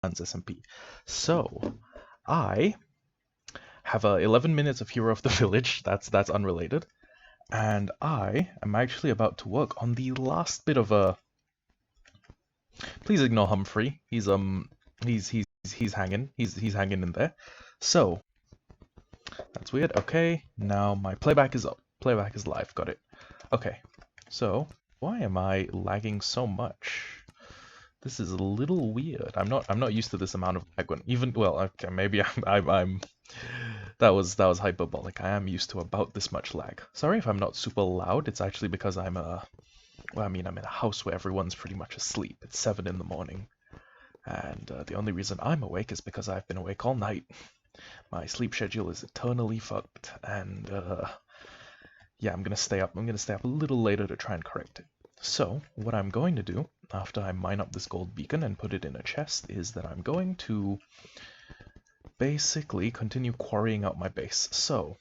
FARLANDS SMP. So, I have 11 minutes of Hero of the Village, that's unrelated, and I am actually about to work on the last bit of a... Please ignore Humphrey, he's hanging, he's hanging in there. So, that's weird, okay, now my playback is up, playback is live, got it. Okay, so, why am I lagging so much? This is a little weird. I'm not used to this amount of lag when even well, okay, maybe I'm that was hyperbolic. I am used to about this much lag. Sorry if I'm not super loud. It's actually because I'm I'm in a house where everyone's pretty much asleep. It's 7 in the morning. And the only reason I'm awake is because I've been awake all night. My sleep schedule is eternally fucked, and yeah, I'm gonna stay up. I'm gonna stay up a little later to try and correct it. So, what I'm going to do, after I mine up this gold beacon and put it in a chest, is that I'm going to basically continue quarrying out my base. So,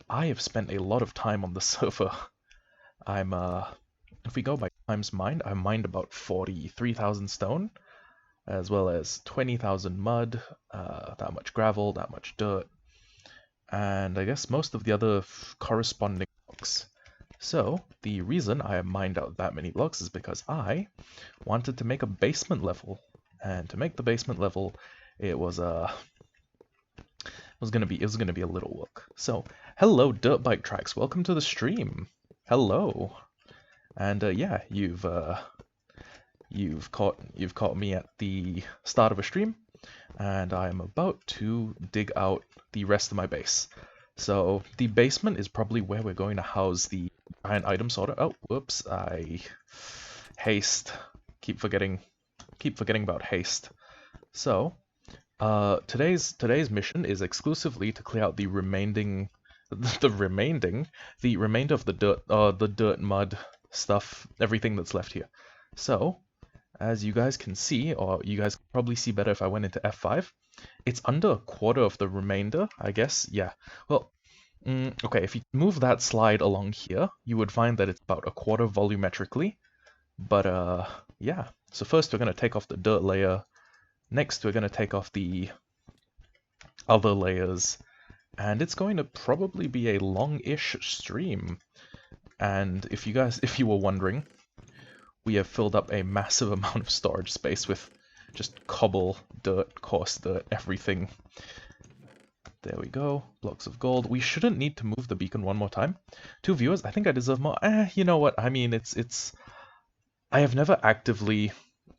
I have spent a lot of time on the server. If we go by times mined, I mined about 43,000 stone, as well as 20,000 mud, that much gravel, that much dirt, and I guess most of the other corresponding blocks. So, the reason I mined out that many blocks is because I wanted to make a basement level. And to make the basement level, it was gonna be a little work. So, hello dirt bike tracks, welcome to the stream. Hello. And yeah, you've caught me at the start of a stream, and I'm about to dig out the rest of my base. So the basement is probably where we're going to house the giant item sorter. Oh, whoops! Haste. Keep forgetting about haste. So, today's mission is exclusively to clear out the remainder of the dirt, mud stuff, everything that's left here. So, as you guys can see, or you guys can probably see better if I went into F5, it's under a quarter of the remainder, I guess. Yeah. Well, okay, if you move that slide along here, you would find that it's about a quarter volumetrically. But, yeah. So first we're going to take off the dirt layer. Next we're going to take off the other layers. And it's going to probably be a long-ish stream. And if you were wondering, we have filled up a massive amount of storage space with just cobble, dirt, coarse dirt, everything. There we go. Blocks of gold. We shouldn't need to move the beacon one more time. 2 viewers, I think I deserve more. You know what? I mean, it's... I have never actively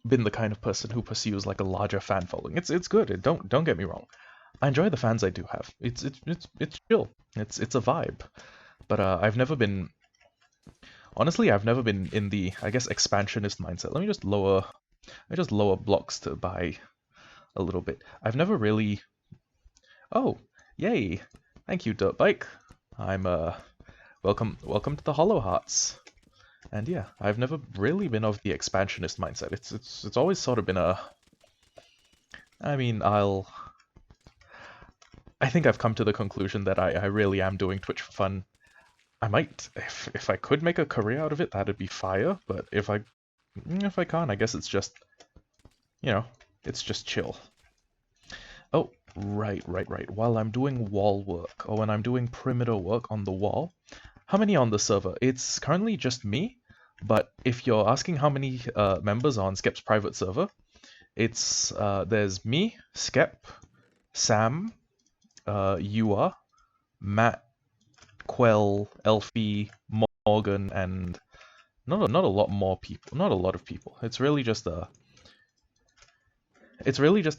been the kind of person who pursues like a larger fan following. It's good. Don't get me wrong. I enjoy the fans I do have. It's chill. It's a vibe. But I've never been... Honestly, I've never been in the, I guess, expansionist mindset. Let me just lower blocks to buy a little bit. I've never really... Oh, yay! Thank you, Dirtbike. I'm welcome to the Hollow Hearts. And yeah, I've never really been of the expansionist mindset. It's always sort of been a... I mean, I think I've come to the conclusion that I really am doing Twitch for fun. I might, if I could make a career out of it, that'd be fire. But if I can't, I guess it's just, you know, it's just chill. Oh, right. While I'm doing wall work, or when I'm doing perimeter work on the wall, how many on the server? It's currently just me, but if you're asking how many members are on Skep's private server, it's there's me, Skep, Sam, Yua, Matt, Quell, Elfie, Morgan, and not a lot more people. Not a lot of people. It's really just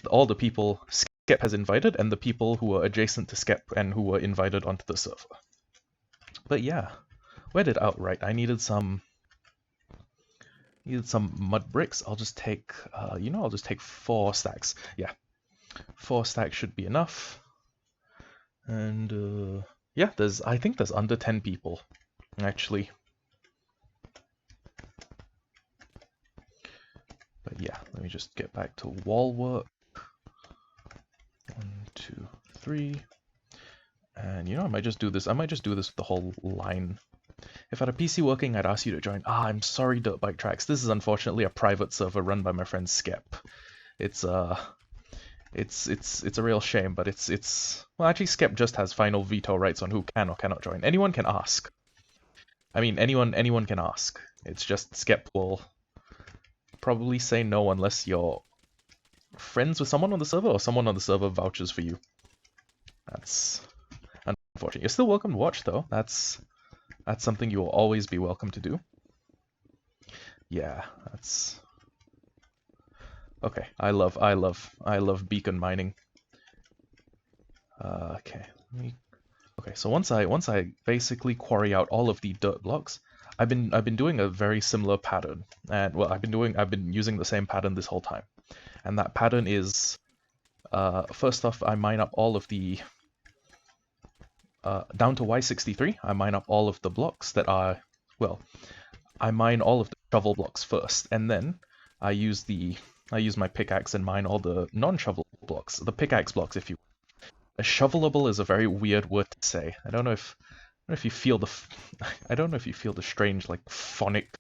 all the people Skep has invited and the people who are adjacent to Skep and who were invited onto the server. But yeah, where did outright? I needed some mud bricks. I'll just take I'll just take 4 stacks. Yeah, 4 stacks should be enough. And yeah, I think there's under 10 people, actually. But yeah, let me just get back to wall work. 1, 2, 3. And I might just do this. I might just do this with the whole line. If I had a PC working, I'd ask you to join. I'm sorry, Dirtbike Tracks. This is unfortunately a private server run by my friend Skep. It's it's a real shame, but it's well, actually Skep just has final veto rights on who can or cannot join. Anyone can ask. I mean, anyone can ask. It's just Skep will probably say no unless you're friends with someone on the server or someone on the server vouches for you. That's unfortunate. You're still welcome to watch though. That's something you will always be welcome to do. Yeah, that's okay. I love beacon mining. Okay. Okay, so once I basically quarry out all of the dirt blocks, I've been doing a very similar pattern. And well, I've been using the same pattern this whole time. And that pattern is first off, I mine up all of the down to Y63, I mine up all of the blocks that are, well, I mine all of the shovel blocks first, and then I use my pickaxe and mine all the non-shovel blocks, the pickaxe blocks, if you. A shovelable is a very weird word to say. I don't know if you feel the I don't know if you feel the strange like phonic.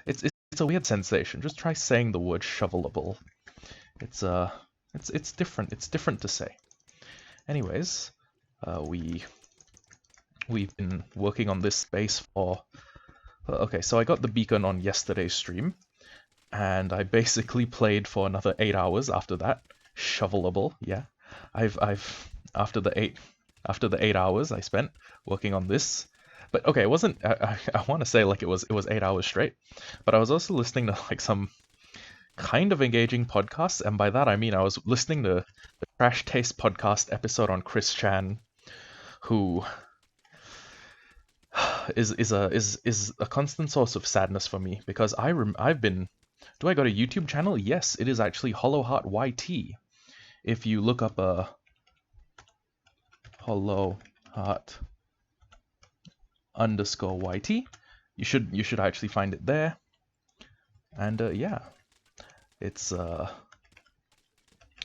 It's a weird sensation. Just try saying the word shovelable. It's different. It's different to say. Anyways, we've been working on this space for. Okay, so I got the beacon on yesterday's stream, and I basically played for another 8 hours after that. Shovelable, yeah. I've after the 8 hours I spent working on this. But okay, it wasn't. I want to say like it was 8 hours straight, but I was also listening to like some kind of engaging podcasts, and by that I mean I was listening to the Trash Taste podcast episode on Chris Chan, who is a constant source of sadness for me because I've been. Do I got a YouTube channel? Yes, it is actually Hollow Heart YT. If you look up a Hollow Heart _YT, you should actually find it there. And yeah, it's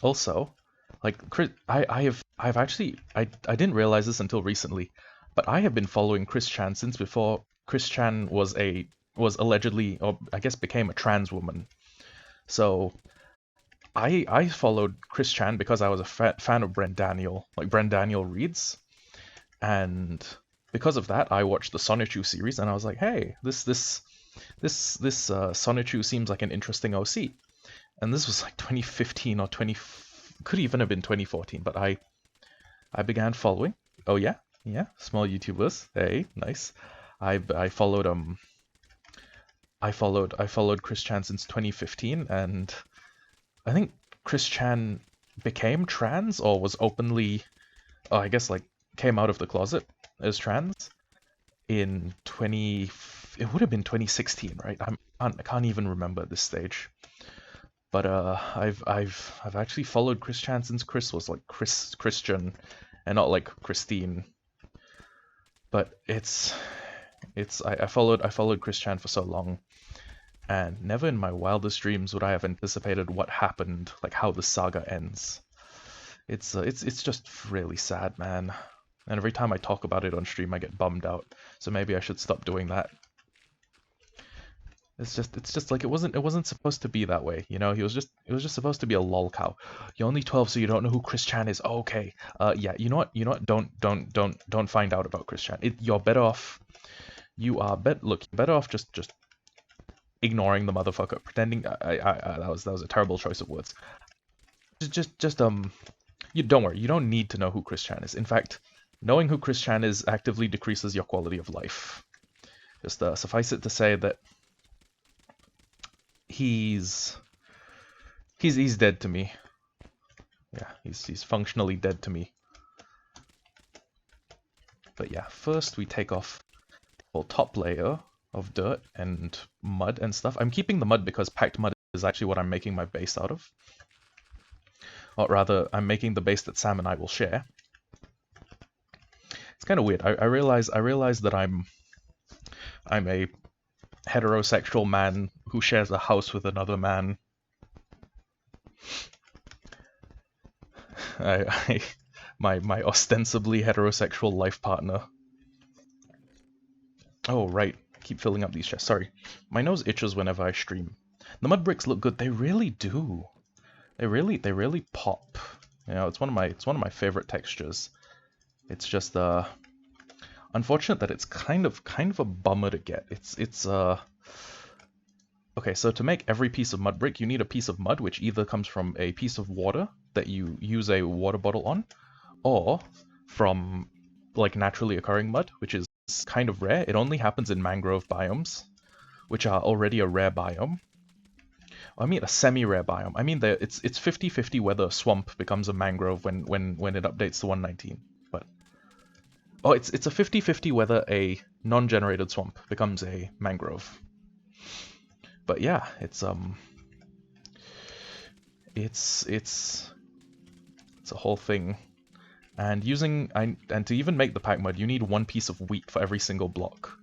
also like Chris. I've actually I didn't realize this until recently, but I have been following Chris Chan since before Chris Chan was allegedly, or I guess became, a trans woman. So I followed Chris Chan because I was a fan of Brent Daniel, like Brent Daniel reads, and because of that I watched the Sonichu series and I was like, hey, this Sonichu seems like an interesting OC. And this was like 2015 or could even have been 2014, but I began following. Oh yeah, small YouTubers. Hey, nice. I followed I followed Chris Chan since 2015, and I think Chris Chan became trans or was openly, I guess like came out of the closet as trans in it would have been 2016, right? I can't even remember at this stage. But I've actually followed Chris Chan since Chris was like Christian and not like Christine. But I followed Chris Chan for so long, and never in my wildest dreams would I have anticipated what happened, like how the saga ends. It's just really sad, man. And every time I talk about it on stream, I get bummed out. So maybe I should stop doing that. It's just like it wasn't supposed to be that way, you know. It was just supposed to be a lol cow. You're only 12, so you don't know who Chris Chan is. Oh, okay. Yeah. You know what? Don't find out about Chris Chan. You're better off. Look, you're better off just ignoring the motherfucker, pretending. That was a terrible choice of words. You don't worry. You don't need to know who Chris Chan is. In fact, knowing who Chris Chan is actively decreases your quality of life. Just suffice it to say that he's dead to me. Yeah, he's functionally dead to me. But yeah, first we take off the whole top layer of dirt and mud and stuff. I'm keeping the mud because packed mud is actually what I'm making my base out of. Or rather, I'm making the base that Sam and I will share. It's kind of weird. I realize that I'm a heterosexual man who shares a house with another man. My ostensibly heterosexual life partner. Oh right, keep filling up these chests. Sorry, my nose itches whenever I stream. The mud bricks look good. They really do. They really pop. You know, it's one of my favorite textures. It's just unfortunate that it's kind of a bummer to get. It's okay, so to make every piece of mud brick, you need a piece of mud, which either comes from a piece of water that you use a water bottle on, or from like naturally occurring mud, which is kind of rare. It only happens in mangrove biomes, which are already a rare biome. I mean a semi-rare biome. I mean it's 50-50 whether a swamp becomes a mangrove when it updates to 119. But oh, it's a 50-50 whether a non-generated swamp becomes a mangrove. But yeah, it's a whole thing. And and to even make the pack mud, you need one piece of wheat for every single block,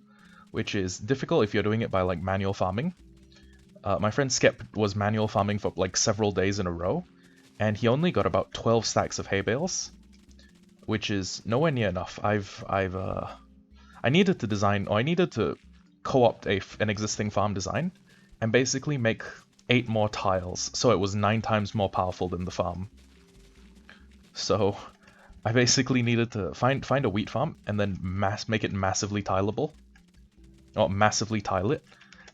which is difficult if you're doing it by like manual farming. My friend Skep was manual farming for like several days in a row, and he only got about 12 stacks of hay bales, which is nowhere near enough. I needed to design, or I needed to co-opt an existing farm design, and basically make 8 more tiles, so it was 9 times more powerful than the farm. So I basically needed to find a wheat farm and then make it massively tileable, or massively tile it,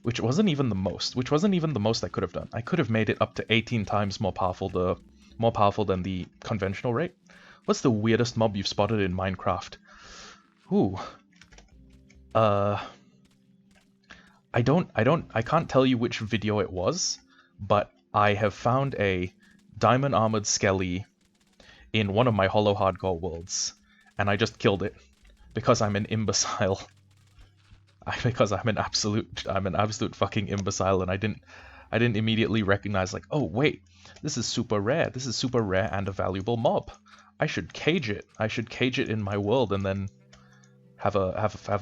which wasn't even the most I could have done. I could have made it up to 18 times more powerful than the conventional rate. What's the weirdest mob you've spotted in Minecraft? Ooh. I can't tell you which video it was, but I have found a diamond armored skelly in one of my hollow hardcore worlds, and I just killed it because I'm an imbecile. Because I'm an absolute fucking imbecile, and I didn't immediately recognize like, oh wait, this is super rare. This is super rare and a valuable mob. I should cage it. I should cage it in my world and then have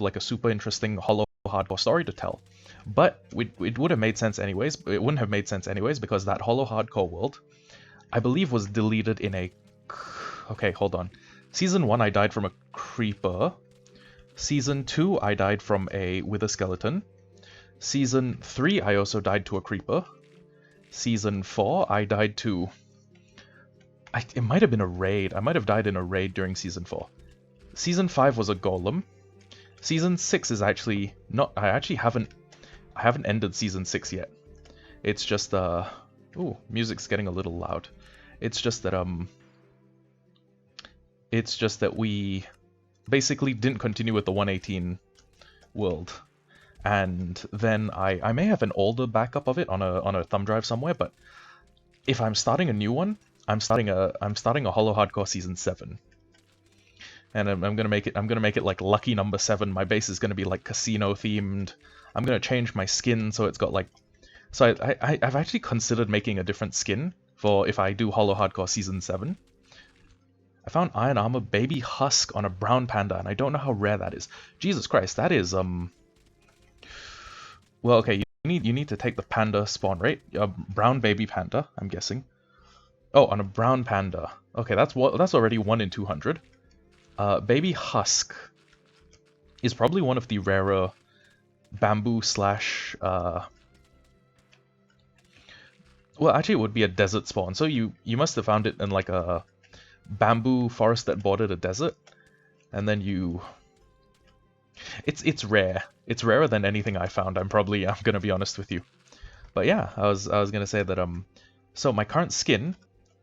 like a super interesting hollow hardcore story to tell. But it would have made sense anyways. It wouldn't have made sense anyways because that hollow hardcore world, I believe, was deleted in a... Okay, hold on. Season 1 I died from a creeper. Season 2 I died from a wither skeleton. Season 3 I also died to a creeper. Season 4 I died to... it might have been a raid. I might have died in a raid during Season 4. Season 5 was a golem. Season 6 is actually not... I haven't ended Season 6 yet. It's just, ooh, music's getting a little loud. It's just that we basically didn't continue with the 118 world. And then I may have an older backup of it on a thumb drive somewhere, but if I'm starting a new one, I'm starting a Hollow Hardcore Season 7. And I'm gonna make it like lucky number 7. My base is gonna be like casino themed. I'm gonna change my skin so it's got like... So I've actually considered making a different skin for if I do Hollow Hardcore Season 7. I found iron armor baby husk on a brown panda, and I don't know how rare that is. Jesus Christ, that is well, okay, you need to take the panda spawn rate. Brown baby panda, I'm guessing. Oh, on a brown panda. Okay, that's already 1 in 200. Baby husk is probably one of the rarer bamboo slash well, actually it would be a desert spawn. So you must have found it in like a bamboo forest that bordered a desert, and then you... It's rare. It's rarer than anything I found. I'm gonna be honest with you. But yeah, I was gonna say that so my current skin,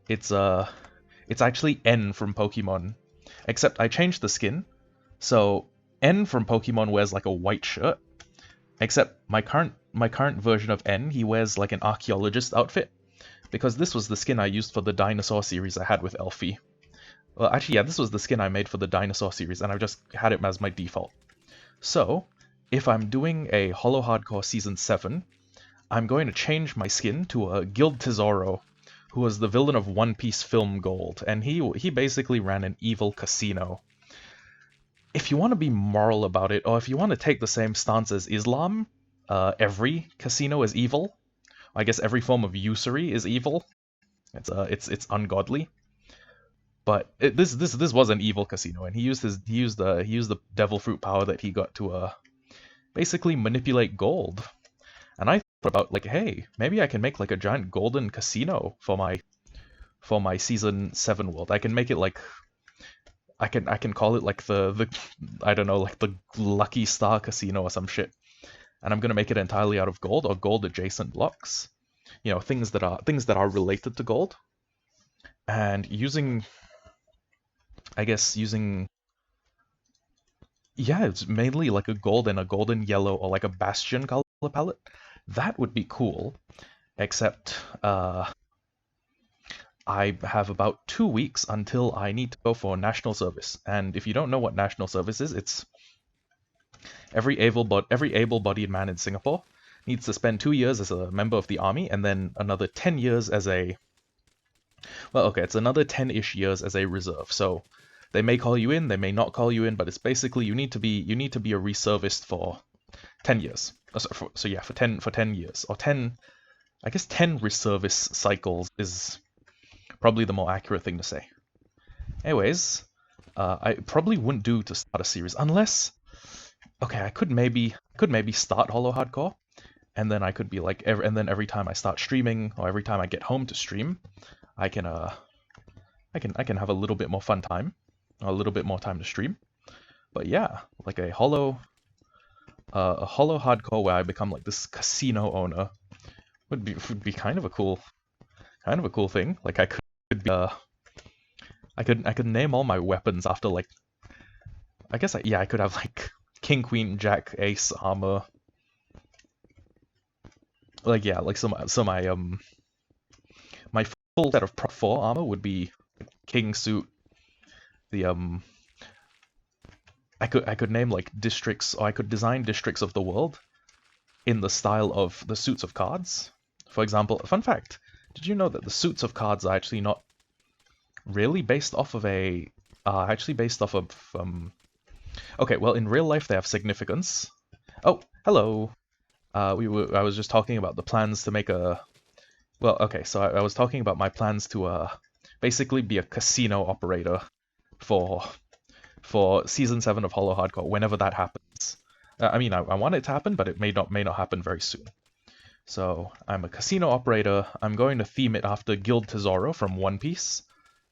it's actually N from Pokemon, except I changed the skin. So N from Pokemon wears like a white shirt, except my current version of N, he wears like an archaeologist outfit, because this was the skin I used for the dinosaur series I had with Elfie. Well, actually, yeah, this was the skin I made for the dinosaur series, and I've just had it as my default. So, if I'm doing a Hollow Hardcore Season 7, I'm going to change my skin to a Guild Tesoro, who was the villain of One Piece Film Gold, and he basically ran an evil casino. If you want to be moral about it, or if you want to take the same stance as Islam, every casino is evil. I guess every form of usury is evil. It's ungodly. But this was an evil casino, and he used the devil fruit power that he got to basically manipulate gold. And I thought about like, hey, maybe I can make like a giant golden casino for my for my Season 7 world. I can make it like I can call it like the I don't know, like the Lucky Star Casino or some shit. And I'm gonna make it entirely out of gold or gold adjacent blocks. You know, things that are related to gold. And using, I guess using, yeah, it's mainly like a gold and a golden yellow or like a bastion color palette. That would be cool. Except I have about 2 weeks until I need to go for national service. And if you don't know what national service is, it's every able-bodied man in Singapore needs to spend 2 years as a member of the army, and then another 10 years as a, well, okay, it's another 10-ish years as a reserve. So they may call you in, they may not call you in, but it's basically you need to be a reservist for 10 years. For 10 years or 10, I guess 10 reservist cycles is probably the more accurate thing to say. Anyways, I probably wouldn't do to start a series unless, okay, I could maybe start Hollow Hardcore, and then I could be like, and then every time I start streaming or every time I get home to stream, I can have a little bit more fun time, a little bit more time to stream. But yeah, like a Hollow Hardcore where I become like this casino owner would be kind of a cool thing. Like I could be I could name all my weapons after like, I guess I could have like King, Queen, Jack, Ace armor. Like yeah, like my full set of Prot 4 armor would be King suit. The I could name like districts, or I could design districts of the world in the style of the suits of cards. For example, fun fact, did you know that the suits of cards are actually not really based off of okay, well, in real life they have significance. Oh, hello. I was just talking about the plans to make a, well, okay, so I was talking about my plans to basically be a casino operator for Season 7 of Hollow Hardcore whenever that happens. I mean, I want it to happen, but it may not happen very soon. So I'm a casino operator. I'm going to theme it after Guild Tesoro from One Piece.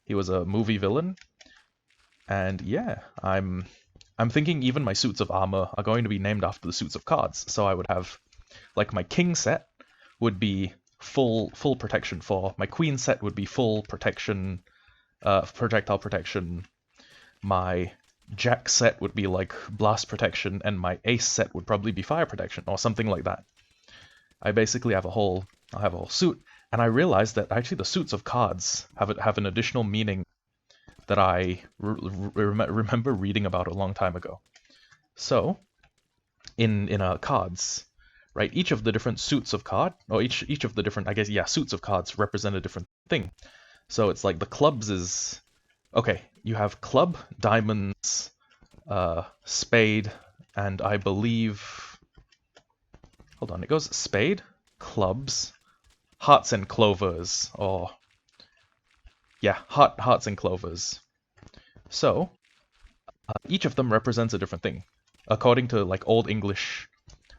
He was a movie villain. And yeah, I'm thinking even my suits of armor are going to be named after the suits of cards. So I would have, like, my king set would be full protection 4. My queen set would be full protection, projectile protection. My jack set would be like blast protection, and my ace set would probably be fire protection or something like that. I basically have a whole suit, and I realized that actually the suits of cards have an additional meaning that I remember reading about a long time ago. So, in cards, right? Each of the different suits of card, or each of the different, I guess, yeah, suits of cards represent a different thing. So it's like the clubs is, okay, you have club, diamonds, spade, and I believe, hold on, it goes spade, clubs, hearts and clovers, or yeah, hearts and clovers. So each of them represents a different thing, according to like old English,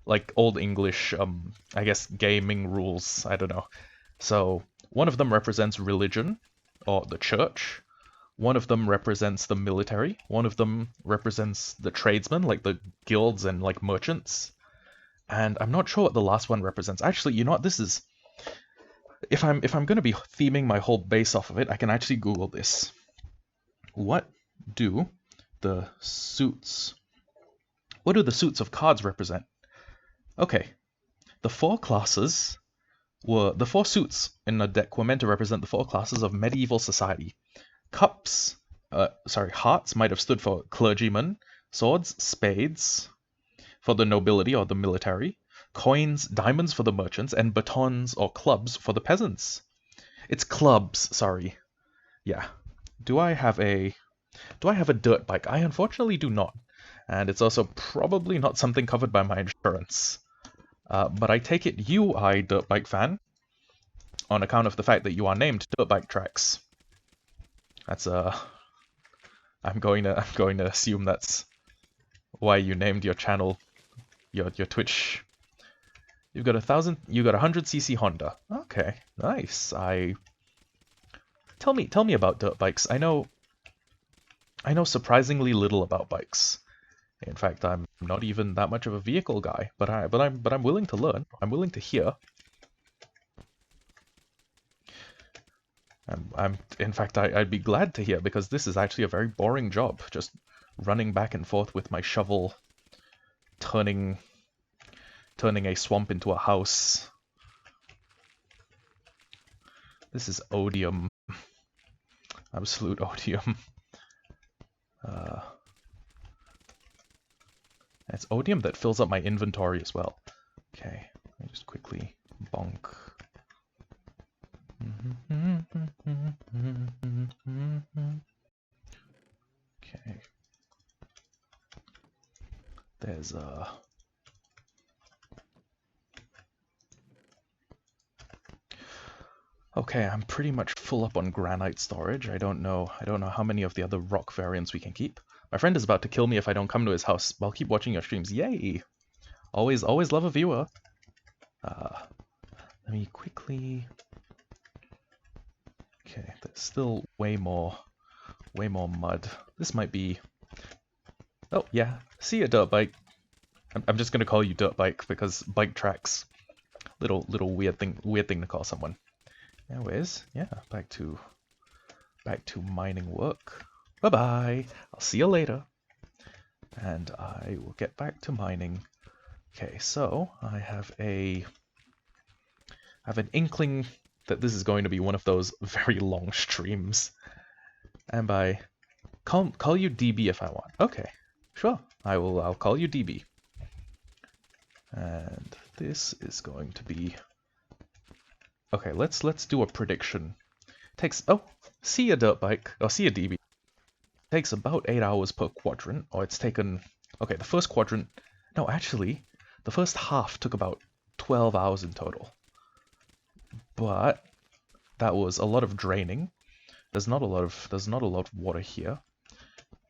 I guess gaming rules. I don't know. So one of them represents religion, or the church. One of them represents the military. One of them represents the tradesmen, like the guilds and like merchants. And I'm not sure what the last one represents. Actually, you know what? This is, if I'm going to be theming my whole base off of it, I can actually Google this. What do the suits of cards represent? Okay, the four suits in a deck were meant to represent the 4 classes of medieval society. Cups, hearts might have stood for clergymen, swords, spades for the nobility or the military, coins, diamonds for the merchants, and batons or clubs for the peasants. It's clubs, sorry. Yeah. Do I have a dirt bike? I unfortunately do not. And it's also probably not something covered by my insurance. But I take it you are a dirt bike fan, on account of the fact that you are named Dirt Bike Tracks. That's I'm going to assume that's why you named your channel, your Twitch. You've got 100cc Honda. Okay, nice. tell me about dirt bikes. I know surprisingly little about bikes. In fact, I'm not even that much of a vehicle guy, but I'm willing to learn. I'm willing to hear. In fact, I'd be glad to hear, because this is actually a very boring job, just running back and forth with my shovel, turning a swamp into a house. This is odium. Absolute odium. It's odium that fills up my inventory as well. Okay, let me just quickly bonk. Okay. There's Okay, I'm pretty much full up on granite storage. I don't know how many of the other rock variants we can keep. My friend is about to kill me if I don't come to his house. I'll keep watching your streams. Yay! Always love a viewer. Let me quickly... Okay, there's still way more mud. This might be... Oh, yeah. See ya, dirt bike. I'm just gonna call you dirt bike because bike tracks. Little weird thing to call someone. Anyways, yeah, back to mining work. Bye-bye. I'll see you later. And I will get back to mining. Okay, so I have an inkling that this is going to be one of those very long streams. And by call you DB if I want. Okay, sure. I'll call you DB. And this is going to be... Okay, let's do a prediction. See ya dirt bike, or see ya DB. Takes about 8 hours per quadrant, or it's taken... Okay, the first quadrant... No, actually, the first half took about 12 hours in total. But that was a lot of draining. There's not a lot of water here.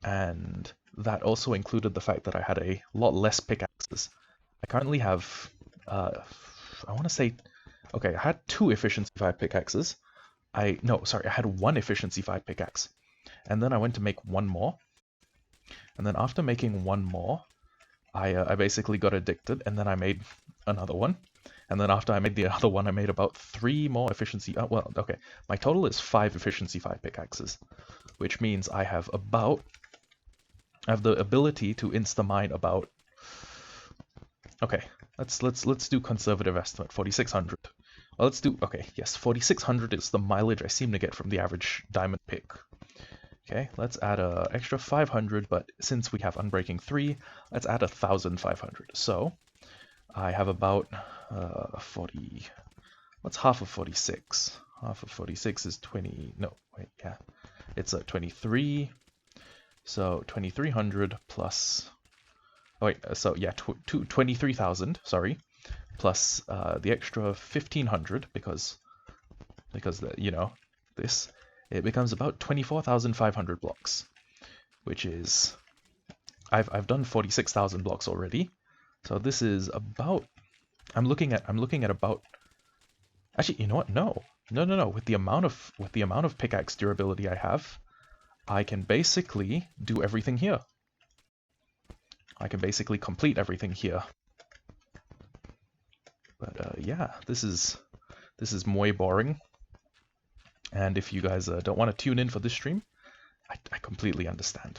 And that also included the fact that I had a lot less pickaxes. I currently have, I want to say, okay, I had 2 efficiency 5 pickaxes. I had 1 efficiency 5 pickaxe. And then I went to make 1 more. And then after making 1 more, I basically got addicted, and then I made another one. And then after I made the other one, I made about 3 more efficiency... well, okay. My total is 5 efficiency 5 pickaxes, which means I have the ability to insta-mine about... Okay, let's do conservative estimate, 4,600. Well, let's do... Okay, yes, 4,600 is the mileage I seem to get from the average diamond pick. Okay, let's add an extra 500, but since we have Unbreaking 3, let's add 1,500. So, I have about 40... What's half of 46? Half of 46 is 20... No, wait, yeah. It's 23. So, 2,300 plus... Oh, wait, so yeah, 23,000, sorry. Plus the extra 1,500, because you know, this... It becomes about 24,500 blocks, which is... I've done 46,000 blocks already, so this is about... I'm looking at about... Actually, you know what? No. With the amount of pickaxe durability I have, I can basically do everything here. I can basically complete everything here. But yeah, this is muy boring. And if you guys don't want to tune in for this stream, I completely understand.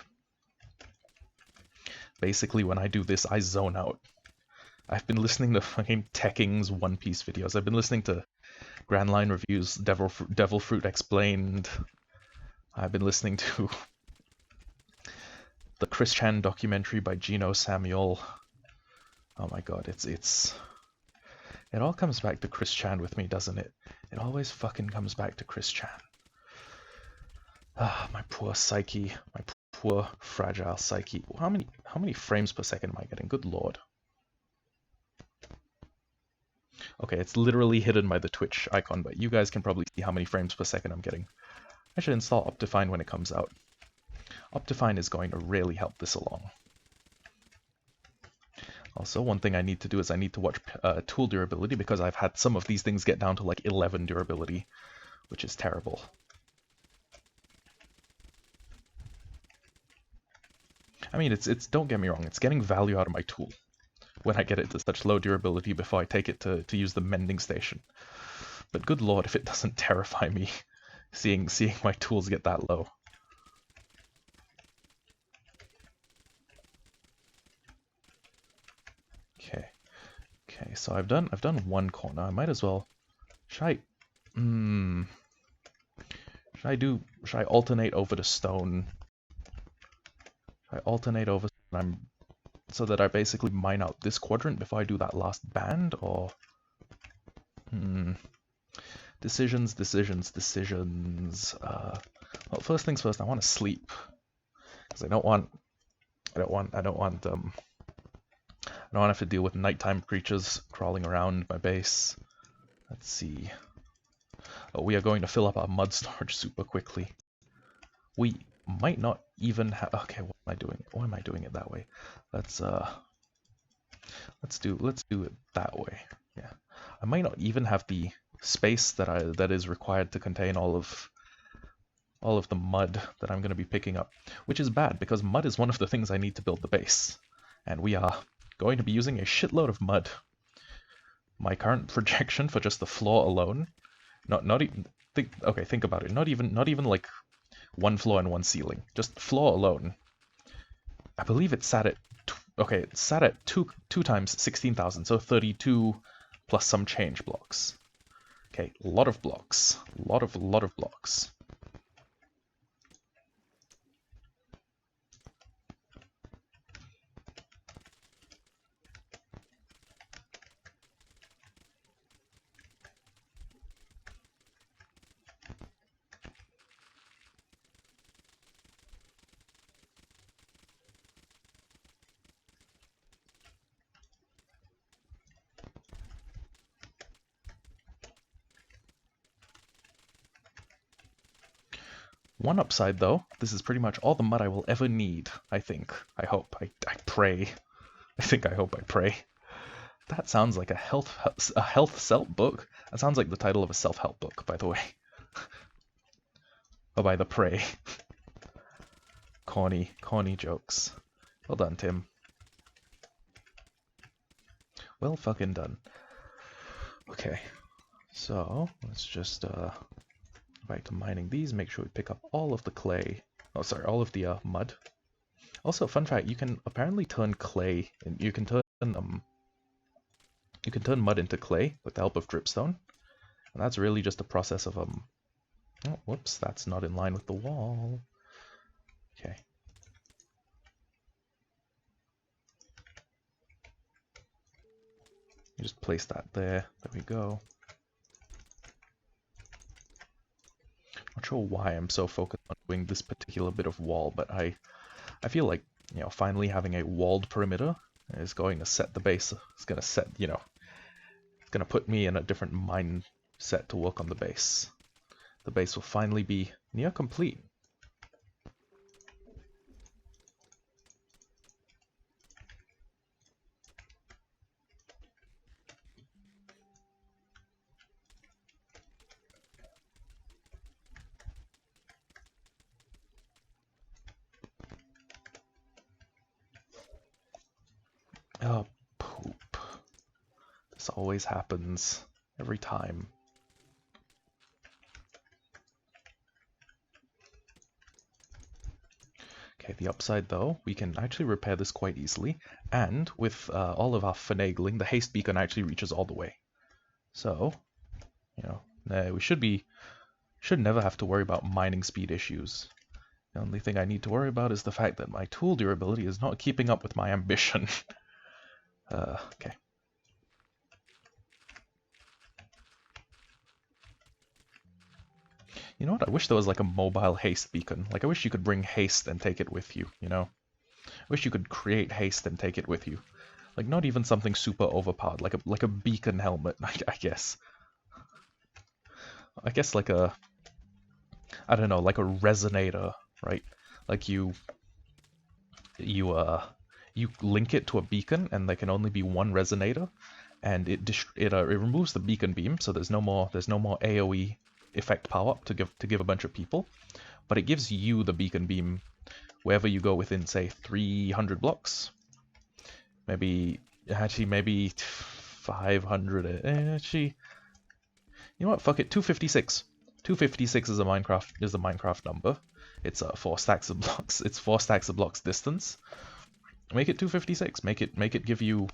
Basically, when I do this, I zone out. I've been listening to fucking Tekking's One Piece videos. I've been listening to Grand Line Reviews, Devil Fruit Explained. I've been listening to the Chris Chan documentary by Gino Samuel. Oh my god, it all comes back to Chris Chan with me, doesn't it? It always fucking comes back to Chris Chan. Ah, my poor psyche. My poor fragile psyche. How many frames per second am I getting? Good lord. Okay, it's literally hidden by the Twitch icon, but you guys can probably see how many frames per second I'm getting. I should install Optifine when it comes out. Optifine is going to really help this along. Also, one thing I need to do is I need to watch tool durability, because I've had some of these things get down to like 11 durability, which is terrible. I mean, it's don't get me wrong, it's getting value out of my tool when I get it to such low durability before I take it to use the mending station. But good lord, if it doesn't terrify me seeing my tools get that low. Okay. Okay, so I've done one corner. I might as well. Should I should I alternate over to stone? Should I alternate over so that I basically mine out this quadrant before I do that last band, or decisions. Well, first things first, I want to sleep because I don't want to have to deal with nighttime creatures crawling around my base. Let's see. Oh, we are going to fill up our mud storage super quickly. We might not even have. Okay, what am I doing? Why am I doing it that way? Let's do it that way. Yeah, I might not even have the space that is required to contain all of the mud that I'm going to be picking up, which is bad because mud is one of the things I need to build the base, and we are going to be using a shitload of mud. My current projection for just the floor alone, not even think about it. Not even like one floor and one ceiling. Just floor alone. I believe it sat at two times 16,000, so 32 plus some change blocks. Okay, a lot of blocks. Lot of blocks. One upside, though, this is pretty much all the mud I will ever need, I think. I hope. I pray. I hope, I pray. That sounds like a health self book. That sounds like the title of a self-help book, by the way. Oh, by the prey. Corny jokes. Well done, Tim. Well fucking done. Okay, so let's just back to mining these, make sure we pick up all of the clay. Oh, sorry, all of the mud. Also, fun fact, you can apparently turn clay, and you can turn mud into clay with the help of dripstone. And that's really just a process of oh, whoops, that's not in line with the wall. Okay. You just place that there. There we go. Not sure why I'm so focused on doing this particular bit of wall, but I feel like, you know, finally having a walled perimeter is going to set the base. It's going to set, you know, it's going to put me in a different mindset to work on the base. The base will finally be near complete. Oh, poop. This always happens. Every time. Okay, the upside though, we can actually repair this quite easily, and with all of our finagling, the haste beacon actually reaches all the way. So, you know, we should never have to worry about mining speed issues. The only thing I need to worry about is the fact that my tool durability is not keeping up with my ambition. Okay. You know what? I wish there was like a mobile haste beacon. Like I wish you could bring haste and take it with you, you know? I wish you could create haste and take it with you. Like not even something super overpowered, like a beacon helmet, I guess. I guess like a, I don't know, like a resonator, right? Like you link it to a beacon, and there can only be one resonator, and it removes the beacon beam, so there's no more AOE effect power up to give a bunch of people, but it gives you the beacon beam wherever you go within, say, 300 blocks. Maybe, actually, maybe 500. Actually, you know what? Fuck it. 256. 256 is a Minecraft number. It's 4 stacks of blocks. It's 4 stacks of blocks distance. Make it 256. Make it give you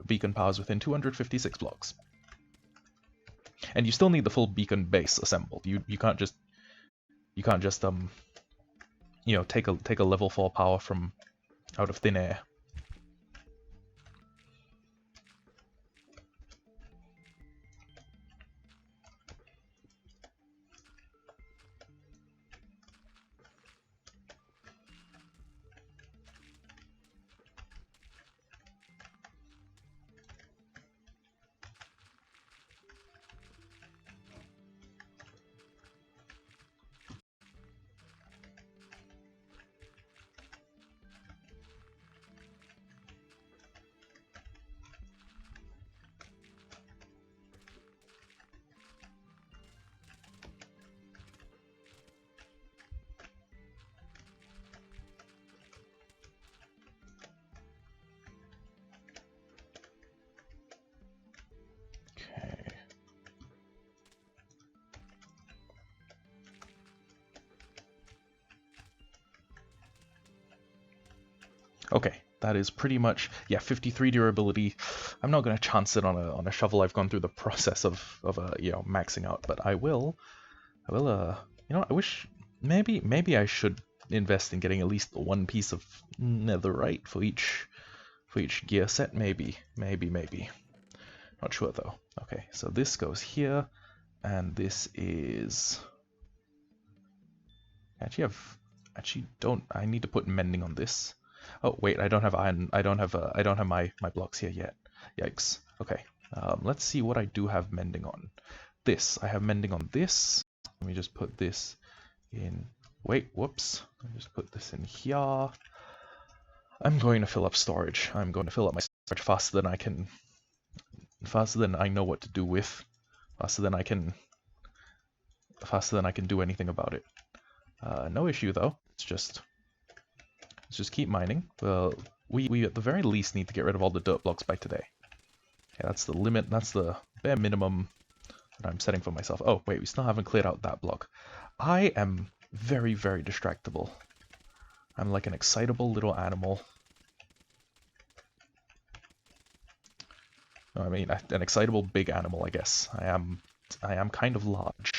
beacon powers within 256 blocks. And you still need the full beacon base assembled. You can't just you know, take a level 4 power from out of thin air. Okay, that is pretty much, yeah, 53 durability. I'm not gonna chance it on a shovel. I've gone through the process of you know, maxing out, but I will you know, I wish maybe I should invest in getting at least one piece of netherite for each gear set. Maybe. Not sure though. Okay, so this goes here, and this is I need to put mending on this. Oh wait, I don't have iron. I don't have my blocks here yet. Yikes. Okay. Let's see what I do have mending on. This. I have mending on this. Let me just put this in. Wait, whoops. Let me just put this in here. I'm going to fill up storage. I'm going to fill up my storage faster than I know what to do with. Faster than I can do anything about it. No issue though. Let's just keep mining. Well, we at the very least need to get rid of all the dirt blocks by today. Okay, that's the limit. That's the bare minimum that I'm setting for myself. Oh wait, we still haven't cleared out that block. I am very, very distractible. I'm like an excitable little animal. No, I mean an excitable big animal, I guess. I am kind of large.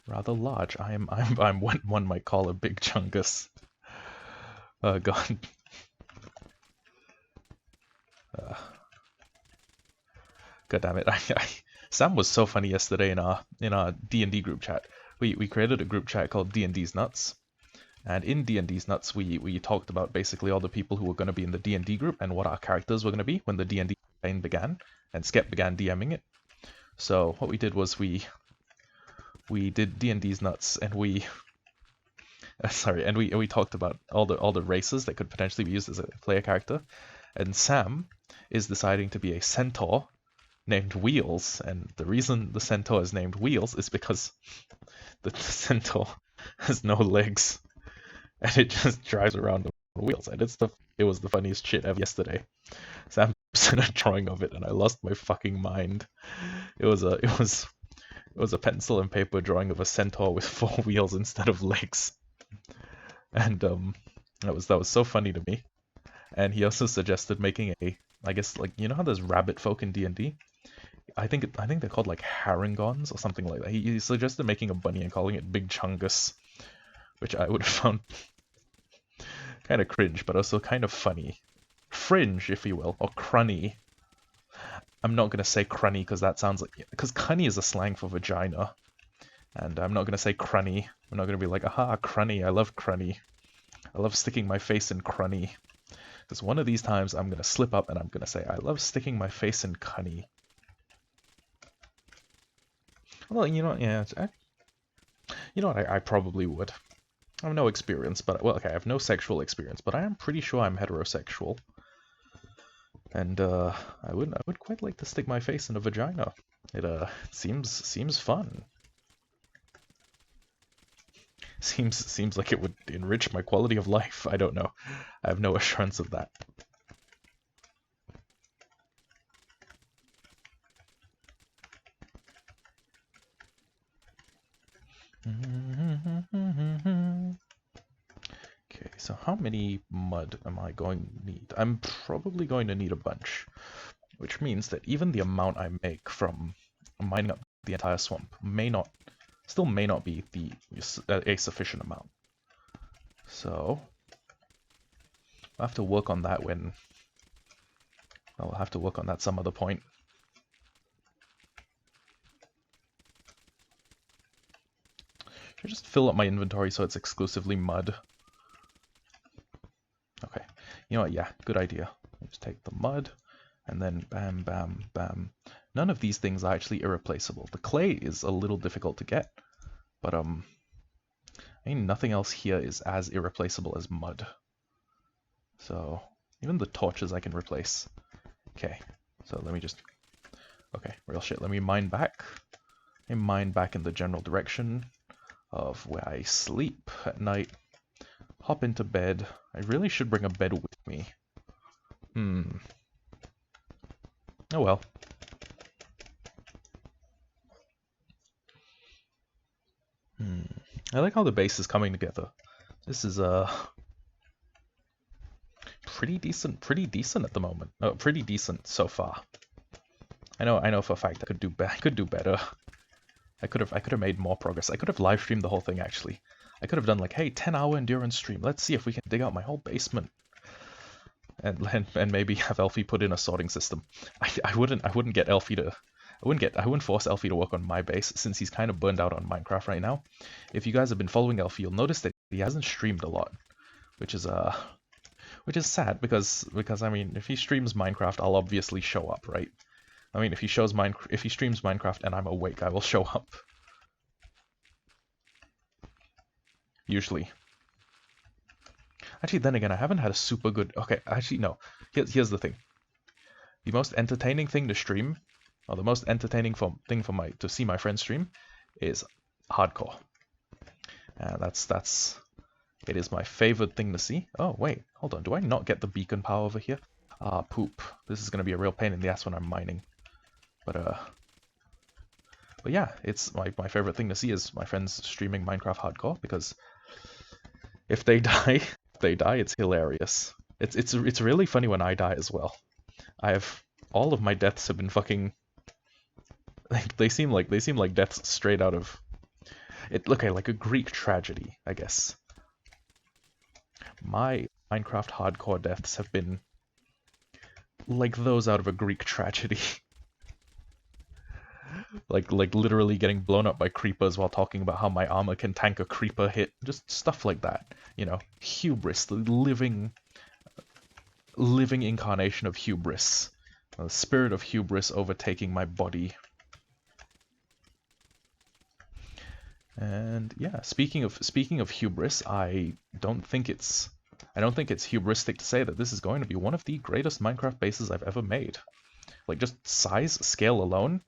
Rather large. I'm what one might call a big chungus. Oh god. God damn it! Sam was so funny yesterday in our D&D group chat. We created a group chat called D&D's Nuts, and in D&D's Nuts we talked about basically all the people who were going to be in the D&D group and what our characters were going to be when the D&D campaign began, and Skep began DMing it. So what we did was we did D&D's Nuts, and we talked about all the races that could potentially be used as a player character, and Sam is deciding to be a centaur named Wheels, and the reason the centaur is named Wheels is because the centaur has no legs, and it just drives around on wheels, and it was the funniest shit ever yesterday. Sam sent a drawing of it, and I lost my fucking mind. It was a pencil and paper drawing of a centaur with 4 wheels instead of legs, and that was so funny to me. And he also suggested making I guess, like, you know how there's rabbit folk in D&D? I think they're called like harangons or something like that. He suggested making a bunny and calling it Big Chungus, which I would have found kind of cringe, but also kind of funny. Fringe, if you will, or crunny. I'm not gonna say crunny because that sounds like, because cunny is a slang for vagina, and I'm not gonna say crunny. I'm not gonna be like, aha, crunny. I love crunny. I love sticking my face in crunny. Because one of these times I'm gonna slip up and I'm gonna say, I love sticking my face in cunny. Well, you know, yeah, you know what, I probably would. I have no experience, but, well, okay, I have no sexual experience, but I am pretty sure I'm heterosexual. And, I would quite like to stick my face in a vagina. It, seems fun. Seems like it would enrich my quality of life. I don't know. I have no assurance of that. Okay, so how many mud am I going to need? I'm probably going to need a bunch, which means that even the amount I make from mining up the entire swamp still may not be a sufficient amount. So I'll have to work on that I'll have to work on that some other point. Should I just fill up my inventory so it's exclusively mud? Okay, you know what, yeah, good idea. Just take the mud, and then bam, bam, bam. None of these things are actually irreplaceable. The clay is a little difficult to get, but I mean, nothing else here is as irreplaceable as mud. So, even the torches I can replace. Okay, so let me just... Okay, real shit, let me mine back. I mine back in the general direction of where I sleep at night. Hop into bed. I really should bring a bed with me. Oh well. I like how the base is coming together. This is pretty decent at the moment. Oh, pretty decent so far. I know for a fact I could do better. I could have made more progress. I could have live streamed the whole thing actually. I could have done like, hey, 10-hour endurance stream. Let's see if we can dig out my whole basement. And maybe have Elfie put in a sorting system. I wouldn't get Elfie to I wouldn't force Elfie to work on my base since he's kind of burned out on Minecraft right now. If you guys have been following Elfie, you'll notice that he hasn't streamed a lot, which is sad because I mean, if he streams Minecraft, I'll obviously show up, right? I mean, if he streams Minecraft and I'm awake, I will show up. Usually. Actually, then again, I haven't had a super good... Okay, actually, no. Here's the thing. The most entertaining thing to stream, or the most entertaining thing to see my friends stream, is hardcore. It is my favorite thing to see. Oh, wait, hold on. Do I not get the beacon power over here? Ah, poop. This is going to be a real pain in the ass when I'm mining. But yeah, it's my favorite thing to see is my friends streaming Minecraft hardcore, because if they die, it's hilarious. It's really funny when I die as well. All of my deaths have been fucking... They seem like deaths straight out of... Okay, like a Greek tragedy, I guess. My Minecraft hardcore deaths have been like those out of a Greek tragedy. like literally getting blown up by creepers while talking about how my armor can tank a creeper hit. Just stuff like that. You know, hubris, the living incarnation of hubris. The spirit of hubris overtaking my body. And yeah, speaking of hubris, I don't think it's hubristic to say that this is going to be one of the greatest Minecraft bases I've ever made. Like, just size, scale alone,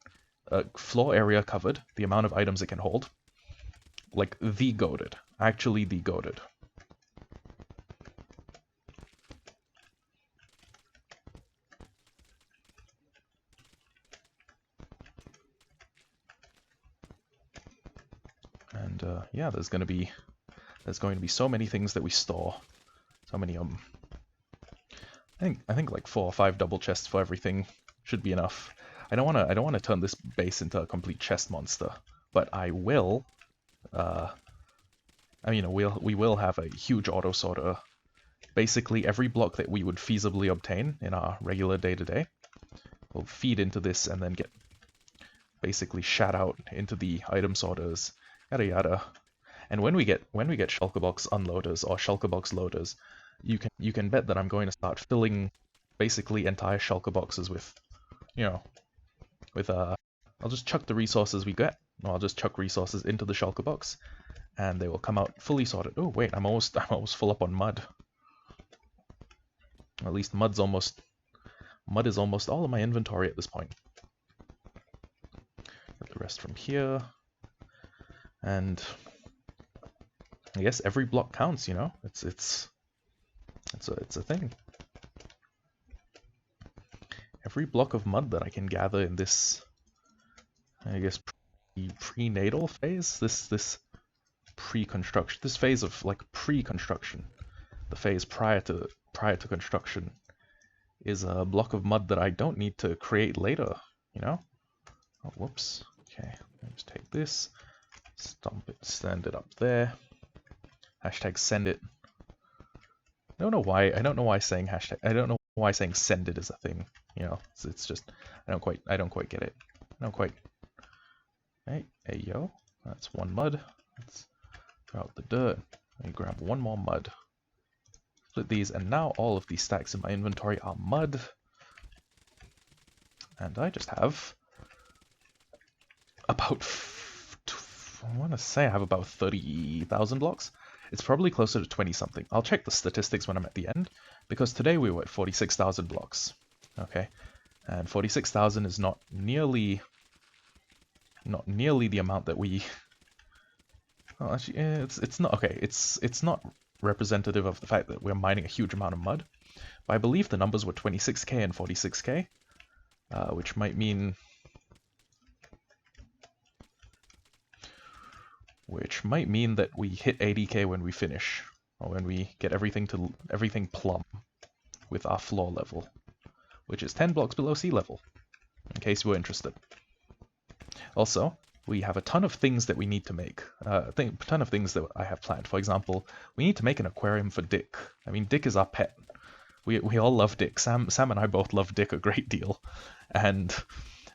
floor area covered, the amount of items it can hold, like the goated, actually the goated. And yeah, there's going to be so many things that we store, so many I think like 4 or 5 double chests for everything should be enough. I don't want to turn this base into a complete chest monster, but I will. I mean, we will have a huge auto sorter. Basically, every block that we would feasibly obtain in our regular day-to-day will feed into this and then get basically shat out into the item sorters, yada yada. And when we get shulkerbox unloaders or shulkerbox loaders, you can bet that I'm going to start filling basically entire shulker boxes with, you know, I'll just chuck the resources we get, or I'll just chuck resources into the shulker box, and they will come out fully sorted. Oh wait, I'm almost full up on mud. At least mud is almost all of my inventory at this point. Get the rest from here, and I guess every block counts, you know? It's a thing. Every block of mud that I can gather in this, I guess, prenatal phase, this pre-construction, this phase of like pre-construction, the phase prior to construction, is a block of mud that I don't need to create later, you know? Oh, whoops. Okay, let me just take this, stomp it, stand it up there. Hashtag send it. I don't know why saying hashtag. I don't know why saying send it is a thing. You know, it's just I don't quite get it. I don't quite. Hey yo, that's one mud. Let's throw out the dirt. Let me grab one more mud. Split these, and now all of these stacks in my inventory are mud. And I just have about, I want to say I have about 30,000 blocks. It's probably closer to 20 something. I'll check the statistics when I'm at the end, because today we were at 46,000 blocks. Okay, and 46,000 is not nearly the amount that we. Well, actually, it's not okay. It's not representative of the fact that we're mining a huge amount of mud. But I believe the numbers were 26k and 46k, which might mean. Which might mean that we hit 80k when we finish, or when we get everything plumb with our floor level, which is 10 blocks below sea level, in case you were interested. Also, we have a ton of things that we need to make, a ton of things that I have planned. For example, we need to make an aquarium for Dick. I mean, Dick is our pet. We all love Dick. Sam and I both love Dick a great deal, and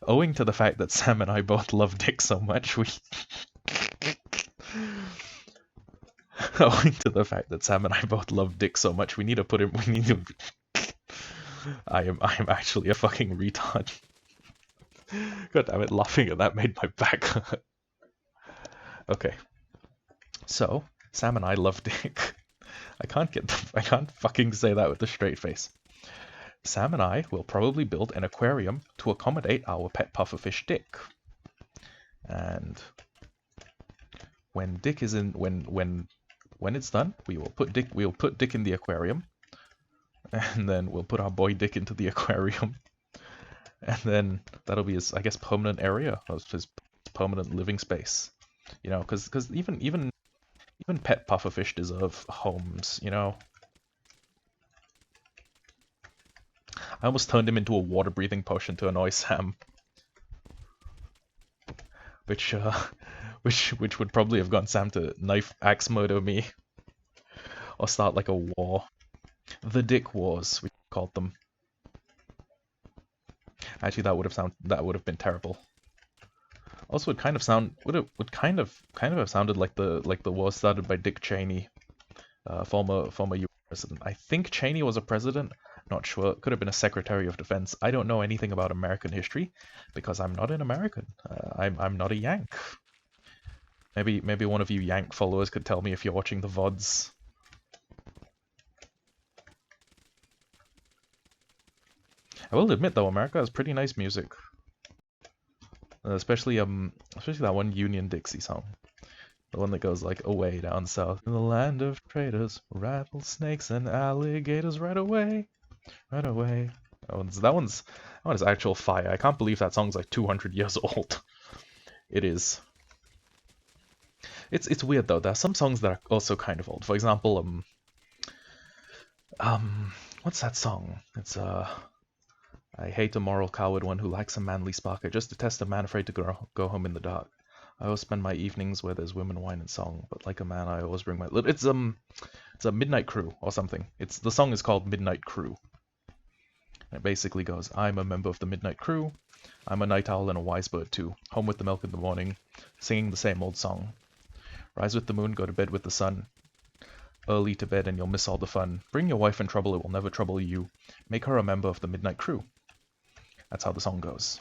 owing to the fact that Sam and I both love Dick so much, owing to the fact that Sam and I both love Dick so much, we need to put him. We need to. I am actually a fucking retard. God damn it! Laughing at that made my back hurt. Okay, so Sam and I love Dick. I can't fucking say that with a straight face. Sam and I will probably build an aquarium to accommodate our pet pufferfish Dick. And when Dick is in, when it's done, we'll put Dick in the aquarium, and then we'll put our boy Dick into the aquarium, and then that'll be his, I guess, permanent area, his permanent living space. You know, because even pet pufferfish deserve homes. You know. I almost turned him into a water-breathing potion to annoy Sam, which would probably have gotten Sam to axe murder me, or start like a war. The Dick Wars, we called them. Actually, that would have been terrible. Also, would kind of have sounded like the war started by Dick Cheney, former U.S. president. I think Cheney was a president. Not sure. Could have been a Secretary of Defense. I don't know anything about American history because I'm not an American. I'm not a Yank. Maybe one of you Yank followers could tell me if you're watching the VODs. I will admit though, America has pretty nice music. Especially that one Union Dixie song. The one that goes like, away down south in the land of traders, rattlesnakes and alligators right away. Right away. That one is actual fire. I can't believe that song's like 200 years old. It is. It's weird though. There are some songs that are also kind of old. For example, what's that song? It's I hate a moral coward, one who lacks a manly spark. I just detest a man afraid to go home in the dark. I always spend my evenings where there's women, wine, and song. But like a man, I always bring my. It's a Midnight Crew or something. The song is called Midnight Crew. And it basically goes, I'm a member of the Midnight Crew. I'm a night owl and a wise bird too. Home with the milk in the morning, singing the same old song. Rise with the moon, go to bed with the sun. Early to bed and you'll miss all the fun. Bring your wife in trouble, it will never trouble you. Make her a member of the Midnight Crew. That's how the song goes.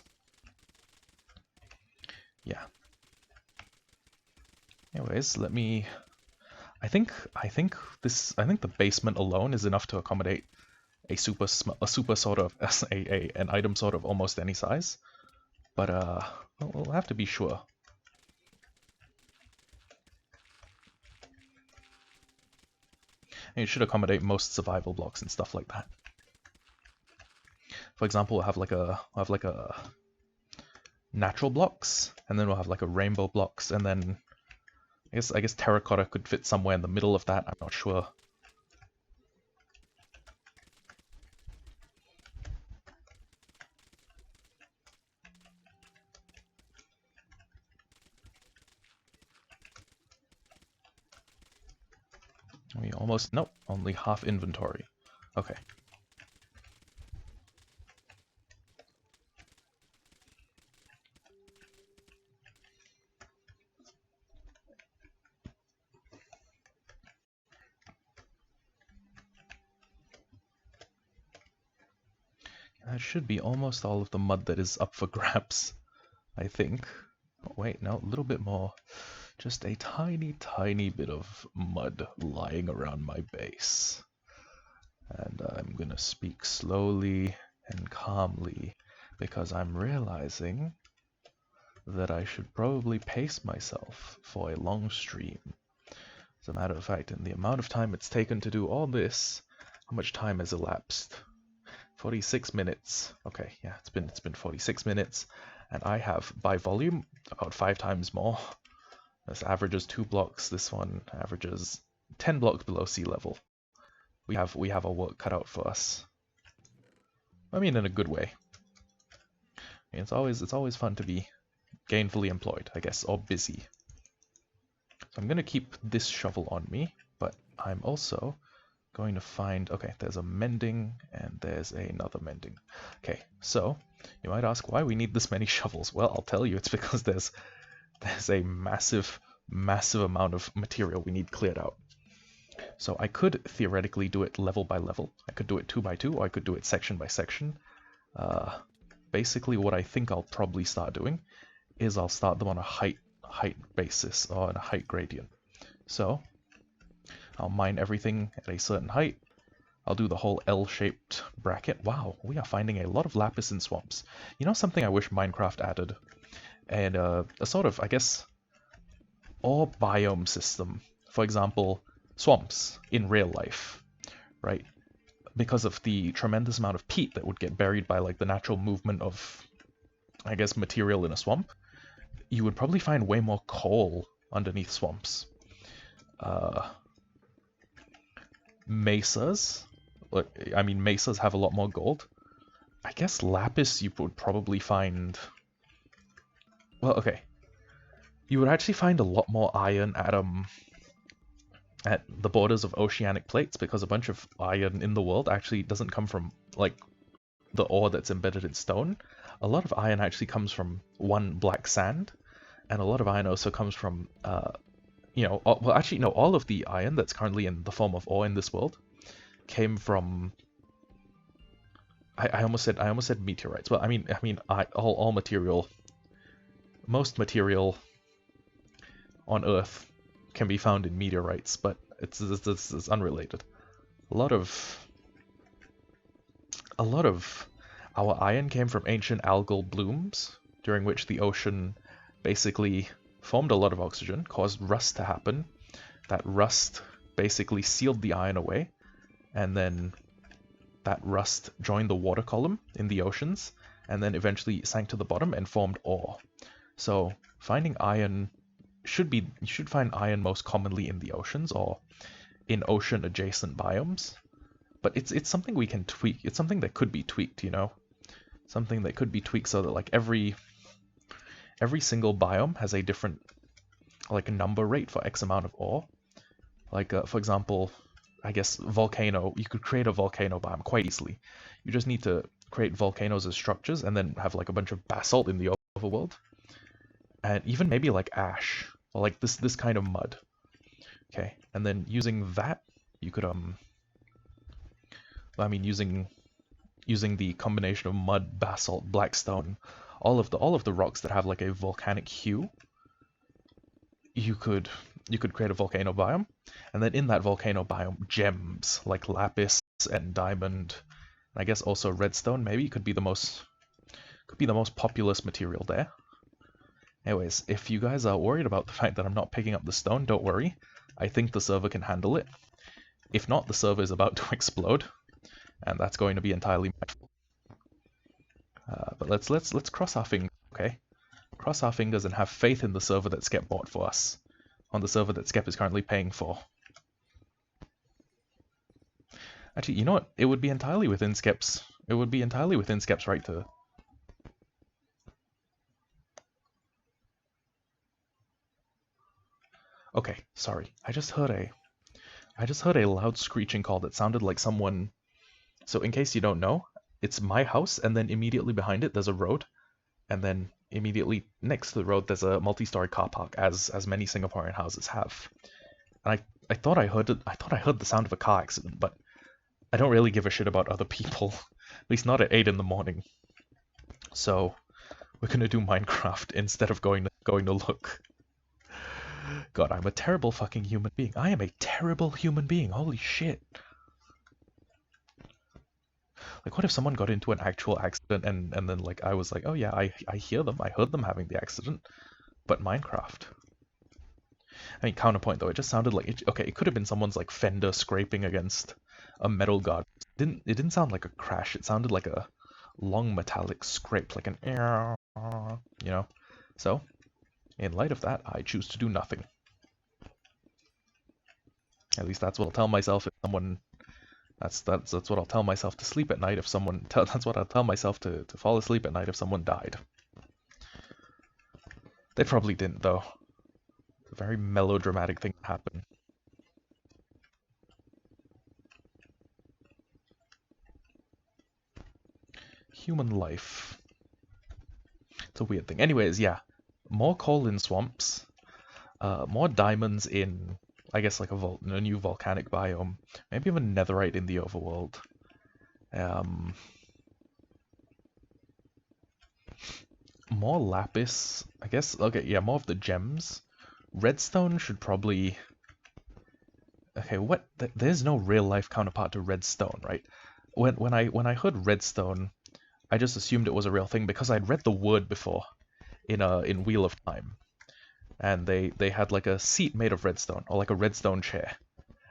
Yeah. Anyways, let me. I think the basement alone is enough to accommodate a super sort of an item sort of almost any size. But we'll have to be sure. And it should accommodate most survival blocks and stuff like that. For example, we'll have like a natural blocks, and then we'll have like a rainbow blocks, and then I guess terracotta could fit somewhere in the middle of that. I'm not sure. We almost, nope, only half inventory. Okay. That should be almost all of the mud that is up for grabs, I think. Oh, wait, no, a little bit more. Just a tiny, tiny bit of mud lying around my base. And I'm gonna speak slowly and calmly because I'm realizing that I should probably pace myself for a long stream. As a matter of fact, in the amount of time it's taken to do all this, how much time has elapsed? 46 minutes. Okay, yeah, it's been 46 minutes, and I have, by volume, about 5 times more. This averages 2 blocks, this one averages 10 blocks below sea level. We have our work cut out for us. I mean, in a good way. I mean, it's always fun to be gainfully employed, I guess, or busy. So I'm gonna keep this shovel on me, but I'm also going to find, okay, there's a mending and there's another mending. Okay, so you might ask why we need this many shovels. Well, I'll tell you, it's because there's a massive amount of material we need cleared out. So I could theoretically do it level by level. I could do it 2 by 2, or I could do it section by section. Basically, what I think I'll probably start doing is I'll start them on a height basis, or on a height gradient. So I'll mine everything at a certain height. I'll do the whole L-shaped bracket. Wow, we are finding a lot of lapis in swamps. You know something I wish Minecraft added? And a sort of, I guess, ore biome system. For example, swamps in real life, right? Because of the tremendous amount of peat that would get buried by like the natural movement of, I guess, material in a swamp, you would probably find way more coal underneath swamps. Mesas, I mean, mesas have a lot more gold. I guess lapis you would probably find, well, okay, you would actually find a lot more iron at the borders of oceanic plates, because a bunch of iron in the world actually doesn't come from like the ore that's embedded in stone. A lot of iron actually comes from one, black sand, and a lot of iron also comes from you know, well, actually, no, all of the iron that's currently in the form of ore in this world came from, I almost said meteorites. Well, I mean, all material, most material on Earth can be found in meteorites, but it's unrelated. A lot of our iron came from ancient algal blooms, during which the ocean basically formed a lot of oxygen, caused rust to happen. That rust basically sealed the iron away, and then that rust joined the water column in the oceans, and then eventually sank to the bottom and formed ore. So finding iron you should find iron most commonly in the oceans or in ocean adjacent biomes. But it's something we can tweak. It's something that could be tweaked, you know? Something that could be tweaked so that like every single biome has a different like number rate for X amount of ore. Like for example, I guess volcano, you could create a volcano biome quite easily. You just need to create volcanoes as structures and then have like a bunch of basalt in the overworld. And even maybe like ash, or like this kind of mud. Okay, and then using that, you could I mean using the combination of mud, basalt, blackstone, all of the rocks that have like a volcanic hue, you could create a volcano biome, and then in that volcano biome, gems like lapis and diamond, and I guess also redstone maybe could be the most populous material there. Anyways, if you guys are worried about the fact that I'm not picking up the stone, don't worry. I think the server can handle it. If not, the server is about to explode, and that's going to be entirely my fault. But let's cross our fingers, okay? Cross our fingers and have faith in the server that Skep bought for us, on the server that Skep is currently paying for. Actually, you know what? It would be entirely within Skep's. It would be entirely within Skep's right to. Okay, sorry. I just heard a loud screeching call that sounded like someone. So in case you don't know, it's my house, and then immediately behind it there's a road, and then immediately next to the road there's a multi-story car park, as many Singaporean houses have. And I thought I heard it. I thought I heard the sound of a car accident, but I don't really give a shit about other people, at least not at 8 in the morning. So we're gonna do Minecraft instead of going to look. God, I'm a terrible fucking human being. I am a terrible human being. Holy shit. Like, what if someone got into an actual accident and then, like, I was like, oh yeah, I hear them. I heard them having the accident. But Minecraft. I mean, counterpoint though, it just sounded like, okay, it could have been someone's, like, fender scraping against a metal guard. It didn't sound like a crash. It sounded like a long metallic scrape, like an, you know? So, in light of that, I choose to do nothing. At least that's what I'll tell myself if someone. That's what I'll tell myself to sleep at night if someone. That's what I'll tell myself to fall asleep at night if someone died. They probably didn't though. It's a very melodramatic thing to happen. Human life. It's a weird thing. Anyways, yeah. More coal in swamps. More diamonds in, I guess, like a new volcanic biome. Maybe even netherite in the overworld. More lapis. I guess, okay, yeah, more of the gems. Redstone should probably... Okay, what? There's no real life counterpart to redstone, right? When I heard redstone, I just assumed it was a real thing because I'd read the word before in Wheel of Time. And they had like a seat made of redstone, or like a redstone chair.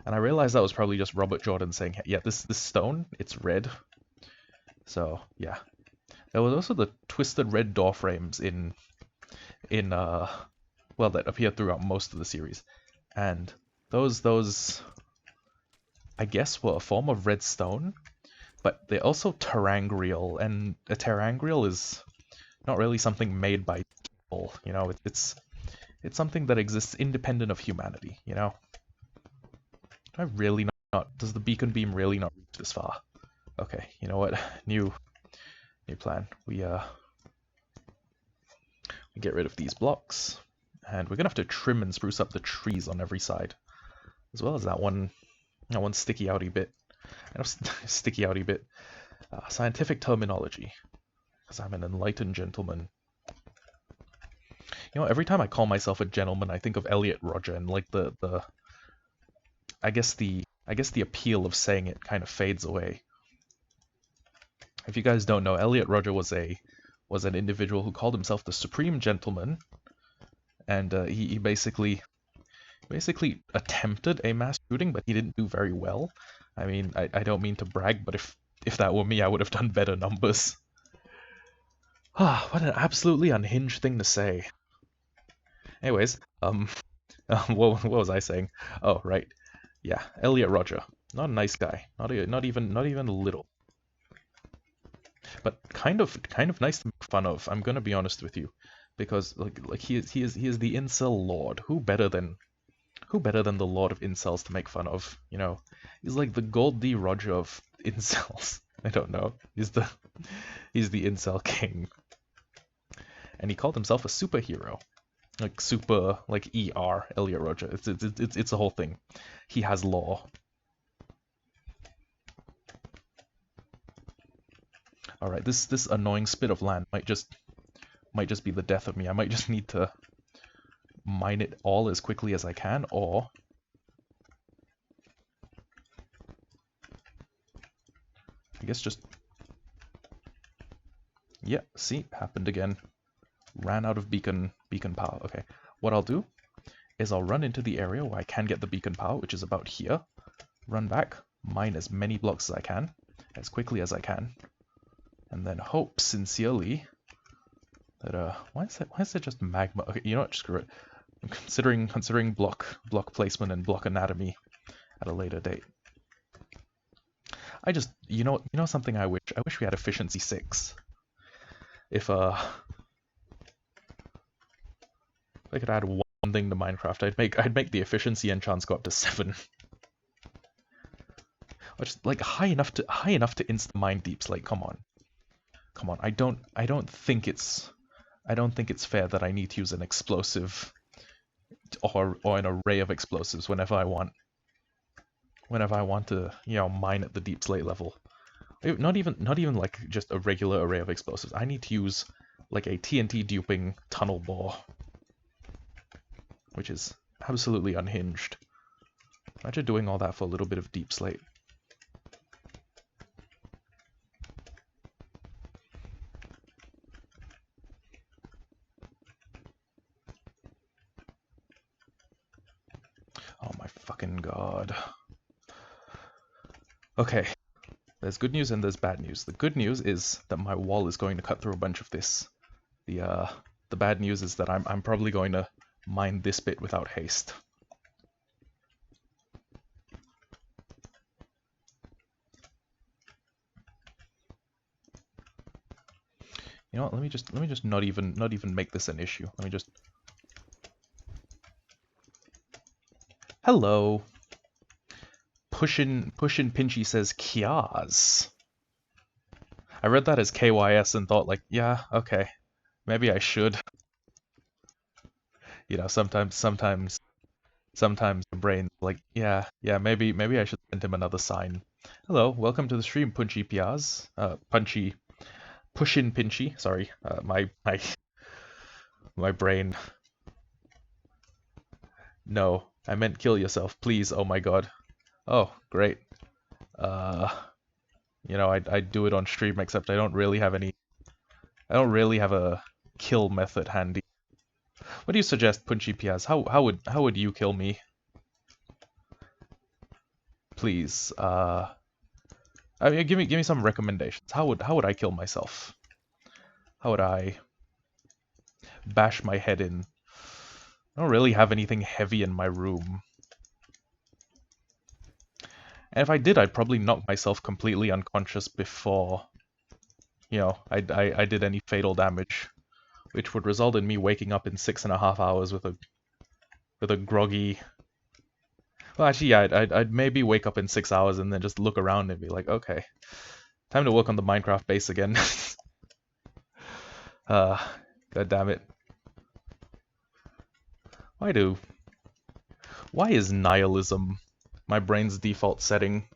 And I realized that was probably just Robert Jordan saying, yeah, this stone, it's red. So, yeah. There was also the twisted red door frames in well, that appear throughout most of the series. And those I guess were a form of redstone, but they're also terangrial, and a terangrial is not really something made by people, you know, it's something that exists independent of humanity, you know? Do I really not... Does the beacon beam really not reach this far? Okay, you know what? New plan. We get rid of these blocks, and we're gonna have to trim and spruce up the trees on every side, as well as that one sticky outy bit. Sticky outy bit. Scientific terminology, because I'm an enlightened gentleman. You know, every time I call myself a gentleman, I think of Elliot Rodger, and like the I guess the appeal of saying it kind of fades away. If you guys don't know, Elliot Rodger was an individual who called himself the Supreme Gentleman, and he basically attempted a mass shooting, but he didn't do very well. I mean, I don't mean to brag, but if that were me, I would have done better numbers. Ah, what an absolutely unhinged thing to say. Anyways, what was I saying? Oh, right. Yeah, Elliot Rodger. Not a nice guy. Not even a little. But kind of nice to make fun of. I'm gonna be honest with you, because like he is the incel lord. Who better than the lord of incels to make fun of? You know, he's like the Gold D. Rodger of incels. I don't know. He's the incel king, and he called himself a superhero. Like super, like ER, Elliot Rodger. It's a whole thing. He has law. All right, this annoying spit of land might just be the death of me. I might just need to mine it all as quickly as I can, or I guess just... Yeah, see, happened again. Ran out of beacon power. Okay, what I'll do is I'll run into the area where I can get the beacon power, which is about here. run back, mine as many blocks as I can, as quickly as I can, and then hope sincerely that why is it just magma? Okay, you know what? Screw it. I'm considering block placement and block anatomy at a later date. I just you know something I wish we had efficiency 6. If I could add one thing to Minecraft, I'd make the efficiency enchants go up to 7. Or just like high enough to insta mine deeps. Like come on. I don't think it's fair that I need to use an explosive or an array of explosives whenever I want to, mine at the deep slate level. Not even like just a regular array of explosives. I need to use like a TNT duping tunnel bore, which is absolutely unhinged. Imagine doing all that for a little bit of deep slate. Oh my fucking god. Okay, there's good news and there's bad news. The good news is that my wall is going to cut through a bunch of this. The bad news is that I'm probably going to mine this bit without haste. You know what? Let me just not even make this an issue. Let me just. Hello. Pushin' Pinchy says Kiaz. I read that as KYS and thought like, yeah, okay, maybe I should. You know, sometimes the brain's like, yeah, maybe I should send him another sign. Hello, welcome to the stream, Punchy Piaz. Pushin' Pinchy. Sorry, my brain. No, I meant kill yourself, please. Oh my god. Oh, great. You know, I'd do it on stream, except I don't really have a kill method handy. What do you suggest, Punchy Piaz? How would you kill me? Please, I mean, give me some recommendations. How would I kill myself? How would I bash my head in? I don't really have anything heavy in my room. And if I did, I'd probably knock myself completely unconscious before, I did any fatal damage, which would result in me waking up in 6.5 hours with a groggy. Well, actually, yeah, I'd maybe wake up in 6 hours and then just look around and be like, okay, time to work on the Minecraft base again. God damn it. Why is nihilism my brain's default setting?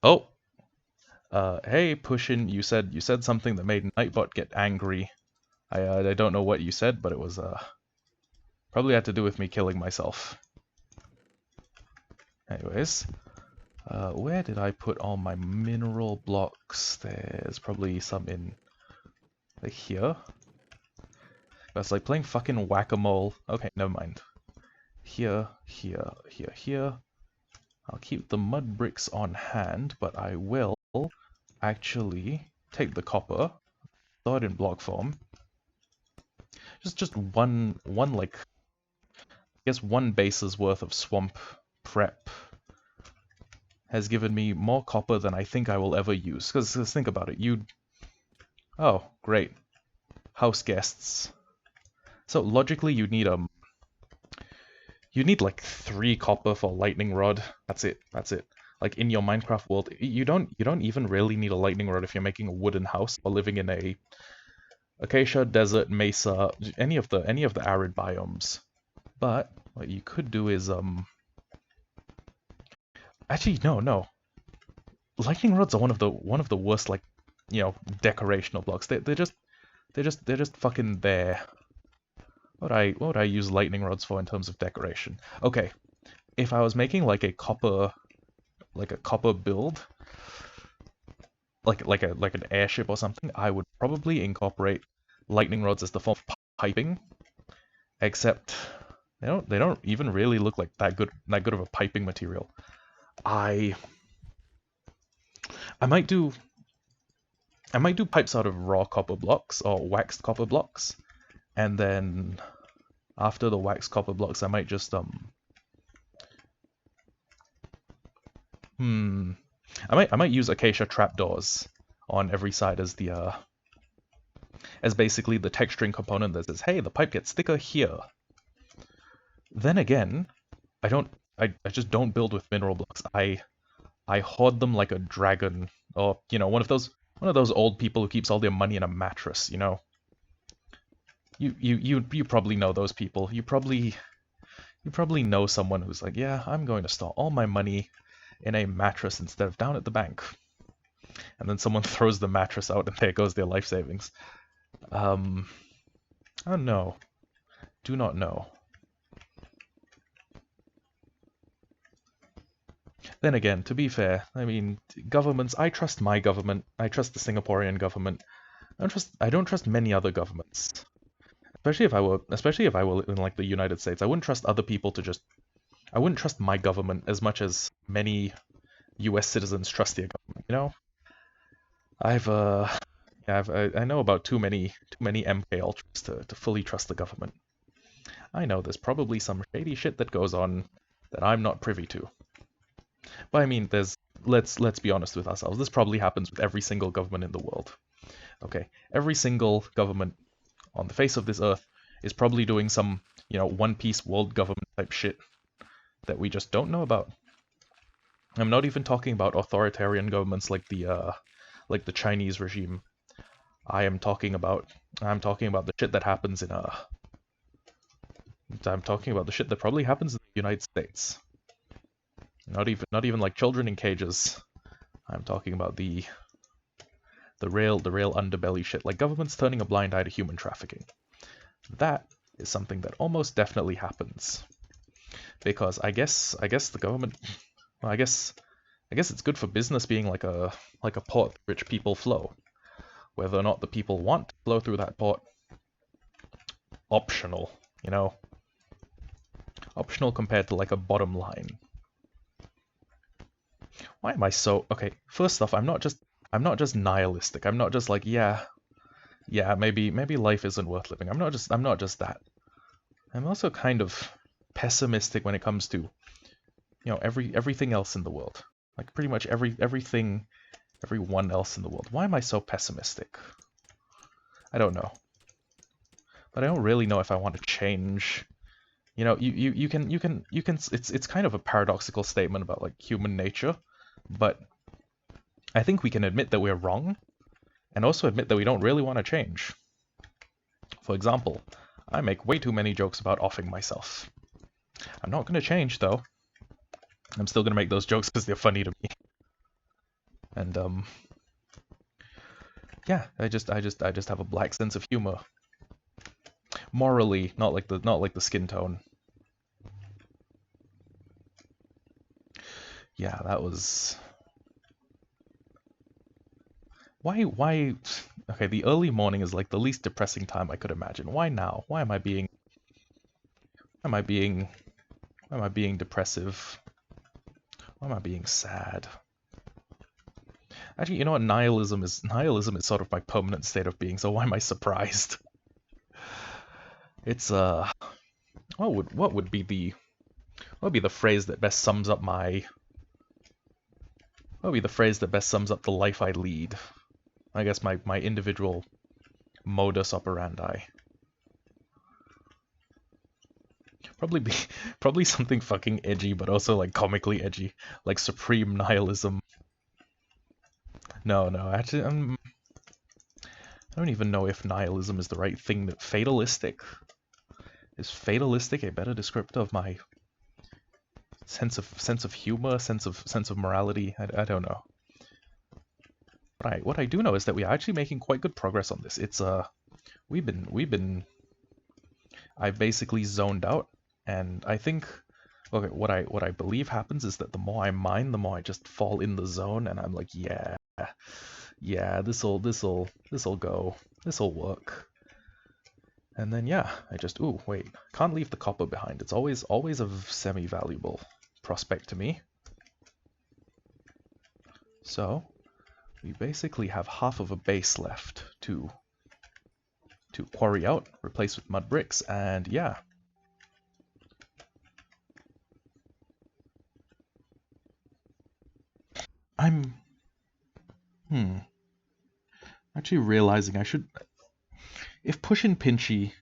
Oh, hey, Pushin, you said something that made Nightbot get angry. I don't know what you said, but it was probably had to do with me killing myself. Anyways, where did I put all my mineral blocks? There's probably some in like here. It's like playing fucking whack-a-mole. Okay, never mind. Here. I'll keep the mud bricks on hand, but I will actually take the copper, throw it in block form. Just one like, I guess one base's worth of swamp prep has given me more copper than I think I will ever use. Because think about it, oh, great. House guests. So logically you'd need like 3 copper for lightning rod. That's it. Like in your Minecraft world, you don't even really need a lightning rod if you're making a wooden house or living in a acacia, desert, mesa, any of the arid biomes. But what you could do is actually no. Lightning rods are one of the worst, like, decorational blocks. They're just fucking there. What would I use lightning rods for in terms of decoration? Okay, if I was making like a copper build, like an airship or something, I would probably incorporate lightning rods as the form of piping. Except They don't even really look like that good of a piping material. I I might do pipes out of raw copper blocks or waxed copper blocks, and then after the waxed copper blocks, I might just I might use acacia trapdoors on every side as the as basically the texturing component that says, hey, the pipe gets thicker here. Then again, I just don't build with mineral blocks. I hoard them like a dragon, or one of those old people who keeps all their money in a mattress. You probably know those people. You probably know someone who's like, yeah, I'm going to store all my money in a mattress instead of down at the bank. And then someone throws the mattress out, and there goes their life savings. Oh no, do not know. Then again, to be fair, I mean, governments, I trust my government, I trust the Singaporean government. I don't trust many other governments. Especially if I were in like the United States, I wouldn't trust other people I wouldn't trust my government as much as many US citizens trust their government, I know about too many MK Ultras to fully trust the government. I know there's probably some shady shit that goes on that I'm not privy to. But I mean, let's be honest with ourselves. This probably happens with every single government in the world. Okay, every single government on the face of this earth is probably doing some, One Piece world government type shit that we just don't know about. I'm not even talking about authoritarian governments like the Chinese regime. I'm talking about the shit that happens I'm talking about the shit that probably happens in the United States. Not even like children in cages. I'm talking about the real underbelly shit, like governments turning a blind eye to human trafficking. That is something that almost definitely happens. Because I guess the government, well, I guess it's good for business being like a port through which people flow. Whether or not the people want to flow through that port, optional, Optional compared to like a bottom line. Why am I so... Okay, first off, I'm not just nihilistic. I'm not just like, yeah, maybe life isn't worth living. I'm not just that. I'm also kind of pessimistic when it comes to, everything else in the world. Like pretty much everyone else in the world. Why am I so pessimistic? I don't know. But I don't really know if I want to change. You can it's kind of a paradoxical statement about like human nature, but I think we can admit that we're wrong and also admit that we don't really want to change. For example, I make way too many jokes about offing myself. I'm not going to change though. I'm still going to make those jokes because they're funny to me. And yeah, I just have a black sense of humor. Morally, not like the skin tone. Yeah, that was... Why... Okay, the early morning is like the least depressing time I could imagine. Why now? Why am I being depressive? Why am I being sad? Actually, you know what? Nihilism is sort of my permanent state of being, so why am I surprised? It's what would be the phrase that best sums up the life I lead? I guess my individual modus operandi. Probably something fucking edgy, but also like comically edgy, like supreme nihilism. No, actually, I don't even know if nihilism is the right thing. Fatalistic? Is fatalistic a better descriptor of my sense of humor, sense of morality? I don't know. What I do know is that we are actually making quite good progress on this. It's I've basically zoned out, and I think, okay, what I believe happens is that the more I mine, the more I just fall in the zone, and I'm like, yeah, this'll go, this'll work. And then yeah, I just, ooh, wait, can't leave the copper behind. It's always a semi-valuable prospect to me. So we basically have half of a base left to quarry out, replace with mud bricks, and yeah. I'm actually realizing I should, if Push and Pinchy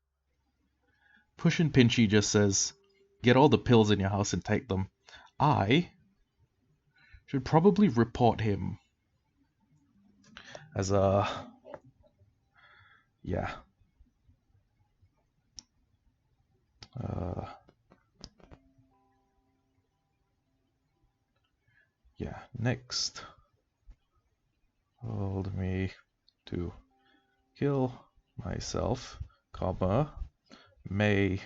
just says, get all the pills in your house and take them, I should probably report him as a, yeah. Yeah, next. Told me to kill myself, comma, may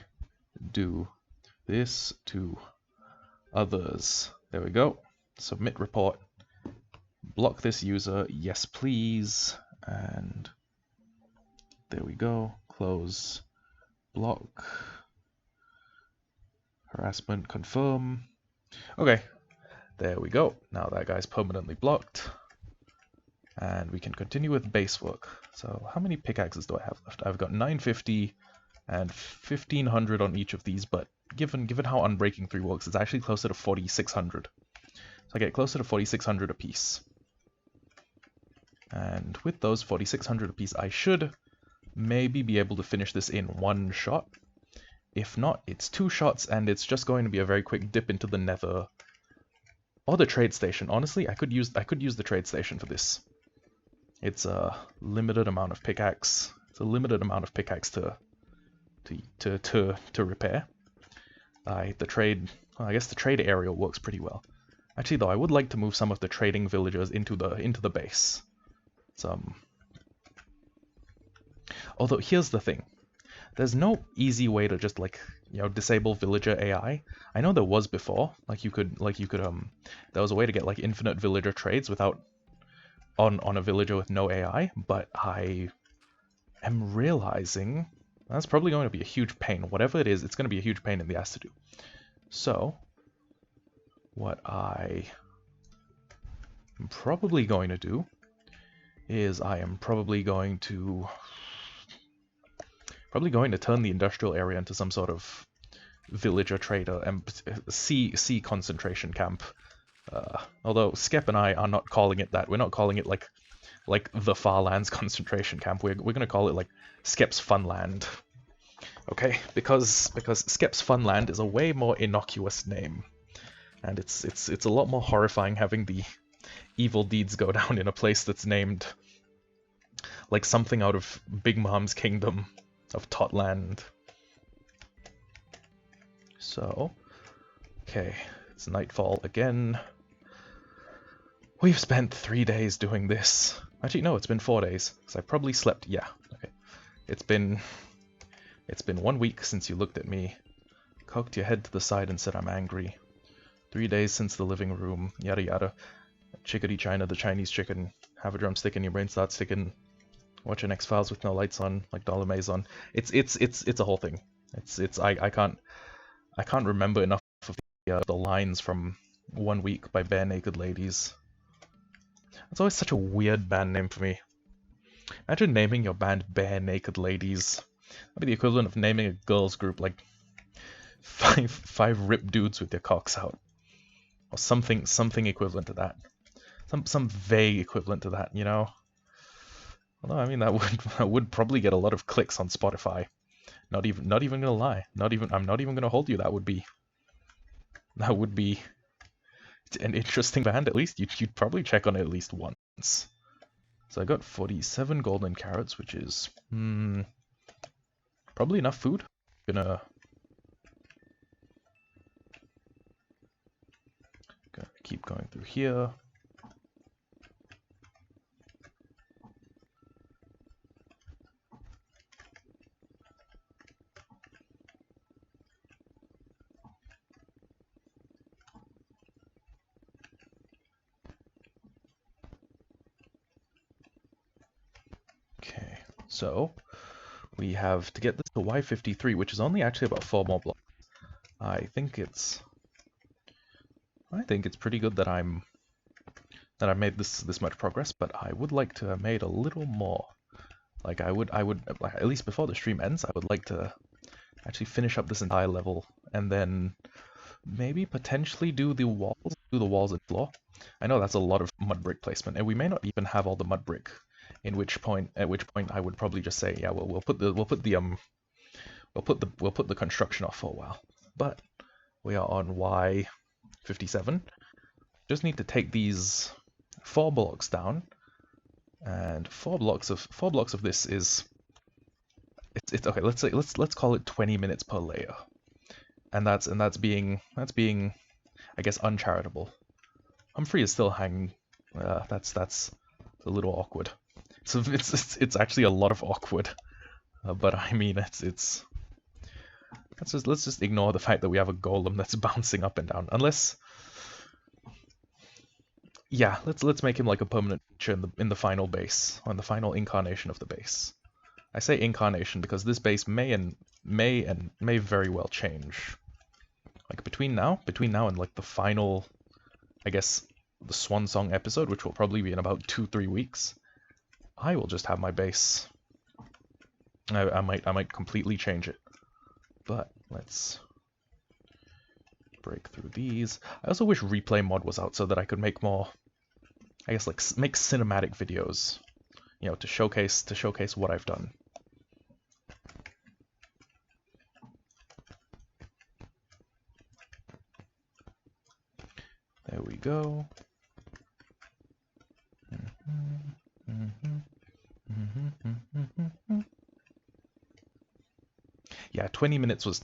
do this to others. There we go. Submit report. Block this user, yes please. And there we go. Close. Block. Harassment, confirm. Okay, there we go. Now that guy's permanently blocked. And we can continue with base work. So how many pickaxes do I have left? I've got 950 and 1500 on each of these, but given how Unbreaking 3 works, it's actually closer to 4600. So I get closer to 4600 apiece. And with those 4600 apiece, I should maybe be able to finish this in one shot. If not, it's 2 shots, and it's just going to be a very quick dip into the nether. Or the trade station. Honestly, I could use the trade station for this. It's a limited amount of pickaxe. It's a limited amount of pickaxe to repair. I guess the trade area works pretty well. Actually, though, I would like to move some of the trading villagers into the base. Although here's the thing. There's no easy way to just disable villager AI. I know there was before. There was a way to get infinite villager trades without on a villager with no AI, but I am realizing that's probably going to be a huge pain. Whatever it is, it's going to be a huge pain in the ass to do. So what I am probably going to do is I am probably going to turn the industrial area into some sort of villager trader and sea concentration camp. Although Skep and I are not calling it that. We're not calling it like the FARLANDS concentration camp. We're gonna call it like Skep's Funland. Okay, because Skep's Funland is a way more innocuous name, and it's a lot more horrifying having the evil deeds go down in a place that's named like something out of Big Mom's Kingdom of Totland. So, okay, it's nightfall again. We've spent 3 days doing this. Actually, no, it's been 4 days, because I probably slept, yeah, okay. It's been 1 week since you looked at me, cocked your head to the side and said I'm angry. 3 days since the living room, yada yada. Chickadee China, the Chinese chicken, have a drumstick and your brain starts ticking. Watching X-Files with no lights on, like Dollar Maison. It's a whole thing. I can't remember enough of the lines from 1 Week by Bare Naked Ladies. That's always such a weird band name for me. Imagine naming your band Bare Naked Ladies. That'd be the equivalent of naming a girls group like five ripped dudes with their cocks out, or something equivalent to that. Some vague equivalent to that, you know. Although I mean that would probably get a lot of clicks on Spotify. Not even gonna lie. I'm not even gonna hold you. That would be an interesting band. At least you'd probably check on it at least once. So I got 47 golden carrots, which is probably enough food. Gonna keep going through here. Okay, so we have to get this to Y53, which is only actually about 4 more blocks. I think it's pretty good that I made this much progress, but I would like to have made a little more. Like I would like, at least before the stream ends, I would like to actually finish up this entire level and then maybe potentially do the walls and floor. I know that's a lot of mud brick placement, and we may not even have all the mud brick. At which point I would probably just say, yeah, well, we'll put the construction off for a while. But we are on Y57. Just need to take these 4 blocks down, and 4 blocks of this is it's okay. Let's call it 20 minutes per layer, and that's being I guess uncharitable. Humphrey is still hanging. That's a little awkward. So it's actually a lot of awkward. But I mean let's just ignore the fact that we have a golem that's bouncing up and down. Unless, yeah, let's make him like a permanent feature in the final base, or in the final incarnation of the base. I say incarnation because this base may very well change. Like between now and like the final, I guess, the Swan Song episode, which will probably be in about 2-3 weeks, I will just have my base. I might completely change it. But let's break through these. I also wish replay mod was out so that I could make more, I guess, like make cinematic videos, you know, to showcase what I've done. There we go. Yeah, 20 minutes was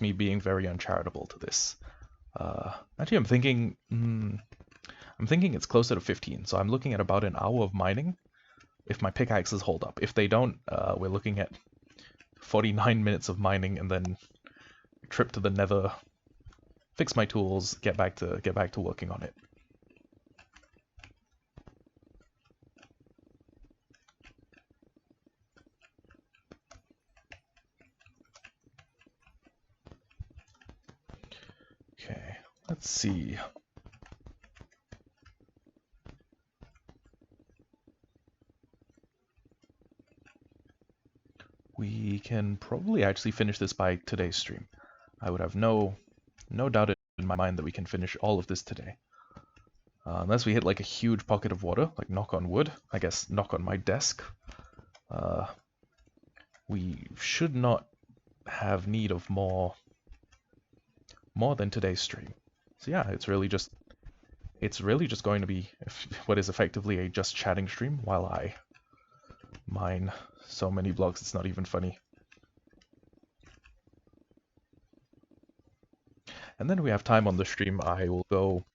me being very uncharitable to this. Actually, I'm thinking it's closer to 15. So I'm looking at about an hour of mining if my pickaxes hold up. If they don't, we're looking at 49 minutes of mining and then trip to the Nether, fix my tools, get back to working on it. Okay, let's see. We can probably actually finish this by today's stream. I would have no doubt in my mind that we can finish all of this today. Unless we hit like a huge pocket of water, like knock on wood, I guess knock on my desk. We should not have need of more than today's stream. So yeah, it's really just going to be what is effectively a just chatting stream while I mine so many blocks it's not even funny. And then we have time on the stream. I'll go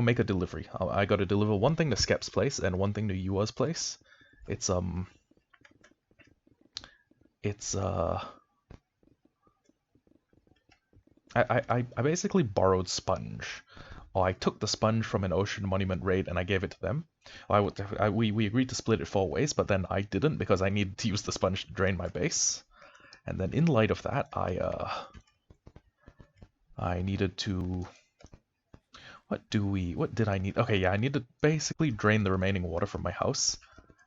make a delivery. I got to deliver one thing to Skep's place and one thing to Yua's place. I basically borrowed sponge. Or I took the sponge from an Ocean Monument raid and I gave it to them. We agreed to split it 4 ways, but then I didn't because I needed to use the sponge to drain my base. And then in light of that, I needed to... What did I need? Okay, yeah, I need to basically drain the remaining water from my house.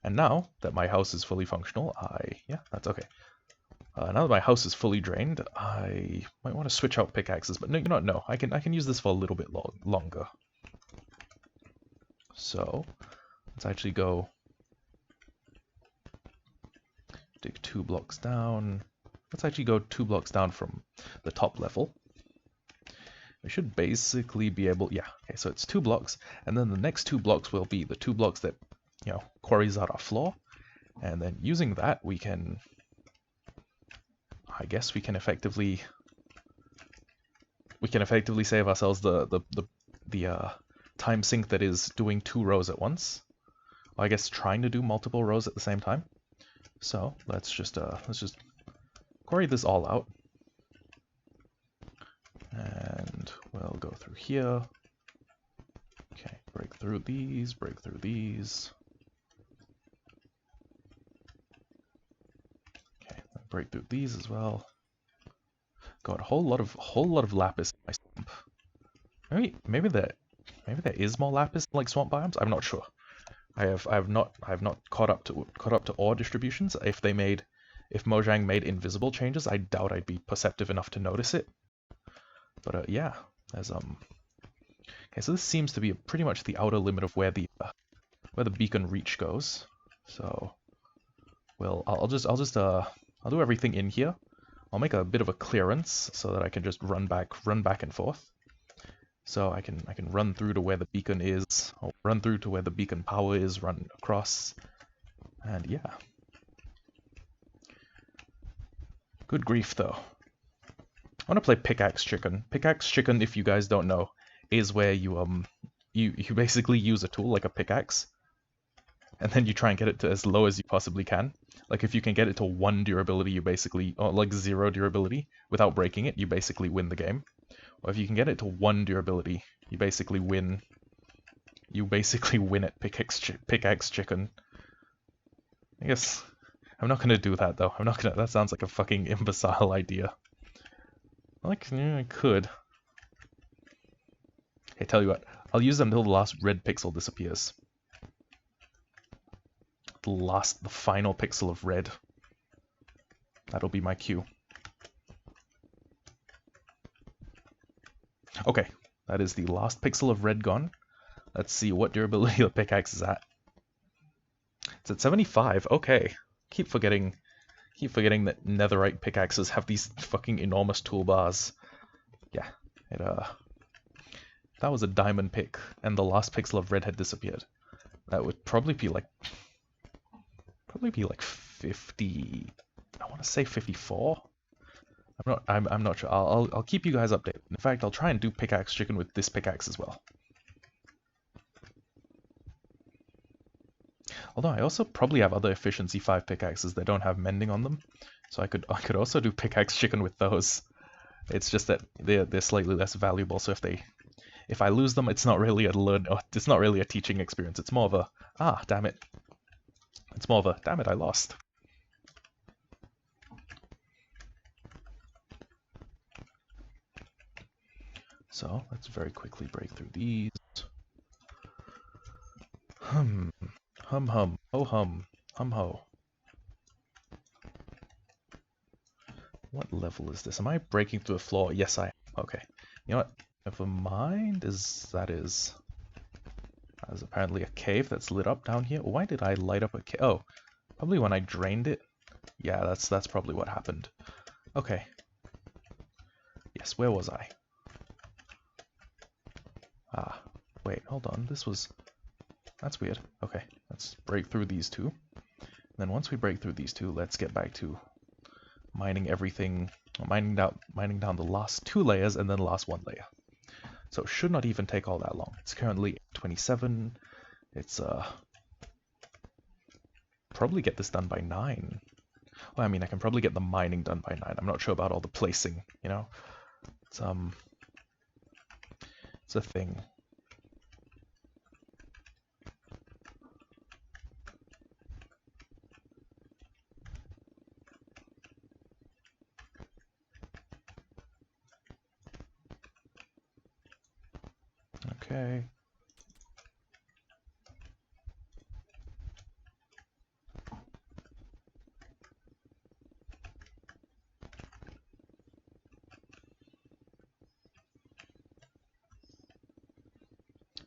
And now that my house is fully functional, yeah, that's okay. Now that my house is fully drained, I might want to switch out pickaxes, but no, you know what? No, I can use this for a little bit longer. So let's actually go dig 2 blocks down. Let's actually go 2 blocks down from the top level. We should basically be able, yeah, okay, so it's 2 blocks, and then the next 2 blocks will be the 2 blocks that, you know, quarries out our floor, and then using that we can, I guess we can effectively save ourselves the time sink that is doing 2 rows at once. Well, I guess trying to do multiple rows at the same time. So let's just quarry this all out. And we'll go through here. Okay, break through these, break through these. Okay, break through these as well. Got a whole lot of lapis in my swamp. Maybe there is more lapis in like swamp biomes. I'm not sure. I have not caught up to ore distributions. If Mojang made invisible changes, I doubt I'd be perceptive enough to notice it. But yeah, there's okay, so this seems to be pretty much the outer limit of where the beacon reach goes. So, well, I'll do everything in here. I'll make a bit of a clearance so that I can just run back and forth. So I can run through to where the beacon is, I'll run through to where the beacon power is, run across, and yeah. Good grief though. I want to play Pickaxe Chicken. Pickaxe Chicken, if you guys don't know, is where you basically use a tool like a pickaxe, and then you try and get it to as low as you possibly can. Like if you can get it to 1 durability, you basically, or like 0 durability without breaking it, you basically win the game. Or if you can get it to 1 durability, you basically win. You basically win at Pickaxe Chicken. I guess I'm not gonna do that though. I'm not gonna. That sounds like a fucking imbecile idea. Like, yeah, I could. Hey, tell you what. I'll use them until the last red pixel disappears. The final pixel of red. That'll be my cue. Okay, that is the last pixel of red gone. Let's see what durability the pickaxe is at. It's at 75. Okay. Keep forgetting that netherite pickaxes have these fucking enormous toolbars. Yeah, that was a diamond pick, and the last pixel of red had disappeared. That would probably be like 50. I want to say 54. I'm not sure. I'll keep you guys updated. In fact, I'll try and do Pickaxe Chicken with this pickaxe as well. Although I also probably have other efficiency 5 pickaxes that don't have mending on them, so I could also do Pickaxe Chicken with those. It's just that they're slightly less valuable. So if I lose them, it's not really a teaching experience. It's more of a damn it. It's more of a damn it, I lost. So let's very quickly break through these. Hum hum, ho hum, hum ho. What level is this? Am I breaking through the floor? Yes, I am. Okay. You know what? Never mind. There's apparently a cave that's lit up down here. Why did I light up a cave? Oh, probably when I drained it. Yeah, that's probably what happened. Okay. Yes, where was I? Ah, wait, hold on. That's weird. Okay, let's break through these two. And then once we break through these two, let's get back to mining everything, mining down the last 2 layers and then the last 1 layer. So it should not even take all that long. It's currently 27. It's probably get this done by 9. Well, I mean, I can probably get the mining done by 9. I'm not sure about all the placing, you know. It's a thing. Okay.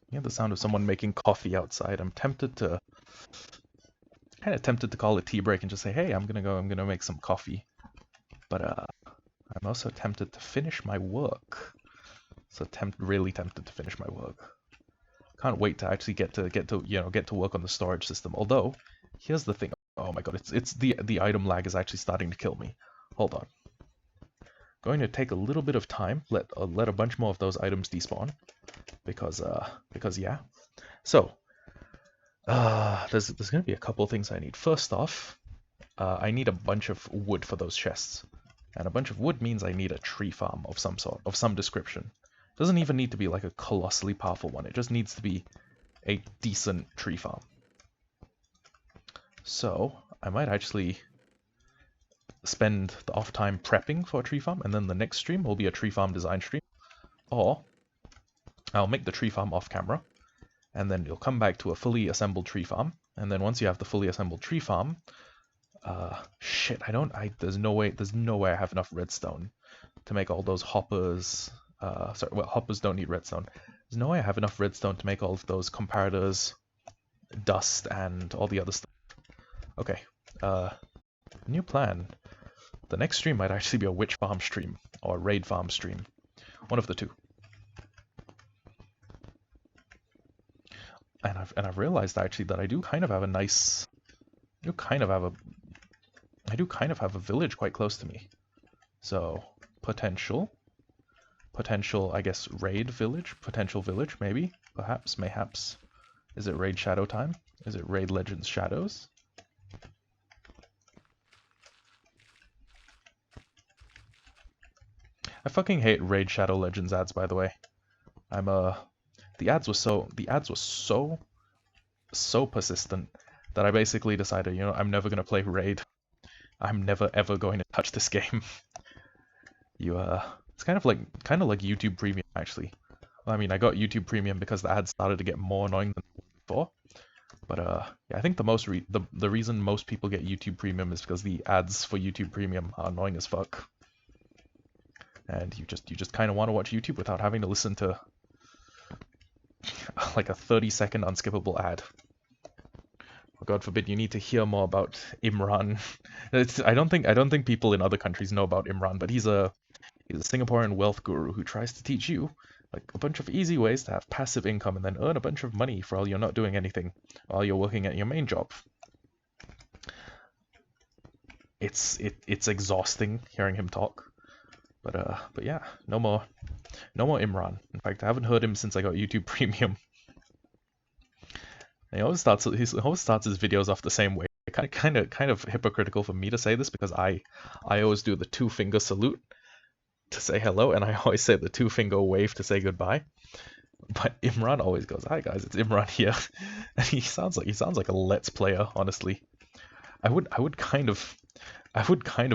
You have the sound of someone making coffee outside. I'm kind of tempted to call a tea break and just say, hey, I'm gonna make some coffee. But I'm also tempted to finish my work. So really tempted to finish my work. Can't wait to actually get to work on the storage system. Although, here's the thing. Oh my god, it's the item lag is actually starting to kill me. Hold on. Going to take a little bit of time. Let a bunch more of those items despawn. Because yeah. So there's gonna be a couple of things I need. First off, I need a bunch of wood for those chests. And a bunch of wood means I need a tree farm of some sort, of some description. Doesn't even need to be like a colossally powerful one. It just needs to be a decent tree farm. So I might actually spend the off time prepping for a tree farm, and then the next stream will be a tree farm design stream. Or I'll make the tree farm off camera, and then you'll come back to a fully assembled tree farm. And then once you have the fully assembled tree farm, shit, there's no way I have enough redstone to make all those hoppers. Sorry, well, hoppers don't need redstone. There's no way I have enough redstone to make all of those comparators, dust, and all the other stuff. Okay, new plan. The next stream might actually be a witch farm stream, or a raid farm stream. One of the two. And I've realized actually that I do kind of have a nice... I do kind of have a village quite close to me. So, potential, I guess, raid village, potential village, maybe, perhaps, mayhaps. Is it raid shadow time? Is it raid legends shadows? I fucking hate raid shadow legends ads, by the way. The ads were so persistent that I basically decided, you know, I'm never gonna play raid. I'm never ever going to touch this game. It's kind of like YouTube Premium actually. Well, I mean, I got YouTube Premium because the ads started to get more annoying than before. But yeah, I think the reason most people get YouTube Premium is because the ads for YouTube Premium are annoying as fuck. And you just kind of want to watch YouTube without having to listen to like a 30-second unskippable ad. Or God forbid you need to hear more about Imran. I don't think people in other countries know about Imran, but he's a Singaporean wealth guru who tries to teach you like a bunch of easy ways to have passive income and then earn a bunch of money for all you're not doing anything while you're working at your main job. It's exhausting hearing him talk. But yeah, no more Imran. In fact, I haven't heard him since I got YouTube Premium. And he always starts his videos off the same way. Kind of hypocritical for me to say this because I always do the 2-finger salute to say hello, and I always say the 2-finger wave to say goodbye. But Imran always goes, "Hi guys, it's Imran here," and he sounds like a Let's Player. Honestly, I would kind of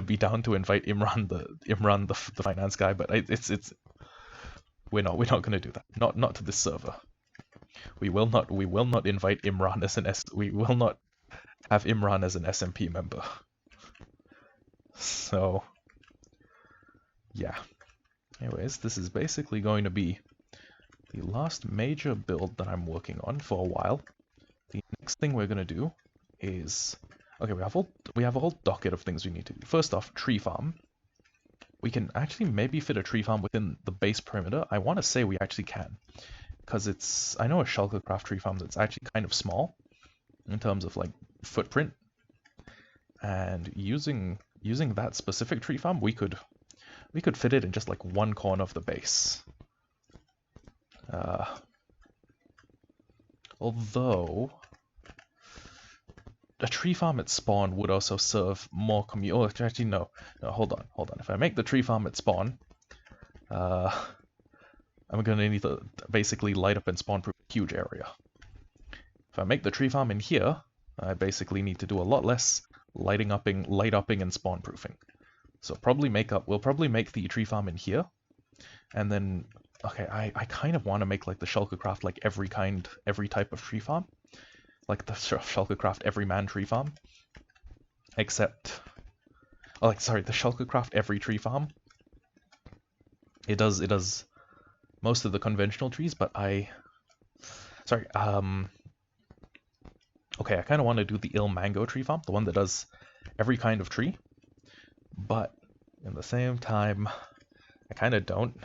be down to invite Imran the finance guy, but we're not gonna do that. Not to this server. We will not invite Imran as we will not have Imran as an SMP member. So yeah. Anyways, this is basically going to be the last major build that I'm working on for a while. The next thing we're gonna do is, okay, we have a whole docket of things we need to do. First off, tree farm. We can actually maybe fit a tree farm within the base perimeter. I want to say we actually can, because I know a Shulkercraft tree farm that's actually kind of small in terms of like footprint, and using that specific tree farm, we could fit it in just like one corner of the base. Although a tree farm at spawn would also serve more Oh, actually no, hold on. If I make the tree farm at spawn, I'm gonna need to basically light up and spawn-proof a huge area. If I make the tree farm in here, I basically need to do a lot less light-upping and spawn-proofing. So we'll probably make the tree farm in here, and then, okay, I kind of want to make like the Shulkercraft like every type of tree farm, like the Shulkercraft every man tree farm, except, oh, like, sorry, the Shulkercraft every tree farm. It does most of the conventional trees, but okay, I kind of want to do the ill mango tree farm, the one that does every kind of tree, but in the same time, I kind of don't,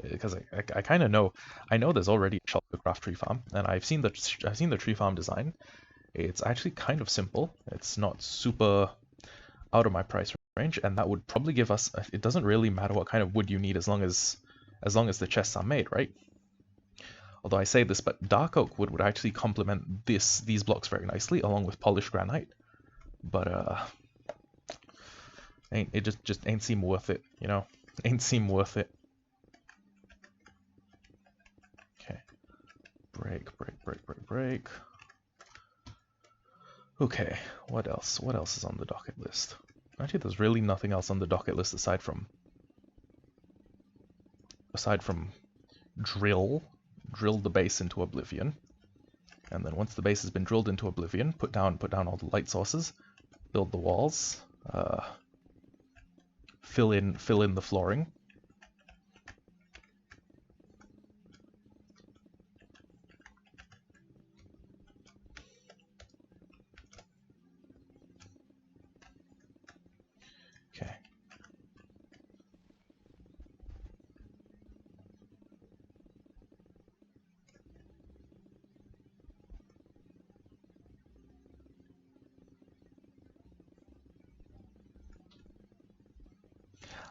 because I kind of know, I know there's already a Shulkercraft tree farm, and I've seen the tree farm design. It's actually kind of simple. It's not super out of my price range, and that would probably give us. It doesn't really matter what kind of wood you need as long as the chests are made, right? Although I say this, but dark oak wood would actually complement these blocks very nicely, along with polished granite. But it just ain't seem worth it, you know? Ain't seem worth it. Okay. Break. Okay, what else? What else is on the docket list? Actually, there's really nothing else on the docket list aside from drill the base into oblivion, and then once the base has been drilled into oblivion, put down all the light sources, build the walls, fill in the flooring. Okay.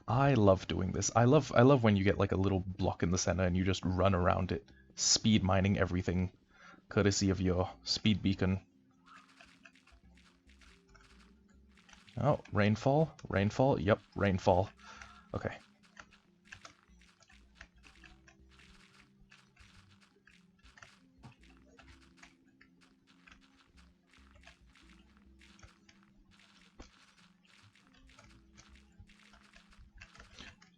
I love doing this. I love when you get like a little block in the center and you just run around it, speed mining everything, courtesy of your speed beacon. Oh, rainfall, rainfall, yep, rainfall. Okay.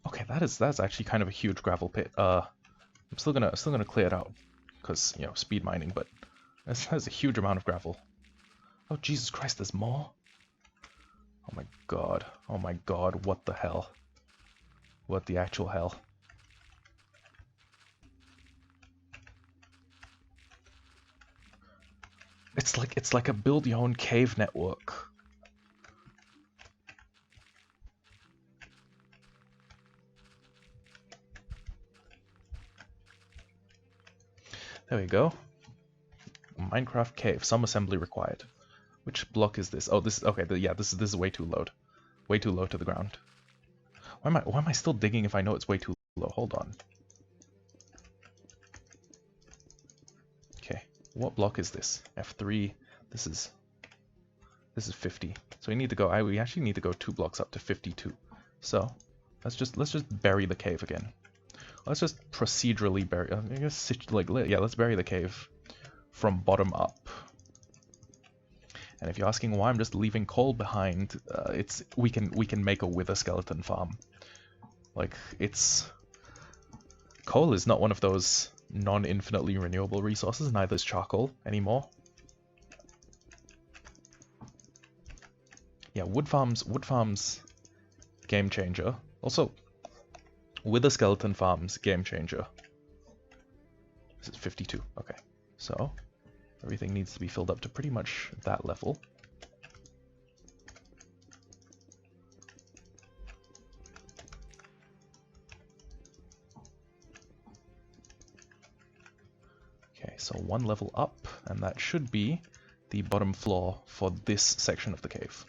Okay, that's actually kind of a huge gravel pit. I'm still gonna clear it out, because you know, speed mining, but that's a huge amount of gravel. Oh Jesus Christ, there's more? Oh my god. Oh my god, what the hell? What the actual hell? It's like a build your own cave network. There we go. Minecraft cave, some assembly required. Which block is this? Oh, this is okay. Yeah, this is way too low. Way too low to the ground. Why am I still digging if I know it's way too low? Hold on. Okay, what block is this? F3. This is 50. So we need to go. We actually need to go 2 blocks up to 52. So let's just bury the cave again. Let's just procedurally bury. I guess yeah, let's bury the cave from bottom up. And if you're asking why I'm just leaving coal behind, it's we can make a wither skeleton farm. Like, coal is not one of those non-infinitely renewable resources, neither is charcoal anymore. Yeah, wood farms, game changer. Also, wither skeleton farms, game changer. This is 52, okay. So, everything needs to be filled up to pretty much that level. Okay, so 1 level up, and that should be the bottom floor for this section of the cave.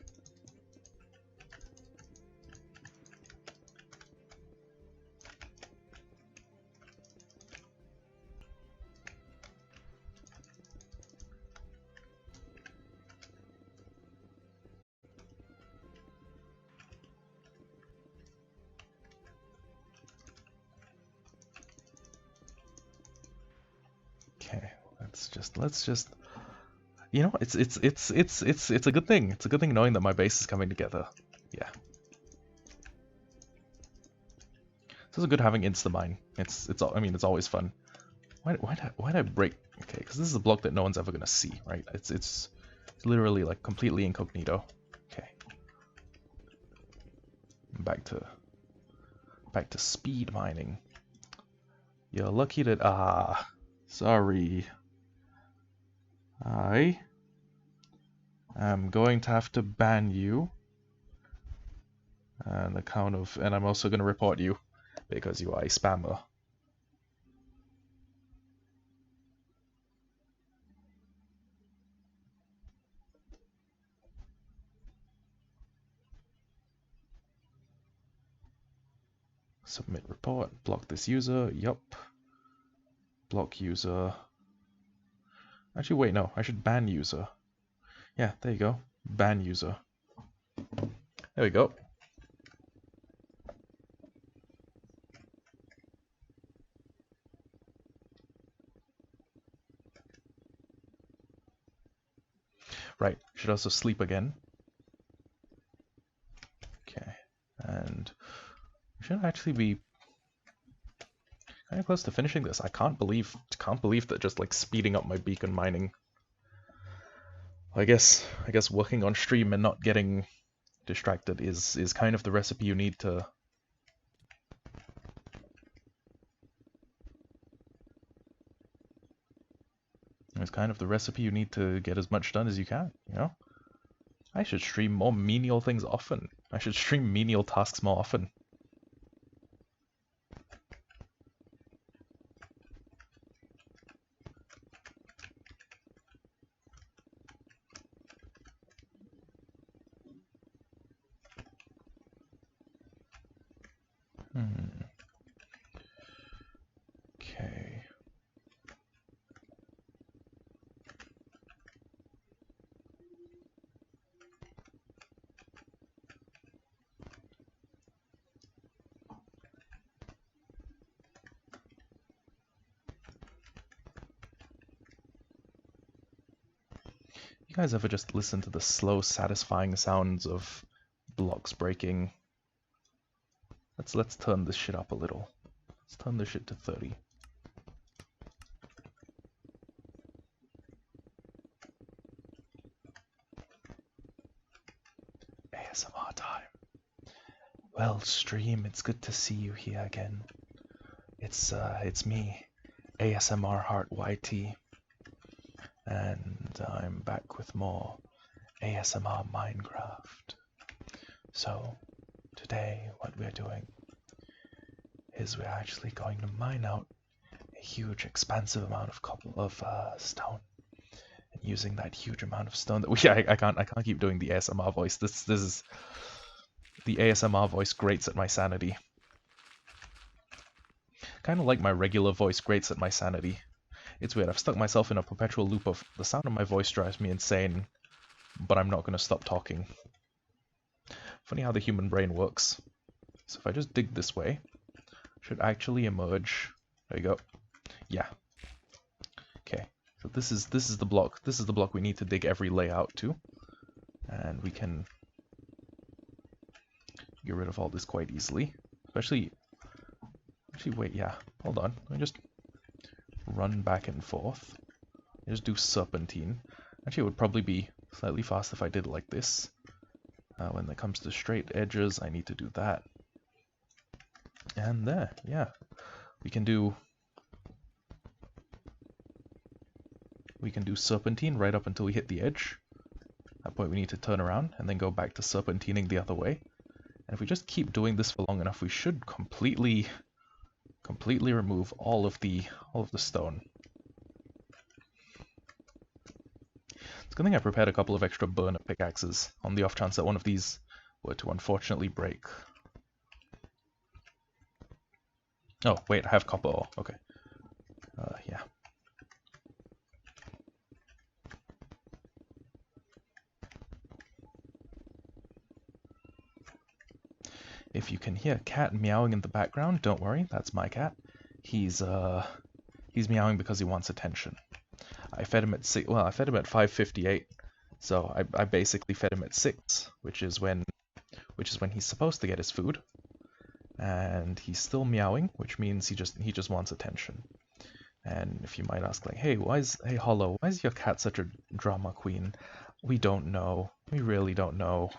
Okay, let's just you know, it's a good thing. It's a good thing knowing that my base is coming together. Yeah. It's also good having Instamine. I mean, it's always fun. Why'd I break? Okay, because this is a block that no one's ever gonna see, right? It's literally like completely incognito. Okay. Back to speed mining. You're lucky that sorry. I am going to have to ban you on account of, and I'm also going to report you because you are a spammer. Submit report, block this user, yup. Block user. Actually, wait, no, I should ban user. Yeah, there you go. Ban user. There we go. Right, should also sleep again. should actually be kind of close to finishing this. I can't believe that just like speeding up my beacon mining. I guess working on stream and not getting distracted is kind of the recipe you need to. It's kind of the recipe you need to get as much done as you can, you know? I should stream more menial things often. I should stream menial tasks more often. Okay. You guys ever just listen to the slow, satisfying sounds of blocks breaking? Let's turn this shit up a little. Let's turn this shit to 30. ASMR time. Well, stream, it's good to see you here again. It's me, ASMR Heart YT, and I'm back with more ASMR Minecraft. So, today what we're doing is we're actually going to mine out a huge expansive amount of stone. And using that huge amount of stone that I can't keep doing the ASMR voice. This is the ASMR voice grates at my sanity. Kind of like my regular voice grates at my sanity. It's weird, I've stuck myself in a perpetual loop of the sound of my voice drives me insane, but I'm not going to stop talking. Funny how the human brain works. So if I just dig this way, should actually emerge. There we go. Yeah. Okay. So this is the block. This is the block we need to dig every layout to, and we can get rid of all this quite easily. Actually, wait. Yeah. Hold on. Let me just run back and forth. Just do serpentine. Actually, it would probably be slightly faster if I did it like this. When it comes to straight edges, I need to do that. And there, yeah. We can do serpentine right up until we hit the edge. At that point we need to turn around and then go back to serpentining the other way. And if we just keep doing this for long enough, we should completely remove all of the stone. It's a good thing I prepared a couple of extra burner pickaxes on the off chance that one of these were to unfortunately break. Oh, wait, I have copper ore. Okay. Yeah. If you can hear cat meowing in the background, don't worry, that's my cat. He's meowing because he wants attention. I fed him at 5:58, so I basically fed him at 6, which is when he's supposed to get his food. And he's still meowing, which means he just wants attention. And if you might ask, like, hey Hollow, why is your cat such a drama queen? We don't know. We really don't know.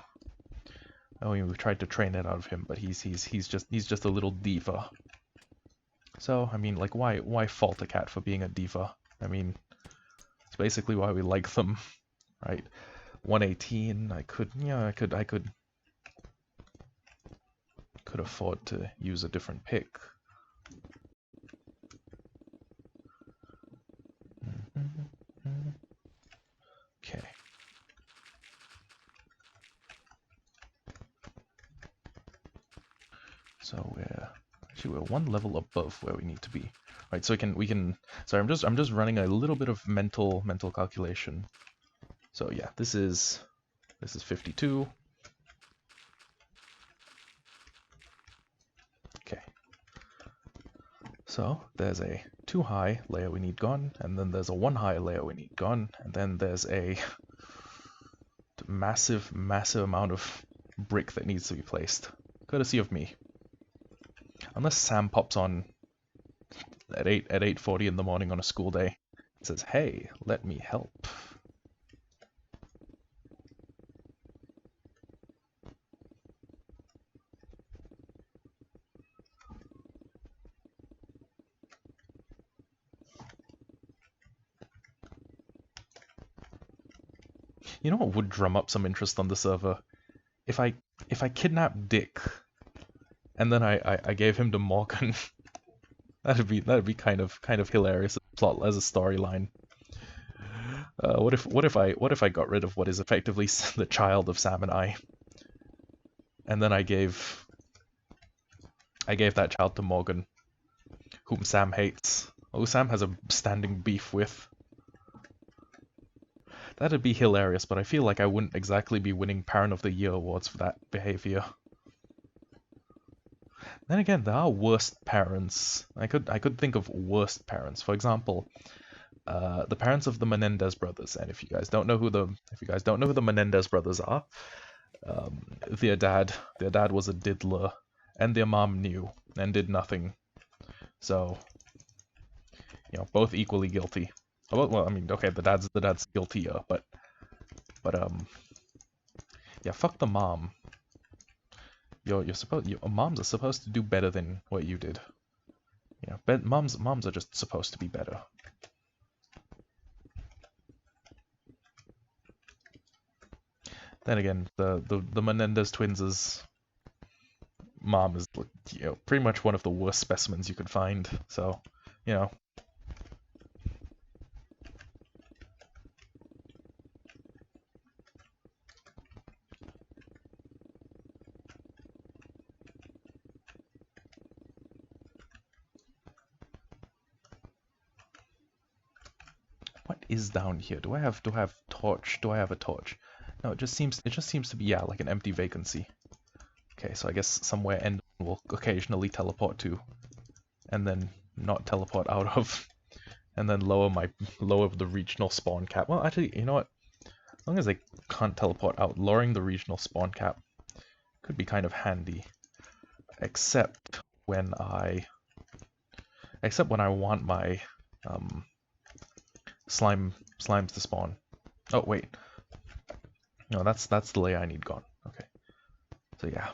I mean, we've tried to train it out of him, but he's just a little diva. So I mean, like, why fault a cat for being a diva? I mean, it's basically why we like them, right? 118. I could afford to use a different pick. Okay. So we're one level above where we need to be. Right, so we can sorry, I'm just running a little bit of mental calculation. So yeah, this is 52. Okay. So there's a 2 high layer we need gone, and then there's a 1 high layer we need gone, and then there's a massive amount of brick that needs to be placed, courtesy of me. Unless Sam pops on at 8:40 in the morning on a school day and says, "Hey, let me help." You know what would drum up some interest on the server? If I kidnapped Dick and then I gave him to Morgan. that'd be kind of hilarious as a plot as a storyline. What if I got rid of what is effectively the child of Sam and I, and then I gave that child to Morgan, whom Sam hates. Oh, Sam has a standing beef with. That'd be hilarious, but I feel like I wouldn't exactly be winning Parent of the Year awards for that behavior. Then again, there are worst parents. I could think of worst parents. For example, the parents of the Menendez brothers. And if you guys don't know who the Menendez brothers are, their dad was a diddler, and their mom knew and did nothing. So, both equally guilty. Well, I mean, okay, the dad's guiltier, but yeah, fuck the mom. Moms are supposed to do better than what you did. Moms are just supposed to be better. Then again, the Menendez twins' mom is pretty much one of the worst specimens you could find. So, What is down here? Do I have torch? Do I have a torch? No, it just seems to be, yeah, like an empty vacancy. Okay, so I guess somewhere End will occasionally teleport to, and then not teleport out of, and then lower the regional spawn cap. Well, actually, you know what? As long as they can't teleport out, lowering the regional spawn cap could be kind of handy. Except when I want my slimes to spawn. Oh wait, no, that's the layer I need gone. Okay, so yeah,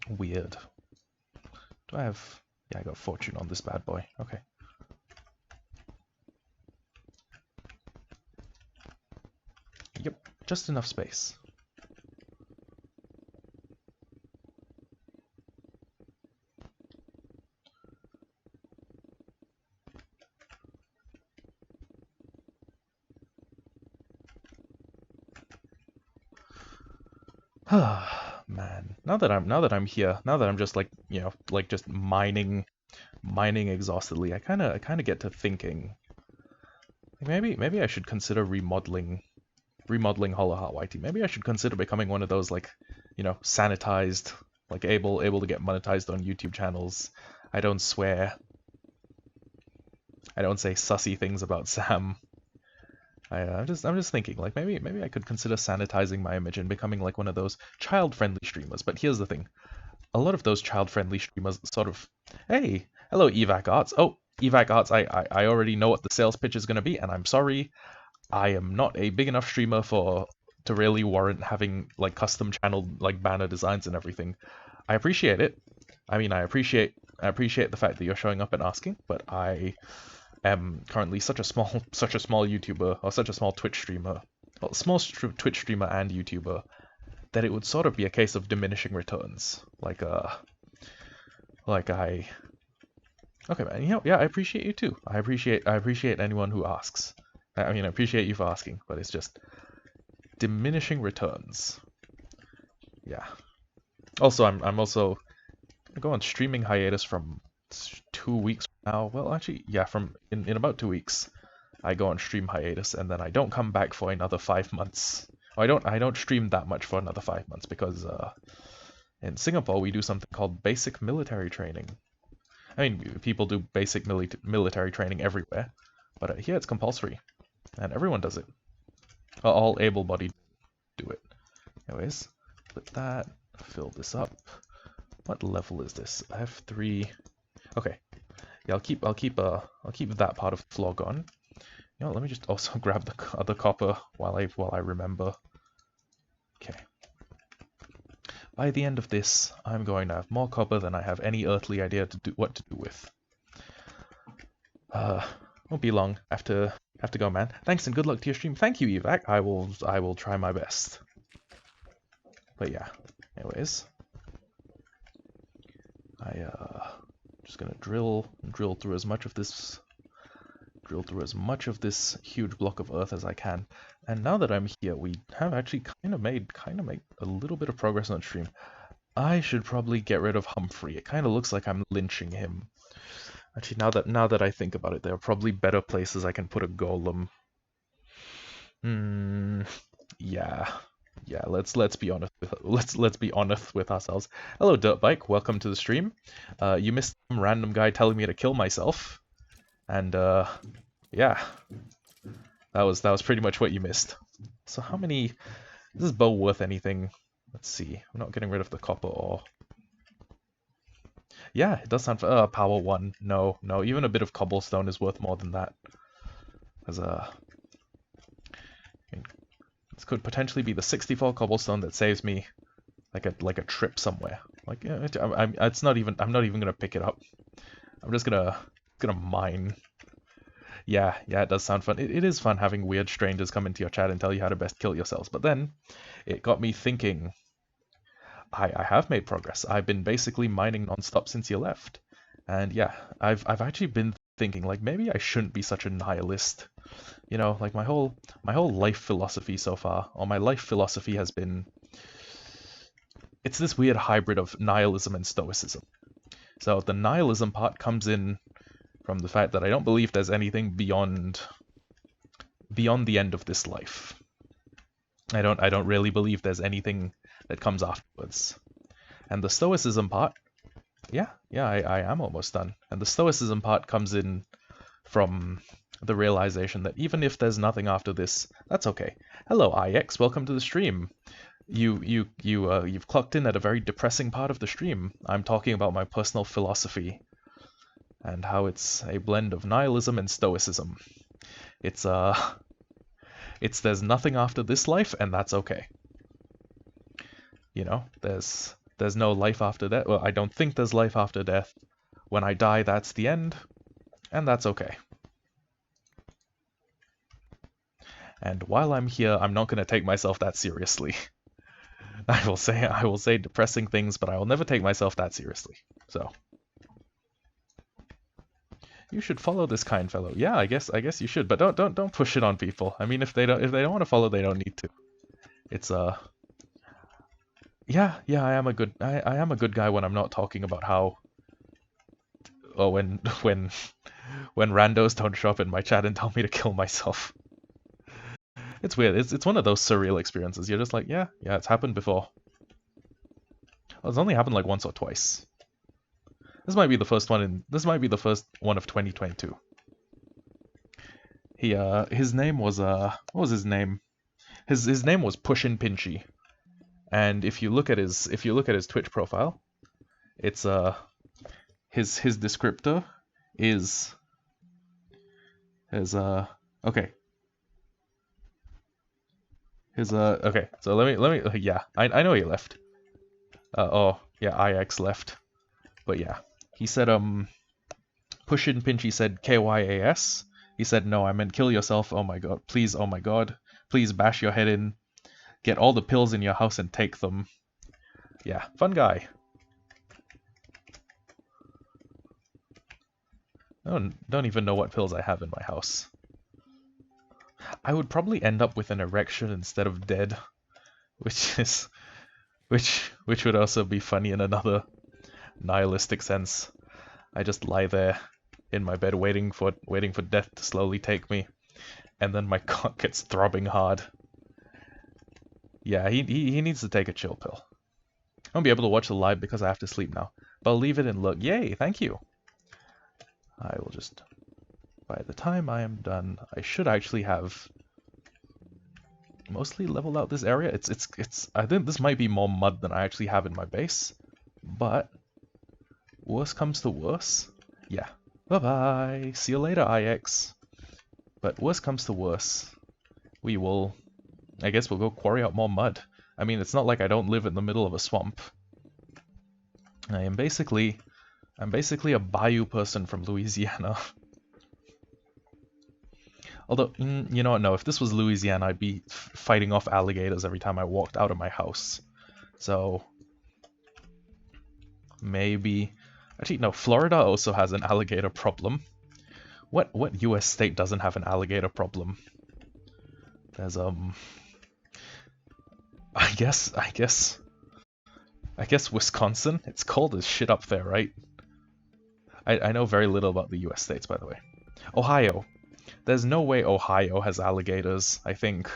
weird. Do I have? Yeah, I got fortune on this bad boy. Okay. Yep, just enough space. Man, now that I'm here, now that I'm just like, just mining exhaustedly, I kind of get to thinking maybe I should consider remodeling Hollow Heart Whitey. Maybe I should consider becoming one of those, like, sanitized, like able to get monetized on YouTube channels. I don't swear. I don't say sussy things about Sam. I'm just thinking, like, maybe I could consider sanitizing my image and becoming like one of those child-friendly streamers. But here's the thing. A lot of those child-friendly streamers sort of, hey, hello Evac Arts. Oh, Evac Arts, I already know what the sales pitch is going to be, and I'm sorry, I am not a big enough streamer to really warrant having like custom channel like banner designs and everything. I appreciate it. I mean, I appreciate the fact that you're showing up and asking, but I am currently such a small YouTuber, or such a small Twitch streamer, well, Twitch streamer and YouTuber, that it would sort of be a case of diminishing returns. Okay, man, yeah, I appreciate you too. I appreciate anyone who asks. I mean, I appreciate you for asking, but it's just diminishing returns. Yeah. Also, I'm also going on streaming hiatus from 2 weeks now. Well, actually, yeah, from in about 2 weeks, I go on stream hiatus, and then I don't come back for another 5 months. I don't stream that much for another 5 months because in Singapore we do something called basic military training. I mean, people do basic military training everywhere, but here it's compulsory, and everyone does it. All able-bodied do it. Anyways, put that, fill this up. What level is this? I have 3. Okay. Yeah, I'll keep that part of the floor gone. You know, let me just also grab the other copper while I remember. Okay. By the end of this, I'm going to have more copper than I have any earthly idea to do what to do with. Won't be long. Have to go, man. Thanks and good luck to your stream. Thank you, Evac. I will try my best. But yeah. Anyways, just gonna drill through as much of this huge block of earth as I can. And now that I'm here, we have actually kind of made a little bit of progress on the stream. I should probably get rid of Humphrey. It kind of looks like I'm lynching him. Actually, now that I think about it, there are probably better places I can put a golem. Yeah. Let's be honest let's be honest with ourselves. Hello, Dirtbike. Welcome to the stream. You missed some random guy telling me to kill myself, and yeah, that was pretty much what you missed. So how many? Is this bow worth anything? Let's see. I'm not getting rid of the copper ore. Yeah, it does sound power 1. No, even a bit of cobblestone is worth more than that. As this could potentially be the 64 cobblestone that saves me like a trip somewhere. Like it's not even. I'm not even gonna pick it up. I'm just gonna mine. Yeah, it does sound fun. It is fun having weird strangers come into your chat and tell you how to best kill yourselves. But then it got me thinking. I have made progress. I've been basically mining non-stop since you left. And yeah, I've actually been thinking like maybe I shouldn't be such a nihilist. You know, like my whole life philosophy so far, or my life philosophy has been, it's this weird hybrid of nihilism and stoicism. So the nihilism part comes in from the fact that I don't believe there's anything beyond the end of this life. I don't really believe there's anything that comes afterwards. And the stoicism part, yeah, I am almost done. And the stoicism part comes in from the realization that even if there's nothing after this, that's okay. Hello, IX, welcome to the stream. You've clocked in at a very depressing part of the stream. I'm talking about my personal philosophy and how it's a blend of nihilism and stoicism. It's there's nothing after this life, and that's okay. You know, there's no life after death. Well, I don't think there's life after death. When I die, that's the end, and that's okay. And while I'm here, I'm not going to take myself that seriously. I will say depressing things, but I will never take myself that seriously. So you should follow this kind fellow. Yeah, I guess you should, but don't push it on people. I mean, if they don't want to follow, they don't need to. It's yeah, I am a good guy when I'm not talking about how, or when randos don't show up in my chat and tell me to kill myself. It's weird. It's one of those surreal experiences. You're just like, yeah, it's happened before. Well, it's only happened like once or twice. This might be the first one of 2022. His name was what was his name? His name was Pushin Pinchy. And if you look at his Twitch profile, it's his descriptor is okay. Okay, so let me yeah, I know he left. Oh yeah, IX left. But yeah, he said Pushin Pinchy said KYAS. He said no, I meant kill yourself. Oh my god, please, oh my god, please bash your head in. Get all the pills in your house and take them. Yeah, fun guy. I don't even know what pills I have in my house. I would probably end up with an erection instead of dead, which would also be funny in another nihilistic sense. I just lie there in my bed waiting for death to slowly take me, and then my cock gets throbbing hard. Yeah, he needs to take a chill pill. I won't be able to watch the live because I have to sleep now, but I'll leave it and look. Yay, thank you. I will just, by the time I am done, I should actually have mostly leveled out this area. I think this might be more mud than I actually have in my base. But worst comes to worst, yeah. Bye-bye. See you later, IX. But worst comes to worst, we will... I guess we'll go quarry out more mud. I mean, it's not like I don't live in the middle of a swamp. I'm basically a bayou person from Louisiana. Although, you know what, no, if this was Louisiana, I'd be fighting off alligators every time I walked out of my house. So, maybe... Actually, no, Florida also has an alligator problem. What US state doesn't have an alligator problem? There's, I guess Wisconsin? It's cold as shit up there, right? I know very little about the US states, by the way. Ohio. There's no way Ohio has alligators, I think.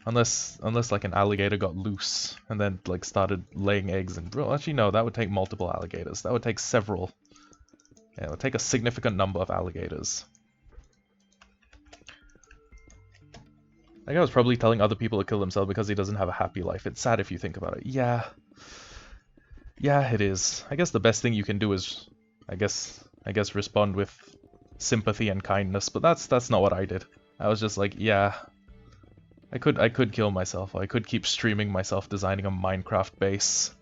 Unless like an alligator got loose and then like started laying eggs and... Well, actually no, that would take multiple alligators. That would take several. Yeah, it would take a significant number of alligators. That guy was probably telling other people to kill themselves because he doesn't have a happy life. It's sad if you think about it. Yeah. Yeah, it is. I guess the best thing you can do is, I guess respond with sympathy and kindness, but that's not what I did. I was just like, yeah, I could kill myself. I could keep streaming myself designing a Minecraft base,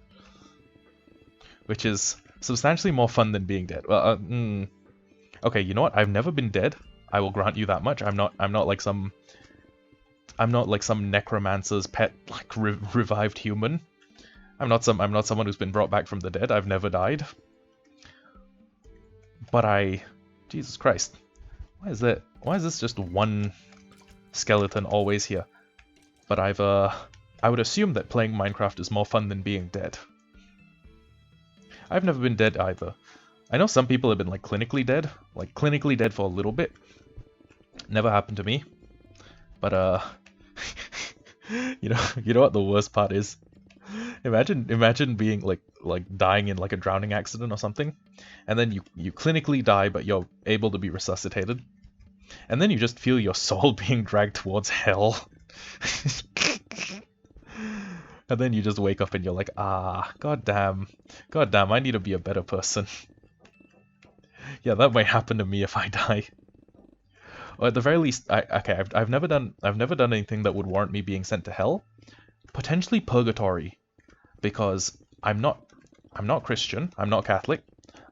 which is substantially more fun than being dead. Well, okay, you know what? I've never been dead. I will grant you that much. I'm not like some necromancer's pet, like revived human. I'm not someone who's been brought back from the dead. I've never died. But Jesus Christ. Why is this just one skeleton always here? But I would assume that playing Minecraft is more fun than being dead. I've never been dead either. I know some people have been like clinically dead for a little bit. Never happened to me. But you know what the worst part is? Imagine being like dying in like a drowning accident or something, and then you clinically die, but you're able to be resuscitated, and then you just feel your soul being dragged towards hell, and then you just wake up and you're like, ah, goddamn, I need to be a better person. Yeah, that might happen to me if I die. Or at the very least, I've never done anything that would warrant me being sent to hell. Potentially purgatory. Because I'm not Christian, I'm not Catholic.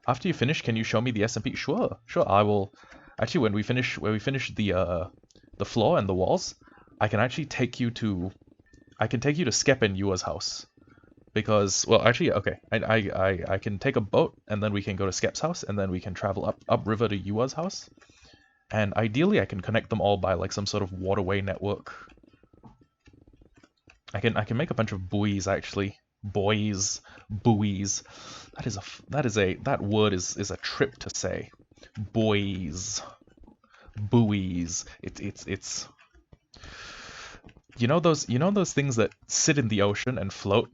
After you finish, can you show me the SMP? Sure, I will. Actually, when we finish the floor and the walls, I can actually take you to Skep and Yua's house. Because, well, actually, okay, I can take a boat and then we can go to Skep's house and then we can travel up river to Yua's house. And ideally, I can connect them all by like some sort of waterway network. I can make a bunch of buoys actually. Buoys. That word is a trip to say. Buoys. It's you know those things that sit in the ocean and float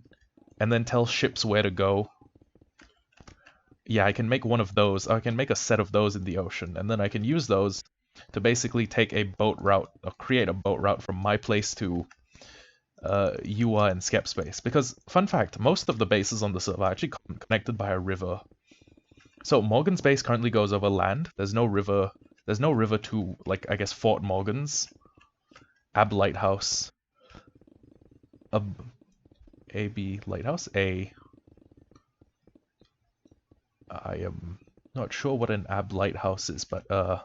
and then tell ships where to go? Yeah, I can make one of those. I can make a set of those in the ocean, and then I can use those to basically take a boat route or create a boat route from my place to Yua and Skep space. Because, fun fact, most of the bases on the server are actually connected by a river. So Morgan's base currently goes over land. There's no river to, like, I guess Fort Morgan's. Ab Lighthouse. AB Lighthouse? I am not sure what an Ab Lighthouse is, but oh,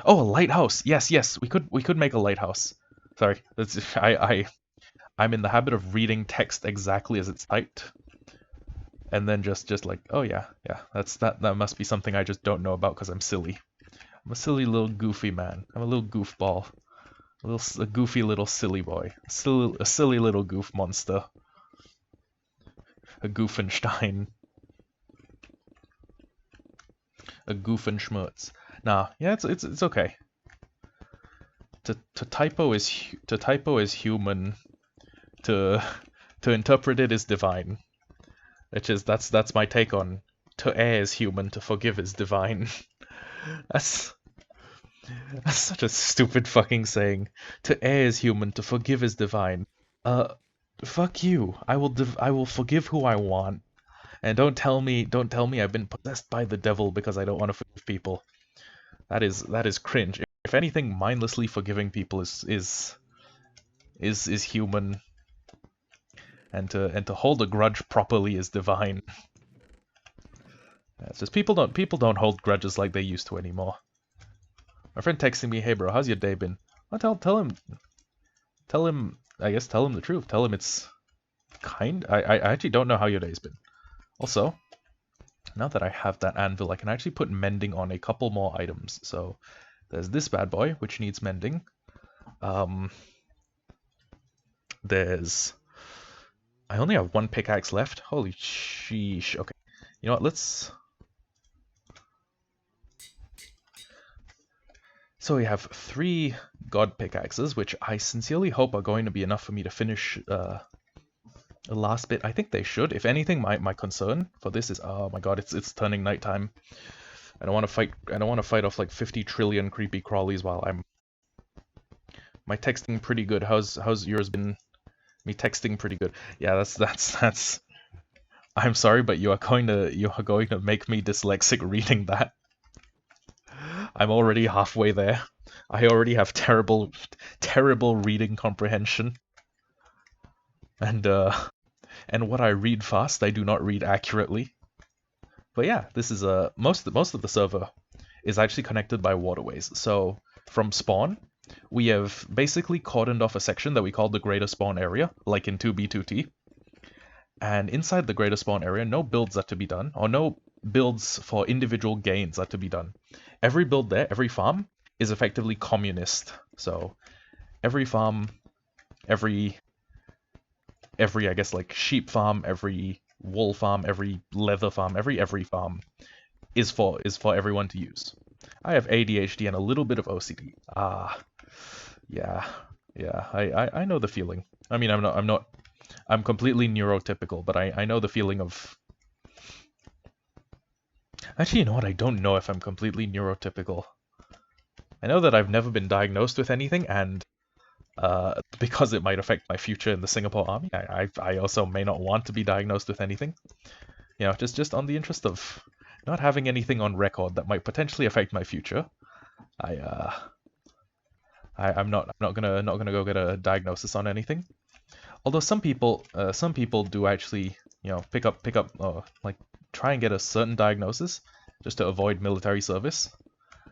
a lighthouse! Yes, we could make a lighthouse. Sorry, I'm in the habit of reading text exactly as it's typed, and then just like, oh yeah, that must be something I just don't know about because I'm silly. I'm a silly little goofy man. I'm a little goofball, a goofy little silly boy, a silly little goof monster, a Goofenstein, a Goofenschmutz. Nah, yeah, it's okay. To typo is human. To interpret it is divine. That's my take on to err is human, to forgive is divine. That's such a stupid fucking saying. To err is human, to forgive is divine. Fuck you. I will forgive who I want. And don't tell me I've been possessed by the devil because I don't want to forgive people. That is cringe. If anything, mindlessly forgiving people is human, and to hold a grudge properly is divine. Yeah, it's just people don't hold grudges like they used to anymore. My friend texting me, "Hey bro, how's your day been?" Well, tell him I guess tell him the truth. Tell him it's I actually don't know how your day's been. Also, now that I have that anvil, I can actually put mending on a couple more items. So there's this bad boy, which needs mending. There's... I only have one pickaxe left. Holy sheesh. Okay. You know what, let's... So we have 3 god pickaxes, which I sincerely hope are going to be enough for me to finish the last bit. I think they should. If anything, my concern for this is, oh my god, it's turning nighttime. I don't want to fight off like 50 trillion creepy crawlies while I'm... My texting pretty good. How's yours been? Me texting pretty good. Yeah, that's I'm sorry, but you are going to make me dyslexic reading that. I'm already halfway there. I already have terrible reading comprehension. And what I read fast, I do not read accurately. But yeah, this is most of the server is actually connected by waterways. So from spawn, we have basically cordoned off a section that we call the greater spawn area, like in 2B2T. And inside the greater spawn area, no builds are to be done, or no builds for individual gains are to be done. Every build there, every farm, is effectively communist. So every farm, every I guess like sheep farm, every wool farm, every leather farm, every farm is for everyone to use. I have ADHD and a little bit of OCD. Yeah, I know the feeling. I mean, I'm completely neurotypical, but I know the feeling of... Actually, you know what? I don't know if I'm completely neurotypical. I know that I've never been diagnosed with anything, and because it might affect my future in the Singapore Army, I also may not want to be diagnosed with anything. You know, just on the interest of not having anything on record that might potentially affect my future, I'm not gonna go get a diagnosis on anything. Although some people do actually, you know, pick up like try and get a certain diagnosis just to avoid military service,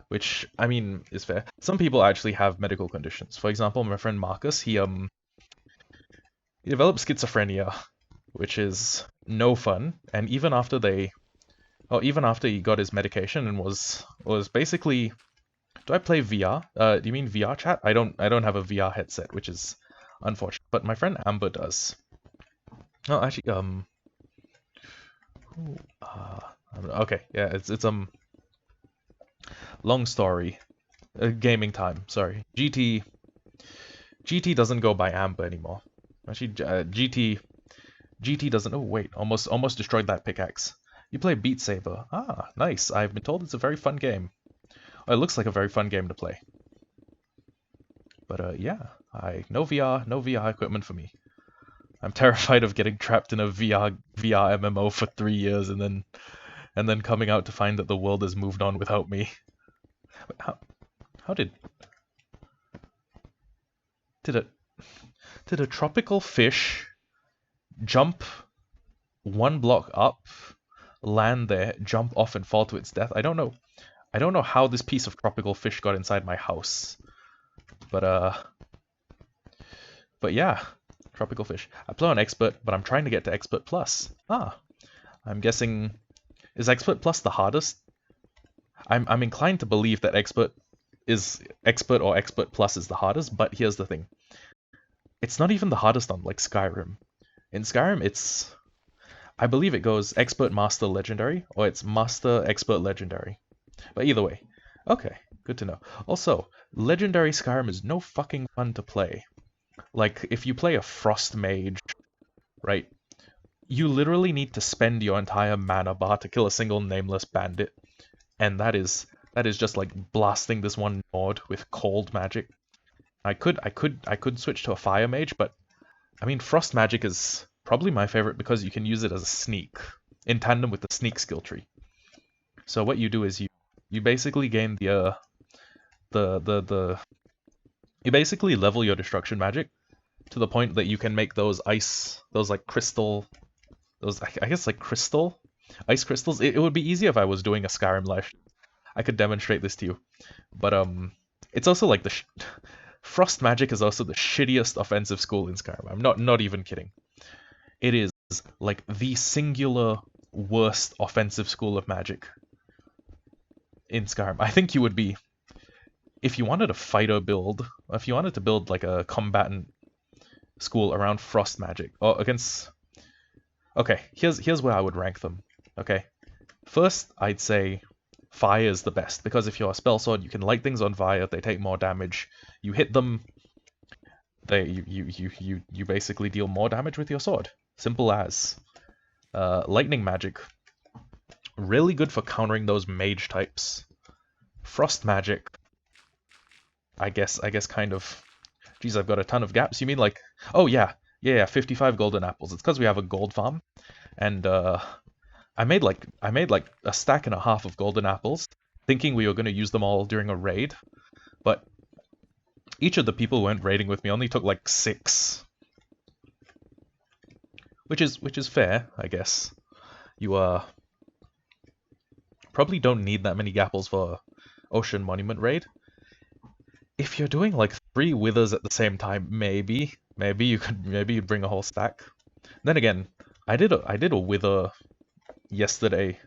which I mean is fair. Some people actually have medical conditions. For example, my friend Marcus, he developed schizophrenia, which is no fun. And even after he got his medication and was basically... Do I play VR? Do you mean VR chat? I don't have a VR headset, which is unfortunate. But my friend Amber does. Oh, actually, okay, yeah, it's long story. Gaming time, sorry. GT doesn't go by Amber anymore. Actually, GT doesn't... Oh wait, almost destroyed that pickaxe. You play Beat Saber. Ah, nice. I've been told it's a very fun game. Oh, it looks like a very fun game to play. But yeah, no VR equipment for me. I'm terrified of getting trapped in a VR MMO for 3 years and then coming out to find that the world has moved on without me. How did a tropical fish jump 1 block up, land there, jump off and fall to its death? I don't know how this piece of tropical fish got inside my house. But yeah, tropical fish. I play on expert, but I'm trying to get to expert plus. I'm guessing... Is expert plus the hardest? I'm inclined to believe that expert or expert plus is the hardest, but here's the thing. It's not even the hardest on like Skyrim. In Skyrim, I believe it goes expert, master, legendary, or it's master, expert, legendary. But either way. Okay, good to know. Also, legendary Skyrim is no fucking fun to play. Like, if you play a frost mage, right, you literally need to spend your entire mana bar to kill a single nameless bandit. And that is just like blasting this one nord with cold magic. I could switch to a fire mage, but I mean, Frost Magic is probably my favorite because you can use it as a sneak, in tandem with the sneak skill tree. So what you do is you basically gain the you basically level your destruction magic to the point that you can make those like crystal, those I guess like crystal, ice crystals. It would be easier if I was doing a Skyrim live. I could demonstrate this to you, but it's also like Frost Magic is also the shittiest offensive school in Skyrim. I'm not even kidding. It is like the singular worst offensive school of magic in Skyrim. I think you would be, if you wanted a fighter build, if you wanted to build like a combatant school around Frost Magic, or against... Okay, here's where I would rank them, okay? First, I'd say Fire is the best, because if you're a spell sword, you can light things on fire, they take more damage. You hit them, you basically deal more damage with your sword. Simple as. Lightning magic, really good for countering those mage types. Frost magic, I guess kind of... Geez, I've got a ton of gaps. You mean like... Oh yeah, 55 golden apples. It's because we have a gold farm, and I made like a stack and a half of golden apples, thinking we were going to use them all during a raid, but each of the people who went raiding with me only took like 6, which is fair, I guess. You probably don't need that many apples for Ocean Monument raid. If you're doing like 3 withers at the same time, maybe you'd bring a whole stack. Then again, I did a wither yesterday,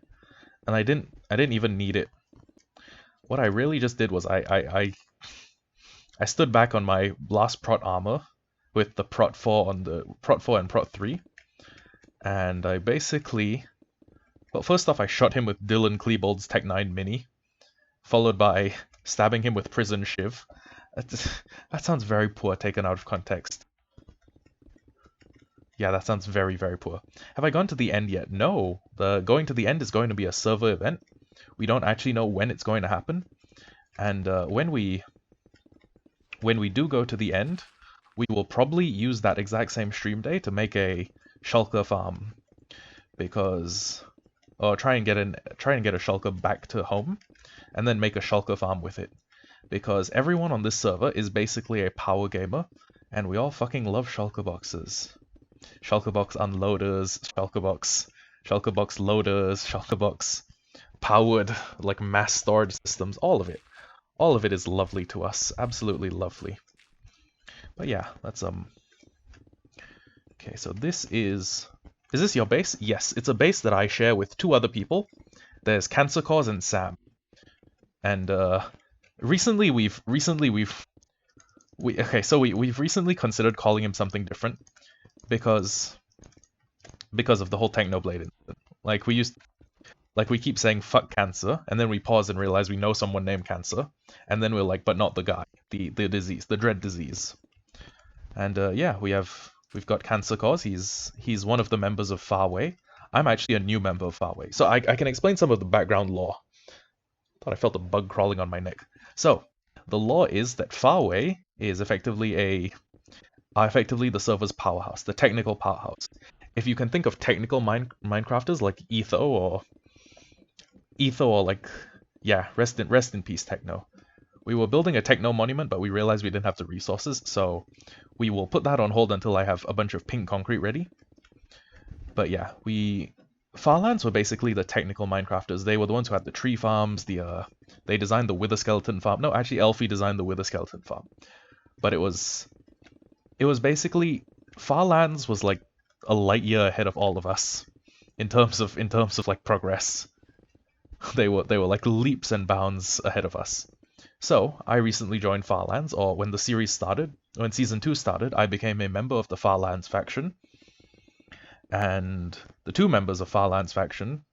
and I didn't even need it. What I really just did was I stood back on my last prot armor with the prot 4 on the prot 4 and prot 3, and I basically... Well, first off, I shot him with Dylan Klebold's Tech 9 Mini, followed by stabbing him with Prison Shiv. That sounds very poor taken out of context. Yeah, that sounds very, very poor. Have I gone to the end yet? No. The going to the end is going to be a server event. We don't actually know when it's going to happen. And when we do go to the end, we will probably use that exact same stream day to make a shulker farm. Because... Or try and get a shulker back to home, and then make a shulker farm with it. Because everyone on this server is basically a power gamer, and we all fucking love shulker boxes. Shulker box unloaders, shulker box loaders, shulker box powered like mass storage systems. All of it is lovely to us. Absolutely lovely. But yeah, that's okay, so this is... Is this your base? Yes, it's a base that I share with 2 other people. There's Cancer Cause and Sam. And recently we've recently considered calling him something different because of the whole Technoblade incident. Like we keep saying fuck Cancer, and then we pause and realize we know someone named Cancer, and then we're like, but not the guy, the disease, the dread disease. And yeah, we've got Cancer Cause. He's one of the members of Farway. I'm actually a new member of Farway, so I can explain some of the background lore. Thought I felt a bug crawling on my neck. So the lore is that Farway is effectively the server's powerhouse, the technical powerhouse. If you can think of technical Minecrafters like Etho or like, yeah, rest in peace Techno. We were building a Techno monument, but we realized we didn't have the resources, so we will put that on hold until I have a bunch of pink concrete ready. But yeah, FARLANDS were basically the technical Minecrafters. They were the ones who had the tree farms, they designed the Wither Skeleton farm. No, actually Elfie designed the Wither Skeleton farm. But it was basically... FARLANDS was like a light year ahead of all of us in terms of like progress. They were like leaps and bounds ahead of us. So, I recently joined FARLANDS, or when the series started, when Season 2 started, I became a member of the FARLANDS faction. And the 2 members of FARLANDS faction,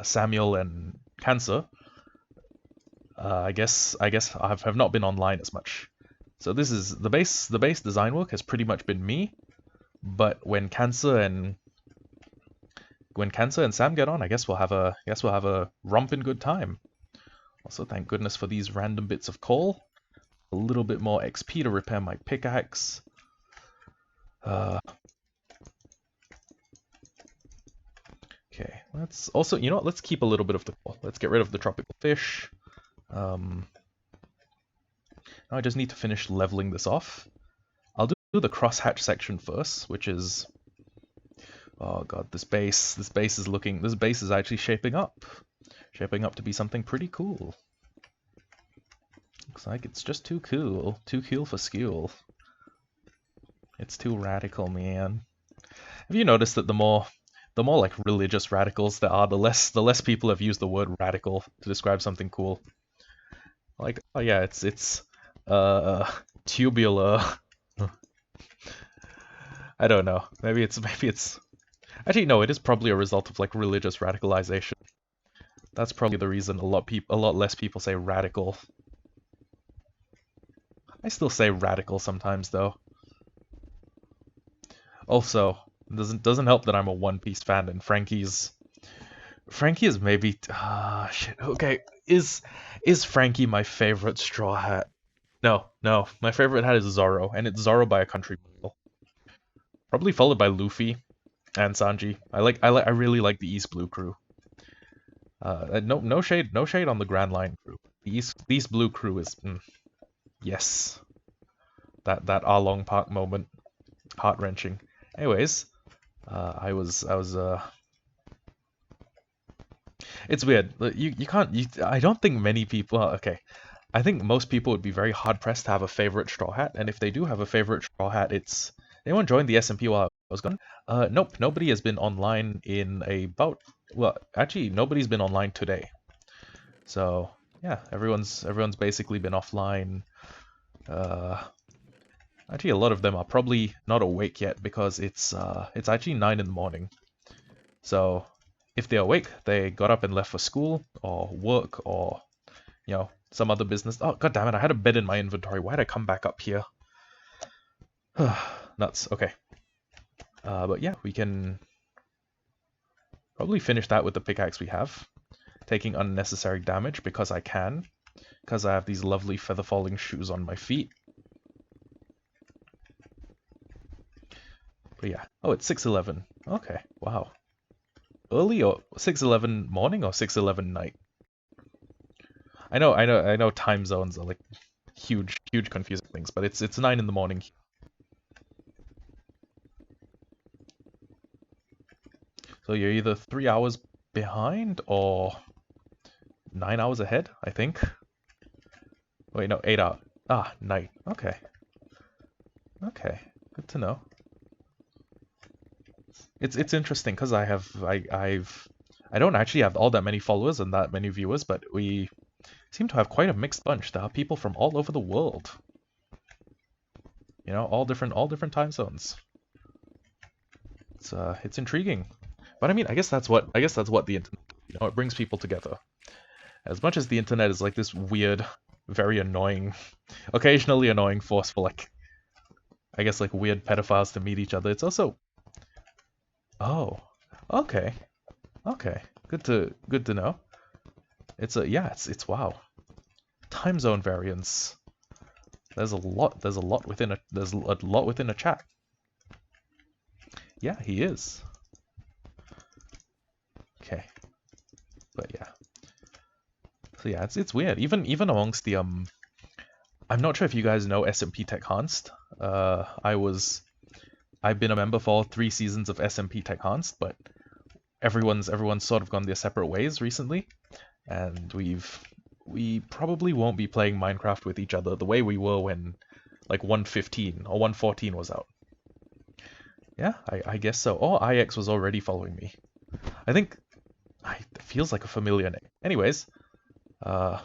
Samuel and Cancer, I guess have not been online as much. So this is the base design work has pretty much been me, but when Cancer and Sam get on, I guess we'll have a romping good time. Also, thank goodness for these random bits of coal. A little bit more XP to repair my pickaxe. Uh, okay, let's also, you know what, let's keep a little bit of the coal. Let's get rid of the tropical fish. Now I just need to finish leveling this off. I'll do the crosshatch section first, which is... Oh god, this base is actually shaping up. Shaping up to be something pretty cool. Looks like it's just too cool. Too cool for school. It's too radical, man. Have you noticed that the more like religious radicals there are, the less people have used the word radical to describe something cool. Like, oh yeah, it's tubular. I don't know. Maybe it's actually no, it is probably a result of like religious radicalization. That's probably the reason a lot less people say radical. I still say radical sometimes though. Also, doesn't help that I'm a One Piece fan and Frankie is maybe shit. Okay, is Frankie my favorite Straw Hat? No, my favorite hat is Zoro, and it's Zoro by a country mile. Probably followed by Luffy and Sanji. I really like the East Blue crew. No shade on the Grand Line crew. The East Blue crew is yes. That Arlong Park moment, heart wrenching. Anyways, I was it's weird. You can't. I don't think many people. Okay, I think most people would be very hard pressed to have a favorite Straw Hat, and if they do have a favorite Straw Hat, it's anyone joined the SMP while I was gone? Nope. Nobody has been online in about. Well, actually, nobody's been online today. So yeah, everyone's basically been offline. Actually, a lot of them are probably not awake yet because it's actually 9 in the morning. So if they're awake, they got up and left for school or work or, you know, some other business. Oh, god damn it, I had a bed in my inventory. Why'd I come back up here? Nuts. Okay. But yeah, we can probably finish that with the pickaxe we have. Taking unnecessary damage because I can. Because I have these lovely feather falling shoes on my feet. But yeah. Oh, it's 6:11. Okay, wow. Early or 6:11 morning or 6:11 night? I know time zones are like huge confusing things, but it's 9 in the morning. So you're either 3 hours behind or 9 hours ahead, I think. Wait, no, 8 hours. Ah, night. Okay. Okay, good to know. It's interesting because I don't actually have all that many followers and that many viewers, but we seem to have quite a mixed bunch. There are people from all over the world. You know, all different time zones. It's intriguing. But I mean, I guess that's what the internet, you know, it brings people together. As much as the internet is like this weird, very annoying, occasionally annoying force for like, I guess like weird pedophiles to meet each other, it's also... Oh, okay. Okay. Good to know. It's wow. Time zone variance. There's a lot within a chat. Yeah, he is. Okay. But yeah. So yeah, it's weird. Even amongst the I'm not sure if you guys know SMP Tech Hanst. I've been a member for all 3 seasons of SMP Tech Hanst, but everyone's sort of gone their separate ways recently, and we probably won't be playing Minecraft with each other the way we were when like 1.15 or 1.14 was out. Yeah, I guess so. Oh, IX was already following me. I think it feels like a familiar name. Anyways, yeah,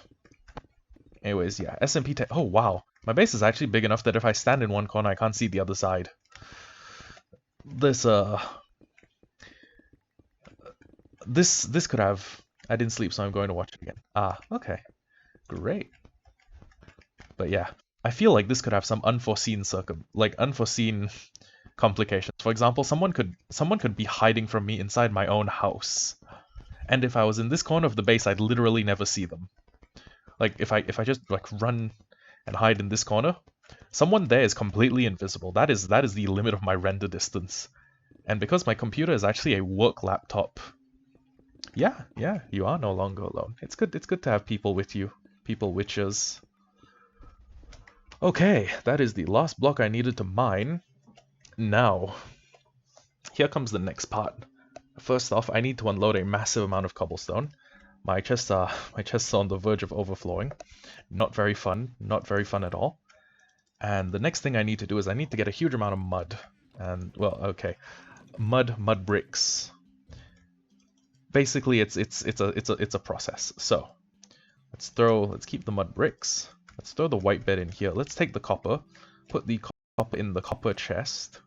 SMP Tech. Oh wow, my base is actually big enough that if I stand in one corner, I can't see the other side. This could have... I didn't sleep, so I'm going to watch it again. Ah, okay. Great. But yeah, I feel like this could have some unforeseen complications. For example, someone could be hiding from me inside my own house. And if I was in this corner of the base, I'd literally never see them. Like if I just like run and hide in this corner, Someone there is completely invisible. That is the limit of my render distance. And because my computer is actually a work laptop, yeah, you are no longer alone. It's good to have people with you, people witches. Okay, that is the last block I needed to mine. Now, here comes the next part. First off, I need to unload a massive amount of cobblestone. My chests are on the verge of overflowing. Not very fun at all. And the next thing I need to do is I need to get a huge amount of mud. And well, okay, mud bricks. Basically, it's a process. So let's keep the mud bricks. Let's throw the white bed in here. Let's take the copper, put the copper in the copper chest.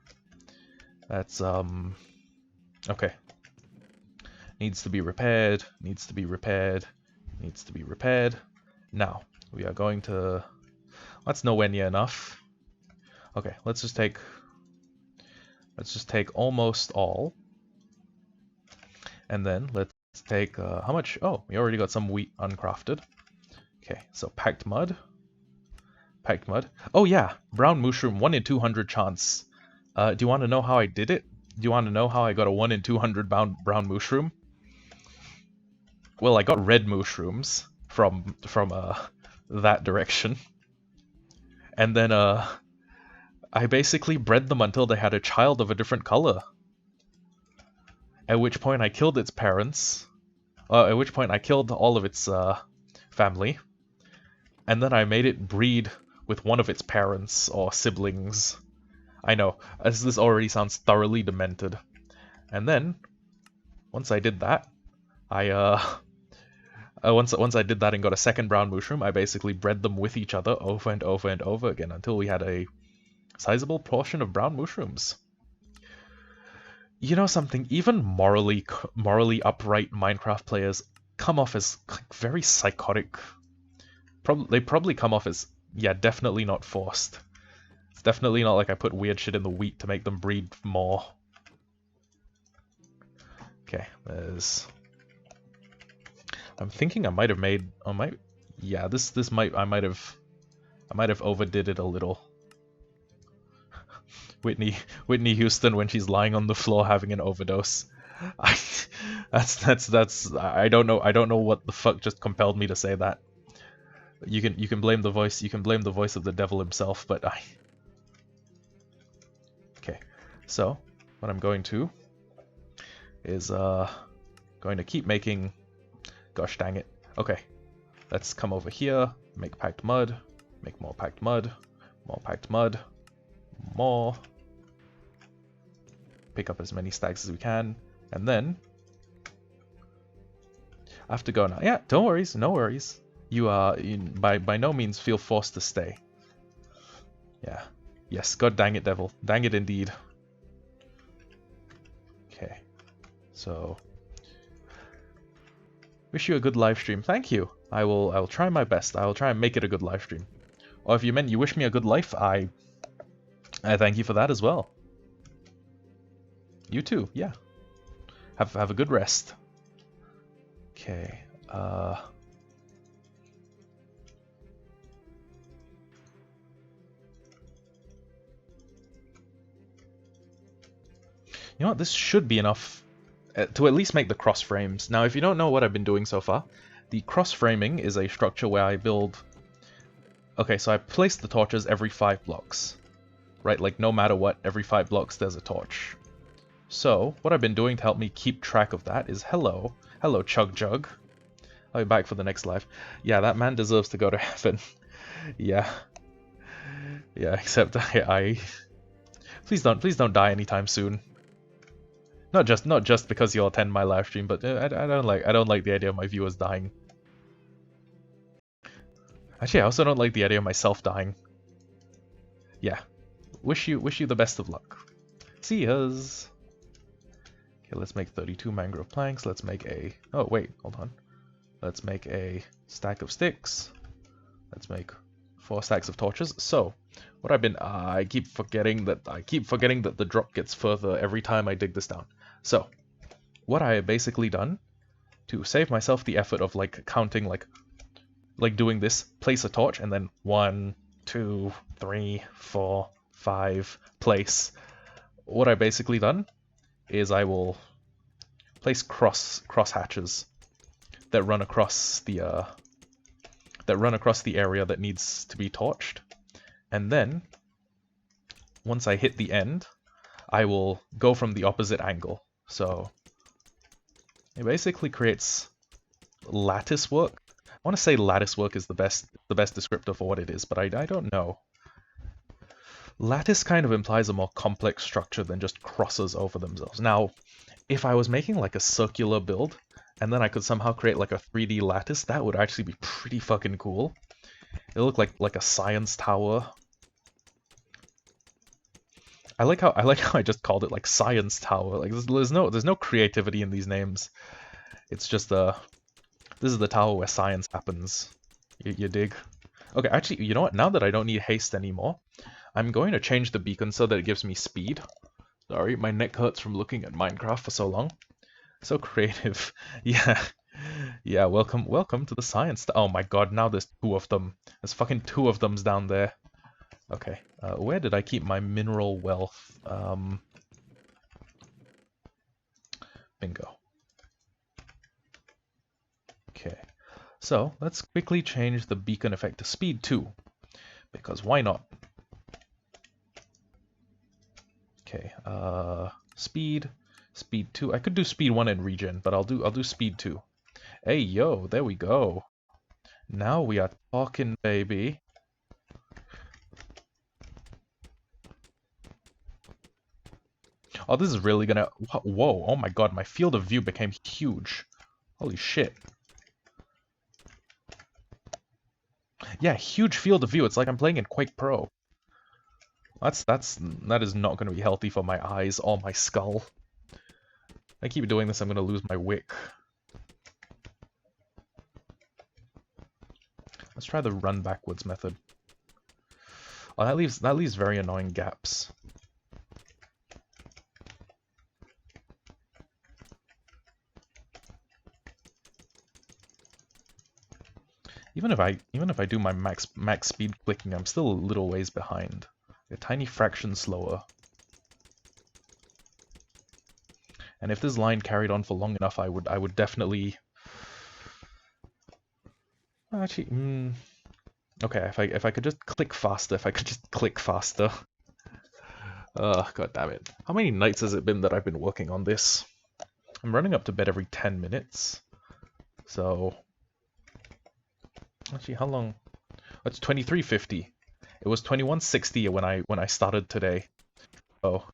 That's okay. Needs to be repaired. Needs to be repaired. Needs to be repaired. Now we are going to. That's nowhere near enough. Okay, let's just take almost all. And then let's take, how much? Oh, we already got some wheat uncrafted. Okay, so packed mud. Packed mud. Oh yeah, brown mushroom, 1 in 200 chance. Do you want to know how I did it? Do you want to know how I got a 1 in 200 brown mushroom? Well, I got red mushrooms from that direction. And then, I basically bred them until they had a child of a different color. At which point I killed its parents. At which point I killed all of its family. And then I made it breed with one of its parents or siblings. I know, as this already sounds thoroughly demented. And then, once I did that, once I did that and got a second brown mushroom, I basically bred them with each other over and over and over again until we had a sizable portion of brown mushrooms. You know something? Even morally upright Minecraft players come off as very psychotic. They probably come off as, yeah, definitely not forced. It's definitely not like I put weird shit in the wheat to make them breed more. Okay, there's. I'm thinking I might have made. Yeah, this might. I might have overdid it a little. Whitney Houston when she's lying on the floor having an overdose. That's I don't know what the fuck just compelled me to say that. You can blame the voice. You can blame the voice of the devil himself, but I. Okay, so what I'm going to is going to keep making. Gosh dang it. Okay, let's come over here. Make packed mud. Make more packed mud. More packed mud. More. Pick up as many stacks as we can, and then I have to go now. Yeah, don't worries, no worries. You by no means feel forced to stay. Yeah. Yes, god dang it, devil. Dang it indeed. Okay. So wish you a good live stream. Thank you. I will try my best. I will try and make it a good live stream. Or if you meant you wish me a good life, I thank you for that as well. You too, yeah. Have a good rest. Okay. You know what? This should be enough to at least make the cross frames. Now, if you don't know what I've been doing so far, the cross framing is a structure where I build. Okay, so I place the torches every 5 blocks. Right, like no matter what, every 5 blocks there's a torch. So, what I've been doing to help me keep track of that is hello Chug Jug. I'll be back for the next live. Yeah, that man deserves to go to heaven. Yeah. Yeah, except I please don't die anytime soon. Not just because you'll attend my live stream, but I don't like the idea of my viewers dying. Actually, I also don't like the idea of myself dying. Yeah. Wish you the best of luck. See yas. Okay, let's make 32 mangrove planks. Let's make a... Oh, wait, hold on. Let's make a stack of sticks. Let's make 4 stacks of torches. So, what I've been... I keep forgetting that the drop gets further every time I dig this down. So, what I have basically done to save myself the effort of, like, counting, like doing this, place a torch, and then 1, 2, 3, 4, 5 place. What I basically done is I will place cross hatches that run across the area that needs to be torched, and then once I hit the end, I will go from the opposite angle. So it basically creates lattice work. I want to say lattice work is the best descriptor for what it is, but I don't know. Lattice kind of implies a more complex structure than just crosses over themselves. Now, if I was making like a circular build, and then I could somehow create like a 3D lattice, that would actually be pretty fucking cool. It looked like a science tower. I like how I just called it like science tower. Like there's no creativity in these names. It's just this is the tower where science happens. You dig? Okay, actually, you know what? Now that I don't need haste anymore, I'm going to change the beacon so that it gives me speed. Sorry, my neck hurts from looking at Minecraft for so long. So creative. Yeah. Yeah, welcome to the science. Oh my god, now there's 2 of them. There's fucking 2 of them down there. Okay, where did I keep my mineral wealth? Bingo. Okay, so let's quickly change the beacon effect to speed 2, because why not? Okay, speed 2. I could do speed 1 in regen, but I'll do speed 2. Hey yo, there we go. Now we are talking, baby. Oh, this is really gonna... Whoa, oh my god, my field of view became huge. Holy shit. Yeah, huge field of view. It's like I'm playing in Quake Pro. That is not gonna be healthy for my eyes or my skull. If I keep doing this, I'm gonna lose my wick. Let's try the run backwards method. Oh, that leaves very annoying gaps. Even if I do my max speed clicking, I'm still a little ways behind. A tiny fraction slower. And if this line carried on for long enough, I would definitely... Actually, okay, if I could just click faster, God damn it. How many nights has it been that I've been working on this? I'm running up to bed every 10 minutes. So... Actually, how long? It's 23:50. It was 21:60 when I started today. So,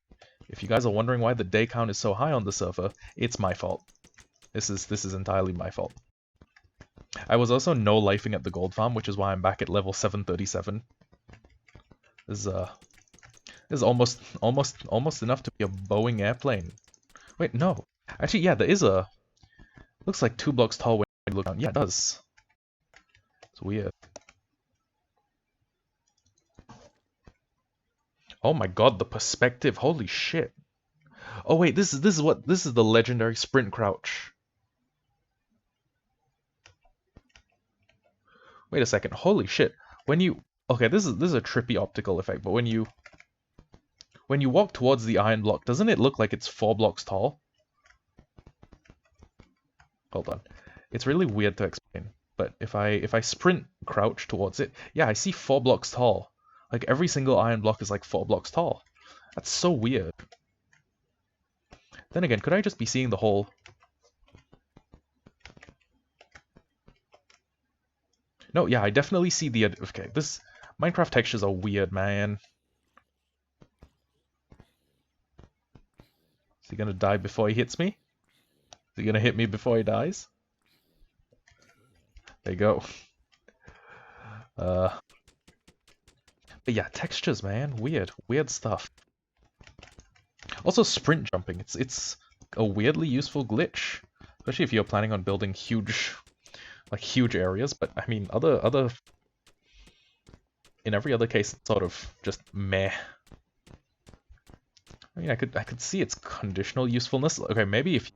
if you guys are wondering why the day count is so high on the server, it's my fault. This is entirely my fault. I was also no-lifing at the gold farm, which is why I'm back at level 737. This is almost enough to be a Boeing airplane. Wait, no. Actually, yeah, there is a... Looks like 2 blocks tall when you look down. Yeah, it does. It's weird. Oh my god, the perspective. Holy shit. Oh wait, this is the legendary sprint crouch. Wait a second. Holy shit. When you... Okay, this is a trippy optical effect, but when you walk towards the iron block, doesn't it look like it's 4 blocks tall? Hold on. It's really weird to explain. But if I sprint crouch towards it, yeah, I see 4 blocks tall. Like every single iron block is like 4 blocks tall. That's so weird. Then again, could I just be seeing the whole... No, yeah, I definitely see the... Okay, this... Minecraft textures are weird, man. Is he gonna die before he hits me? Is he gonna hit me before he dies? There you go. But yeah, textures, man. Weird stuff. Also, sprint jumping. It's a weirdly useful glitch, especially if you're planning on building huge areas. But I mean, in every other case, it's sort of just meh. I mean, I could see its conditional usefulness. Okay, maybe if...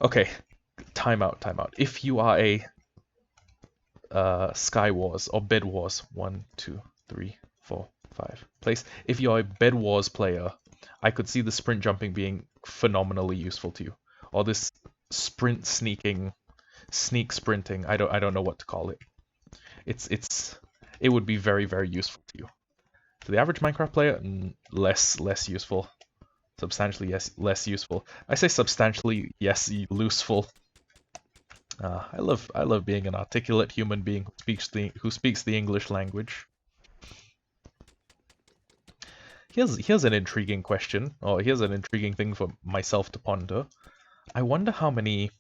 Okay, time out. If you are a... Sky Wars or Bed Wars. 1, 2, 3, 4, 5. Place. If you're a Bed Wars player, I could see the sprint jumping being phenomenally useful to you. Or this sprint sneaking, sneak sprinting. I don't know what to call it. It would be very, very useful to you. To the average Minecraft player, less useful. Substantially less useful. I say substantially yes, useful. I love being an articulate human being who speaks the English language. Here's an intriguing question, or here's an intriguing thing for myself to ponder. I wonder how many,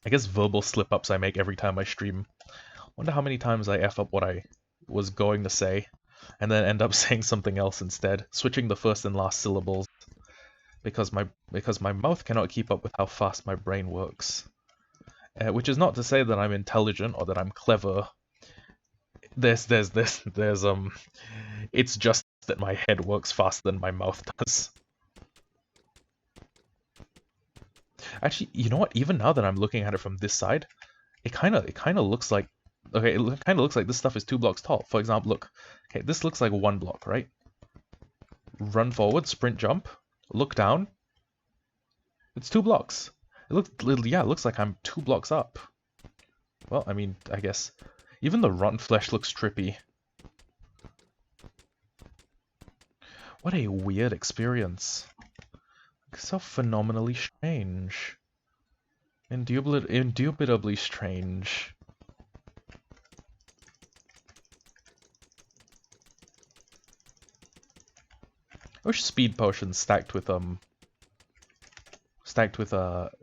I guess, verbal slip-ups I make every time I stream. I wonder how many times I F up what I was going to say, and then end up saying something else instead, switching the first and last syllables, because my mouth cannot keep up with how fast my brain works. Which is not to say that I'm intelligent or that I'm clever. It's just that my head works faster than my mouth does. Actually, you know what? Even now that I'm looking at it from this side, it kind of looks like, okay, it kind of looks like this stuff is 2 blocks tall. For example, look, okay, this looks like 1 block, right? Run forward, sprint jump, look down. It's 2 blocks. It looks like I'm 2 blocks up. Well, I mean, I guess even the rotten flesh looks trippy. What a weird experience. So phenomenally strange. Indubitably strange. I wish speed potions stacked with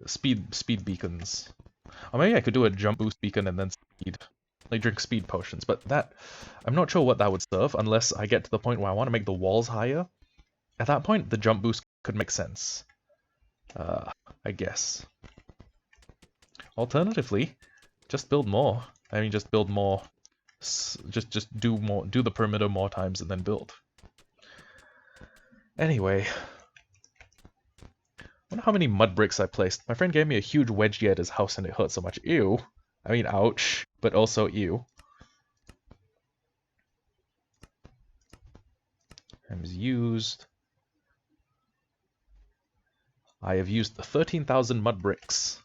speed beacons. Or maybe I could do a jump boost beacon and then speed. Like drink speed potions, but that I'm not sure what that would serve unless I get to the point where I want to make the walls higher. At that point, the jump boost could make sense. I guess. Alternatively, just build more. I mean, just build more. Just do more. Do the perimeter more times and then build. Anyway, I wonder how many mud bricks I placed. My friend gave me a huge wedgie at his house and it hurt so much. Ew. I mean, ouch, but also ew. Times used. I have used 13,000 mud bricks.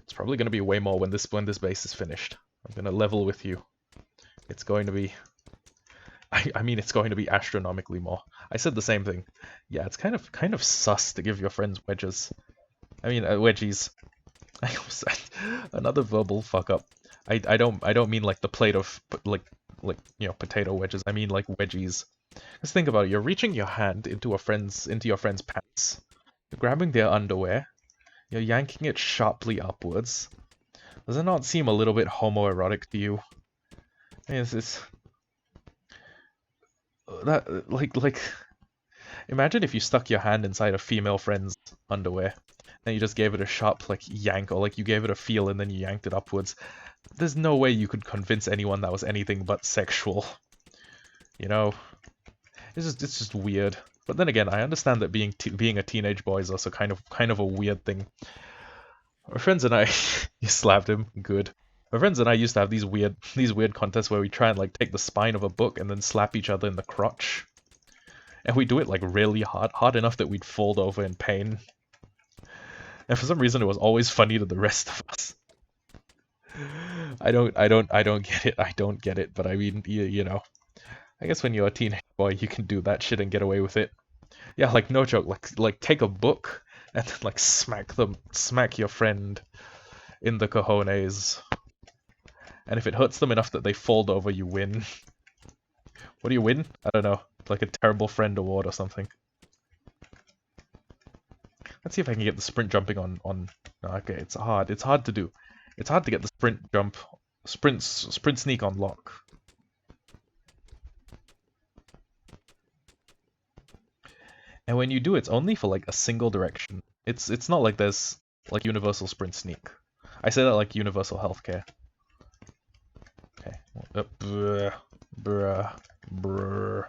It's probably going to be way more when this base is finished. I'm going to level with you. It's going to be... I mean, it's going to be astronomically more. I said the same thing. Yeah, it's kind of sus to give your friends wedges. I mean, wedgies. Another verbal fuck up. I don't mean like the plate of like you know, potato wedges. I mean like wedgies. Just think about it. You're reaching your hand into your friend's pants. You're grabbing their underwear. You're yanking it sharply upwards. Does it not seem a little bit homoerotic to you? I mean, it's that like imagine if you stuck your hand inside a female friend's underwear and you just gave it a sharp like yank, or like you gave it a feel and then you yanked it upwards. There's no way you could convince anyone that was anything but sexual. You know, it's just weird. But then again, I understand that being a teenage boy is also kind of a weird thing. My friends and I, you slapped him, good. My friends and I used to have these weird contests where we try and like take the spine of a book and then slap each other in the crotch. And we do it like really hard enough that we'd fold over in pain. And for some reason it was always funny to the rest of us. I don't get it, but I mean, you know. I guess when you're a teenage boy, you can do that shit and get away with it. Yeah, like no joke, like take a book and then like smack your friend in the cojones. And if it hurts them enough that they fold over, you win. What do you win? I don't know, like a terrible friend award or something. Let's see if I can get the sprint jumping on. Okay, it's hard to do. It's hard to get the sprint sneak on lock. And when you do, it's only for like a single direction. It's not like there's like universal sprint sneak. I say that like universal healthcare. Okay. Bruh.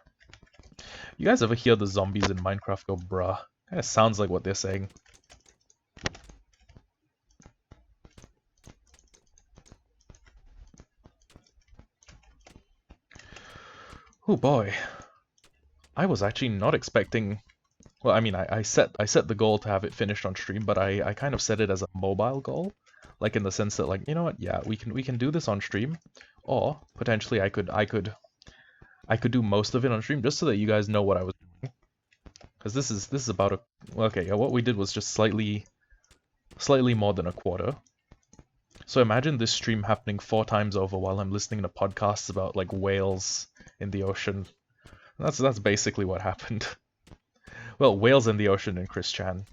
You guys ever hear the zombies in Minecraft go bruh? Kinda sounds like what they're saying. Oh boy. I was actually not expecting... Well, I mean, I set the goal to have it finished on stream, but I kind of set it as a mobile goal. Like in the sense that, like, you know what, yeah, we can do this on stream. Or potentially I could do most of it on stream just so that you guys know what I was doing. Because this is about a... Okay, yeah, what we did was just slightly more than a quarter. So imagine this stream happening 4 times over while I'm listening to podcasts about like whales in the ocean. That's basically what happened. Well, whales in the ocean and Chris Chan,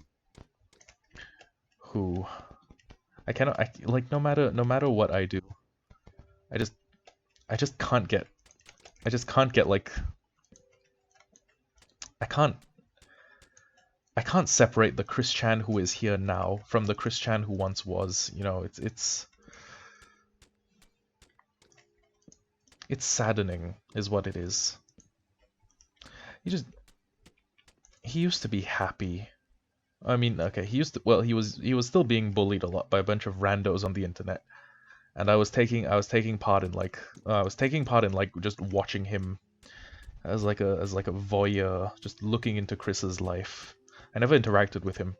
who like no matter what I do, I just can't get like I can't separate the Chris Chan who is here now from the Chris Chan who once was. You know, it's saddening, is what it is. He used to be happy. I mean, okay, he was still being bullied a lot by a bunch of randos on the internet. And I was taking part in like just watching him as like a voyeur, just looking into Chris's life. I never interacted with him.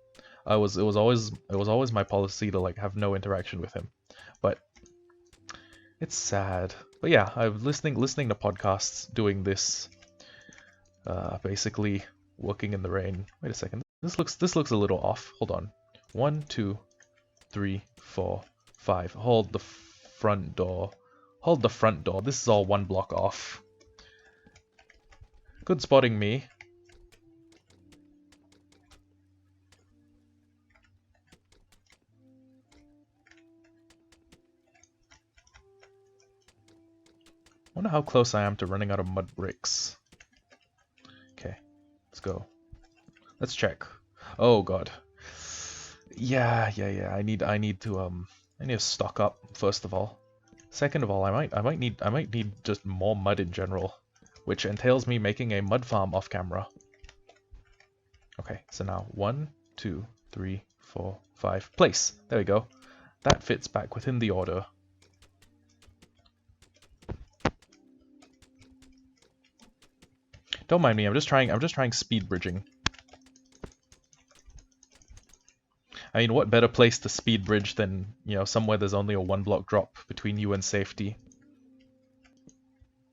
It was always my policy to like have no interaction with him. But it's sad. But yeah, I'm listening to podcasts, doing this, basically working in the rain. Wait a second. This looks a little off. Hold on. 1, 2, 3, 4, 5. Hold the front door. Hold the front door. This is all 1 block off. Good spotting me. Wonder how close I am to running out of mud bricks. Okay, let's go. Let's check. Oh god. Yeah. I need to stock up first of all. Second of all, I might need just more mud in general, which entails me making a mud farm off camera. Okay, so now 1, 2, 3, 4, 5. Place. There we go. That fits back within the order. Don't mind me. I'm just trying speed bridging. I mean, what better place to speed bridge than, you know, somewhere there's only a 1 block drop between you and safety.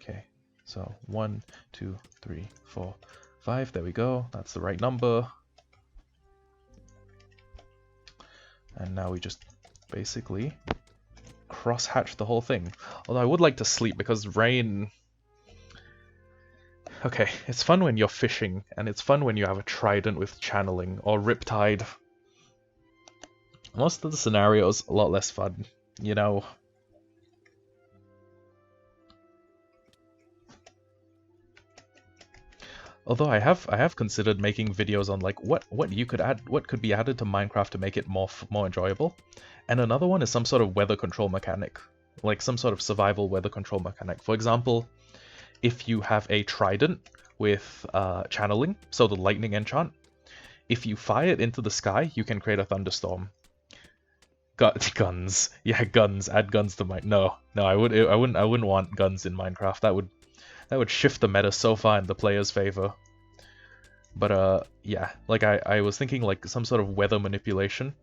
Okay, so 1, 2, 3, 4, 5. There we go. That's the right number. And now we just basically cross-hatch the whole thing. Although I would like to sleep because rain... Okay, it's fun when you're fishing, and it's fun when you have a trident with channeling, or riptide. Most of the scenarios a lot less fun, you know. Although I have considered making videos on like what could be added to Minecraft to make it more enjoyable. And another one is some sort of weather control mechanic, like some sort of survival weather control mechanic. For example, if you have a trident with channeling, so the lightning enchant, if you fire it into the sky, you can create a thunderstorm. Guns. Yeah, guns. Add guns to no, I wouldn't want guns in Minecraft. That would shift the meta so far in the player's favor. But yeah, like I was thinking like some sort of weather manipulation.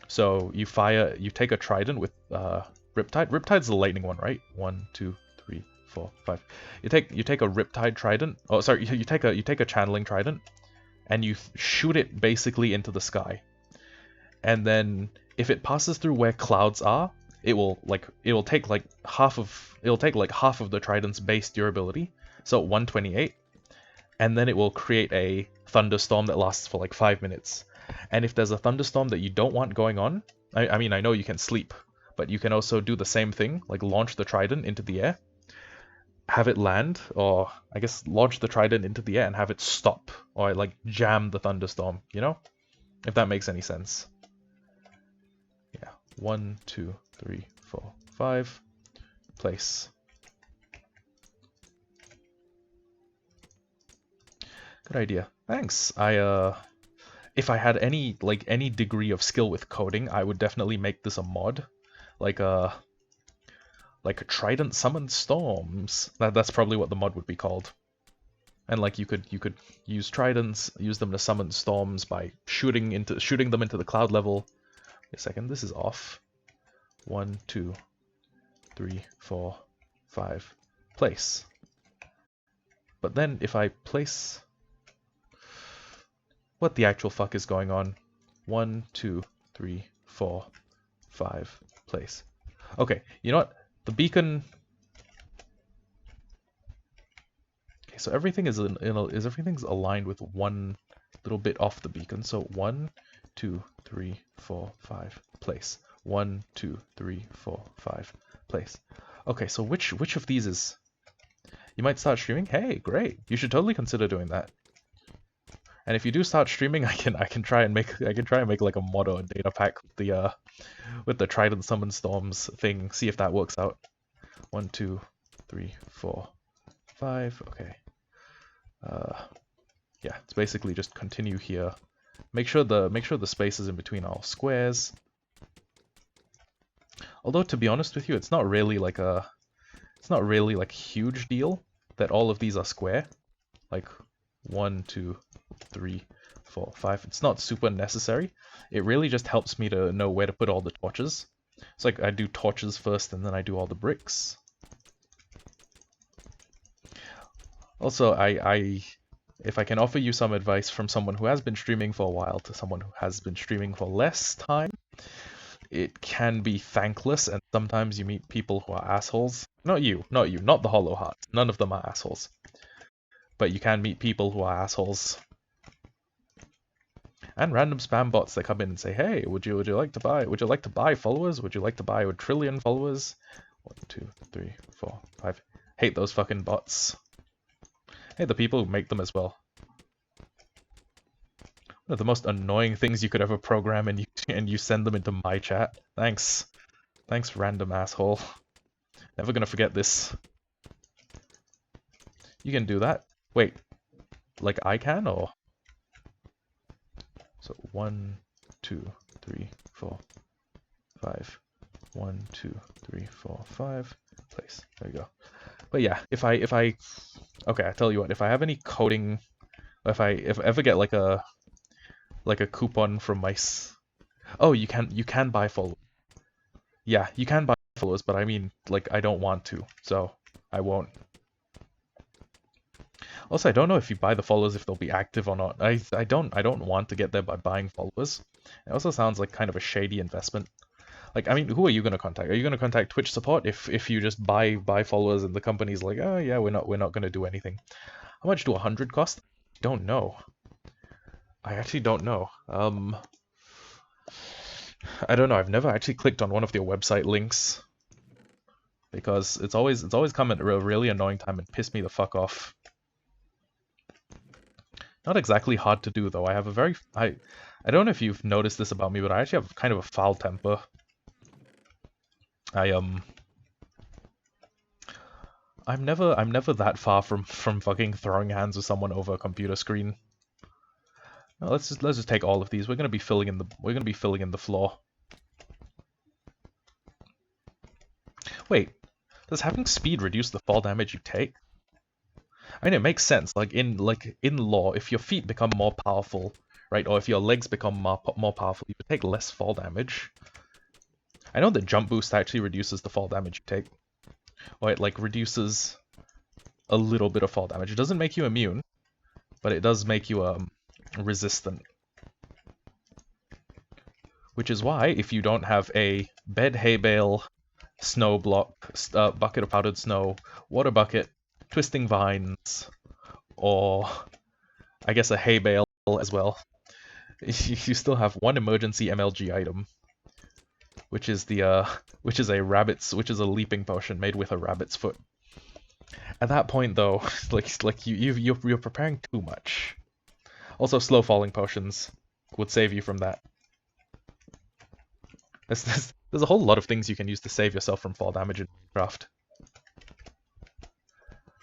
So you take a trident with Riptide. Riptide's the lightning one, right? 1, 2, 3, 4, 5. You take a Riptide trident. Oh, sorry, you take a channeling trident, and you shoot it basically into the sky. And then if it passes through where clouds are, it'll take like half of the trident's base durability, so 128, and then it will create a thunderstorm that lasts for like 5 minutes. And if there's a thunderstorm that you don't want going on, I mean, I know you can sleep, but you can also do the same thing, like launch the trident into the air, have it land, or I guess launch the trident into the air and have it stop, or like jam the thunderstorm, you know? If that makes any sense. Yeah, 1, 2, 3, 4, 5. Place. Good idea. Thanks. If I had any degree of skill with coding, I would definitely make this a mod. Like like Trident Summoned Storms. That's probably what the mod would be called. And like you could use tridents, use them to summon storms by shooting them into the cloud level. Wait a second, this is off. 1, 2, 3, 4, 5. Place. But then if I place, what the actual fuck is going on? 1, 2, 3, 4, 5. Place. Okay, you know what? The beacon. Okay, so everything is everything's aligned with one little bit off the beacon. So 1, 2, 3, 4, 5. Place. 1, 2, 3, 4, 5. Place. Okay, so which of these is? You might start streaming. Hey, great! You should totally consider doing that. And if you do start streaming, I can try and make like a mod or a data pack with the Trident Summon Storms thing. See if that works out. 1, 2, 3, 4, 5. Okay. Yeah, it's basically just continue here. Make sure the spaces in between are all squares. Although to be honest with you, it's not really like a huge deal that all of these are square. Like 1, 2, 3, 4, 5. It's not super necessary. It really just helps me to know where to put all the torches. It's like I do torches first and then I do all the bricks. Also, if I can offer you some advice from someone who has been streaming for a while to someone who has been streaming for less time, it can be thankless, and sometimes you meet people who are assholes. Not you, not the Hollow Hearts. None of them are assholes. But you can meet people who are assholes. And random spam bots that come in and say, "Hey, would you like to buy followers? Would you like to buy a trillion followers?" 1, 2, 3, 4, 5. Hate those fucking bots. Hey, the people who make them as well. One of the most annoying things you could ever program, and you send them into my chat. Thanks, random asshole. Never gonna forget this. You can do that. Wait, like I can, or? So 1, 2, 3, 4, 5. 1, 2, 3, 4, 5. Place. There we go. But yeah, if I okay, I tell you what, if I have any coding, if I ever get like a coupon from my oh, you can buy followers. Yeah, you can buy followers, but I mean, like, I don't want to, so I won't. Also, I don't know if you buy the followers if they'll be active or not. I don't want to get there by buying followers. It also sounds like kind of a shady investment. Like, I mean, who are you gonna contact? Are you gonna contact Twitch support if you just buy followers and the company's like, oh yeah, we're not gonna do anything? How much do 100 cost? Don't know. I actually don't know. I don't know. I've never actually clicked on one of their website links because it's always come at a really annoying time and piss me the fuck off. Not exactly hard to do though. I have a very I don't know if you've noticed this about me, but I actually have kind of a foul temper. I'm never that far from fucking throwing hands with someone over a computer screen. No, let's just take all of these. We're gonna be filling in the floor. Wait, does having speed reduce the fall damage you take? I mean, it makes sense. Like in lore, if your feet become more powerful, right, or if your legs become more powerful, you take less fall damage. I know that jump boost actually reduces the fall damage you take, or it like reduces a little bit of fall damage. It doesn't make you immune, but it does make you resistant. Which is why if you don't have a bed, hay bale, snow block, bucket of powdered snow, water bucket, twisting vines, or I guess a hay bale as well, you still have one emergency MLG item, which is a leaping potion made with a rabbit's foot. At that point, though, like you're preparing too much. Also, slow falling potions would save you from that. There's a whole lot of things you can use to save yourself from fall damage in Minecraft.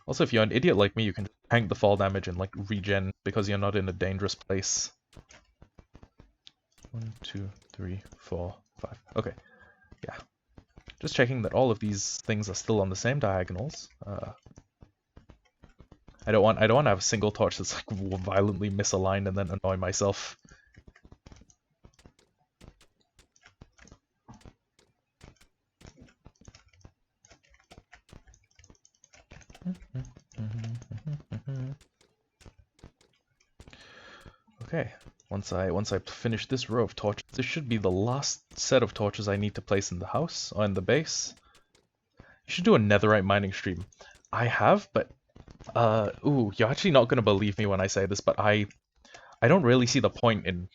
Also, if you're an idiot like me, you can tank the fall damage and like regen because you're not in a dangerous place. 1, 2, 3, 4, 5. Okay, yeah. Just checking that all of these things are still on the same diagonals. I don't want to have a single torch that's like violently misaligned and then annoy myself. Okay, once I finish this row of torches, this should be the last set of torches I need to place in the house or in the base. You should do a netherite mining stream. I have, but ooh, you're actually not gonna believe me when I say this, but I don't really see the point in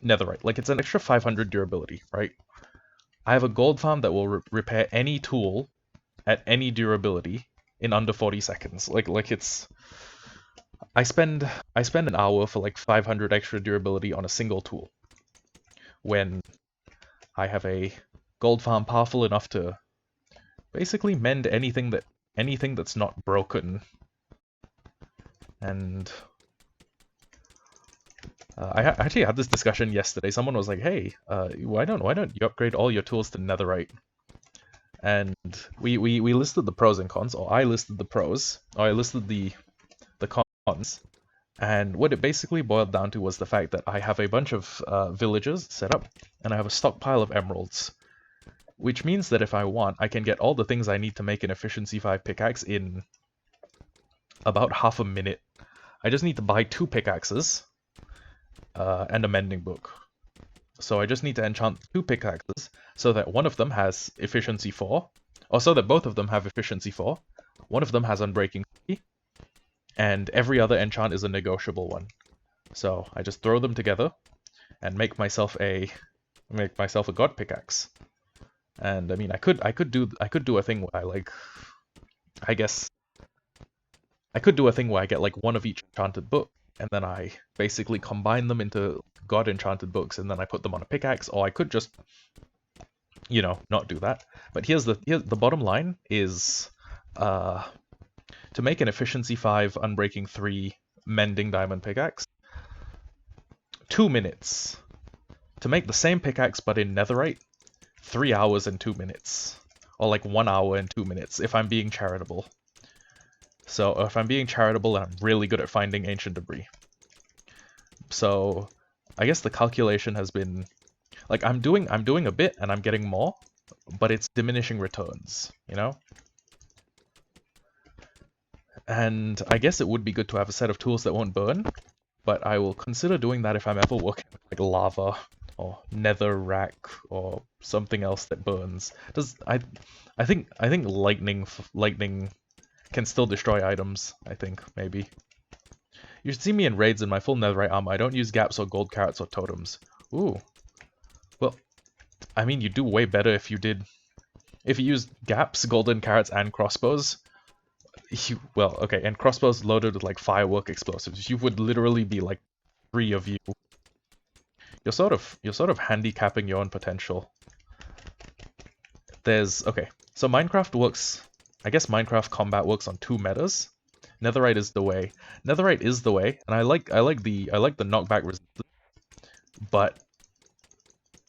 netherite. Like, it's an extra 500 durability, right? I have a gold farm that will repair any tool at any durability in under 40 seconds. Like it's I spend an hour for like 500 extra durability on a single tool when I have a gold farm powerful enough to basically mend anything that's not broken. And I actually had this discussion yesterday. Someone was like, "Hey, why don't you upgrade all your tools to netherite?" And we listed the pros and cons, or I listed the pros, or I listed the cons. And what it basically boiled down to was the fact that I have a bunch of villagers set up, and I have a stockpile of emeralds. Which means that if I want, I can get all the things I need to make an efficiency 5 pickaxe in about half a minute. I just need to buy 2 pickaxes and a mending book. So I just need to enchant 2 pickaxes so that one of them has efficiency 4, or so that both of them have efficiency 4, one of them has unbreaking 3, and every other enchant is a negotiable one. So I just throw them together and make myself a god pickaxe. And I mean, I could do a thing where I could do a thing where I get like one of each enchanted book, and then I basically combine them into god enchanted books, and then I put them on a pickaxe. Or I could just, you know, not do that. But here's the bottom line is, to make an efficiency 5 unbreaking 3 mending diamond pickaxe, 2 minutes. To make the same pickaxe but in netherite, 3 hours and 2 minutes. Or like 1 hour and 2 minutes, if I'm being charitable. So if I'm being charitable and I'm really good at finding ancient debris. So I guess the calculation has been, like, I'm doing a bit and I'm getting more, but it's diminishing returns, you know? And I guess it would be good to have a set of tools that won't burn, but I will consider doing that if I'm ever working with like lava or nether rack or something else that burns. I think lightning can still destroy items, I think, maybe. You should see me in raids in my full netherite armor. I don't use gaps or gold carrots or totems. Ooh. Well, I mean, you do way better if you used gaps, golden carrots, and crossbows. Well, okay, and crossbows loaded with like firework explosives. You would literally be like 3 of you. You're sort of handicapping your own potential. Okay, so Minecraft works. I guess Minecraft combat works on 2 metas. Netherite is the way. Netherite is the way, and I like the knockback resistance, but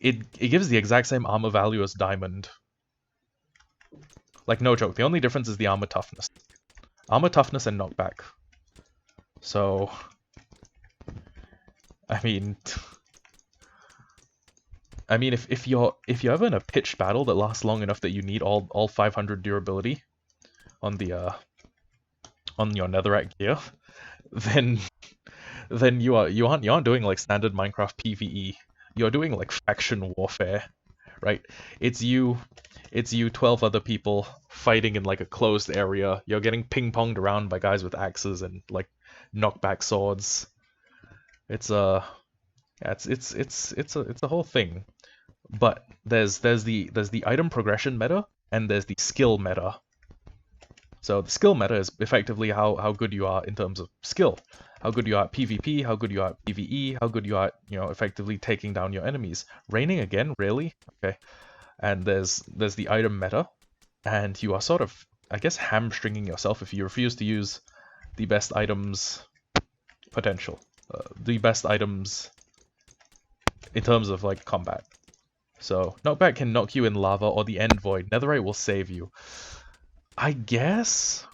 it gives the exact same armor value as diamond. Like, no joke. The only difference is the armor toughness. Armor toughness and knockback. So, I mean, if you're ever in a pitched battle that lasts long enough that you need all 500 durability on the on your netherite gear, then you aren't doing like standard Minecraft PvE. You're doing like faction warfare, right? It's you 12 other people fighting in like a closed area. You're getting ping-ponged around by guys with axes and like knockback swords. It's a whole thing. But there's the item progression meta and there's the skill meta. So the skill meta is effectively how good you are in terms of skill. How good you are at PvP, how good you are at PvE, how good you are at, effectively taking down your enemies. Raining again, really? Okay. And there's the item meta, and you are sort of, I guess, hamstringing yourself if you refuse to use the best items potential. The best items in terms of like combat. So knockback can knock you in lava or the end void. Netherite will save you. I guess,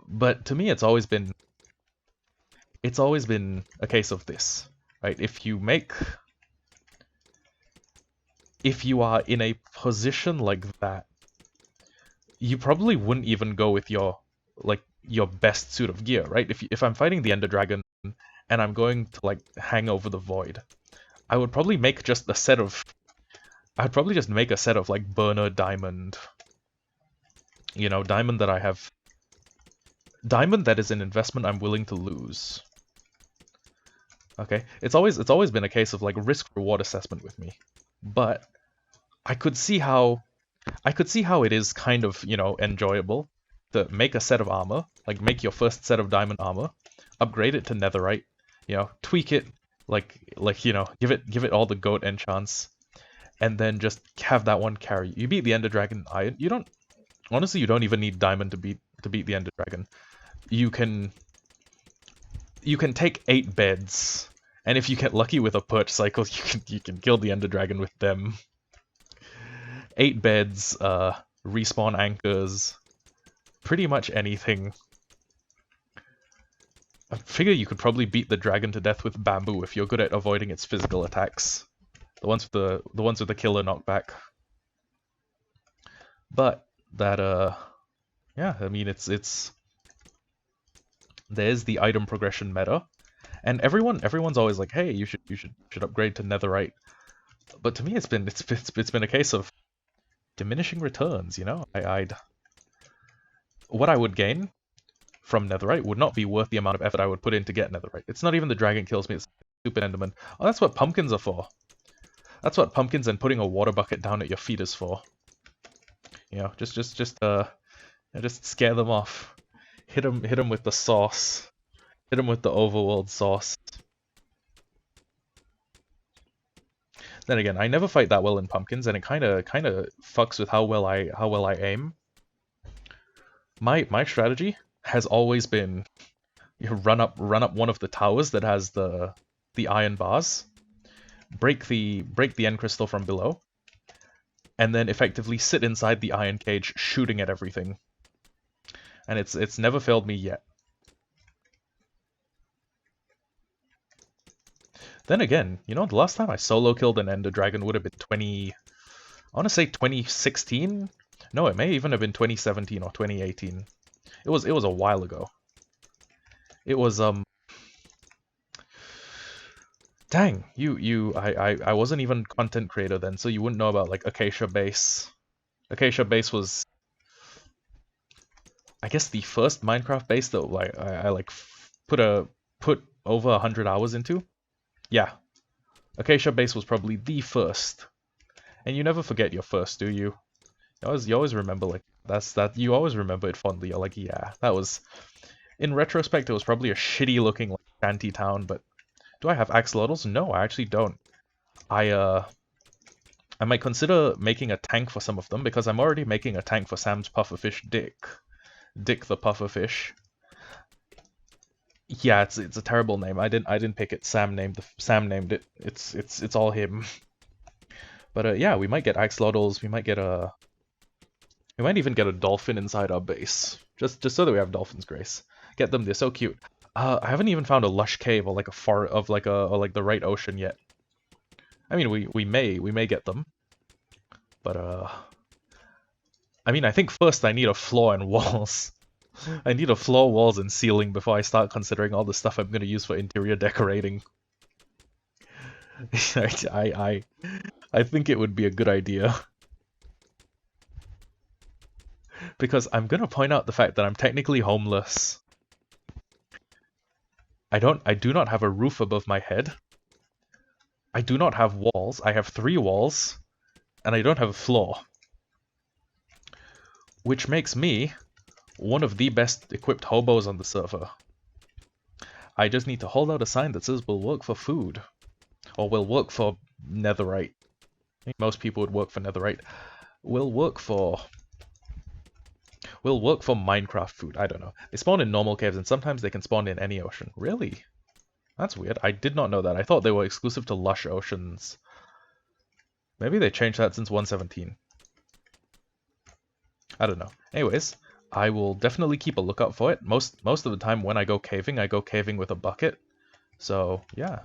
but to me it's always been a case of this, right? If you are in a position like that, you probably wouldn't even go with your best suit of gear, right? If I'm fighting the Ender Dragon and I'm going to like hang over the void, I would probably make just a set of I'd probably just make a set of like burner diamond. You know, diamond that I have. Diamond that is an investment I'm willing to lose. Okay? It's always been a case of like risk reward assessment with me. But I could see how it is kind of, you know, enjoyable to make a set of armor, like make your first set of diamond armor, upgrade it to netherite, you know, tweak it, like you know, give it all the goat enchants, and then just have that one carry. You beat the Ender Dragon iron. You don't honestly you don't even need diamond to beat the Ender Dragon. You can take 8 beds, and if you get lucky with a perch cycle, you can kill the Ender Dragon with them. 8 beds, respawn anchors, pretty much anything. I figure you could probably beat the dragon to death with bamboo if you're good at avoiding its physical attacks. The ones with the killer knockback. But that yeah, I mean it's there's the item progression meta. And everyone's always like, "Hey, you should upgrade to netherite." But to me it's been a case of diminishing returns, you know? What I would gain from netherite would not be worth the amount of effort I would put in to get netherite. It's not even the dragon kills me, it's stupid enderman. Oh, that's what pumpkins are for. That's what pumpkins and putting a water bucket down at your feet is for. You know, just scare them off. Hit them with the sauce. Hit them with the overworld sauce. Then again, I never fight that well in pumpkins, and it kind of fucks with how well I aim. My strategy has always been, you run up one of the towers that has the iron bars, break the end crystal from below, and then effectively sit inside the iron cage shooting at everything. And it's never failed me yet. Then again, you know, the last time I solo killed an Ender Dragon would have been I want to say 2016? No, it may even have been 2017 or 2018. It was a while ago. It was dang, I wasn't even content creator then, so you wouldn't know about like Acacia Base. Acacia Base was, I guess, the first Minecraft base that like I like put over 100 hours into. Yeah, Acacia Base was probably the first, and you never forget your first, do you? You always remember like you always remember it fondly. You're like, yeah, that was. In retrospect, it was probably a shitty looking like shanty town, but do I have axolotls? No, I actually don't. I might consider making a tank for some of them because I'm already making a tank for Sam's pufferfish Dick. Dick the pufferfish. Yeah, it's a terrible name. I didn't pick it. Sam named it. It's all him. But yeah, we might get axolotls. We might even get a dolphin inside our base. Just so that we have dolphins grace. Get them, they're so cute. I haven't even found a lush cave or like a or like the right ocean yet. I mean, we may get them. But I mean, I think first I need a floor and walls. I need a floor, walls, and ceiling before I start considering all the stuff I'm gonna use for interior decorating. I think it would be a good idea. Because I'm gonna point out the fact that I'm technically homeless. I do not have a roof above my head. I do not have walls. I have 3 walls. And I don't have a floor. Which makes me one of the best equipped hobos on the server. I just need to hold out a sign that says we'll work for food. Or we'll work for netherite. I think most people would work for netherite. We'll work for Minecraft food. I don't know. They spawn in normal caves and sometimes they can spawn in any ocean. Really? That's weird. I did not know that. I thought they were exclusive to lush oceans. Maybe they changed that since 117. I don't know. Anyways, I will definitely keep a lookout for it. Most of the time when I go caving with a bucket. So, yeah.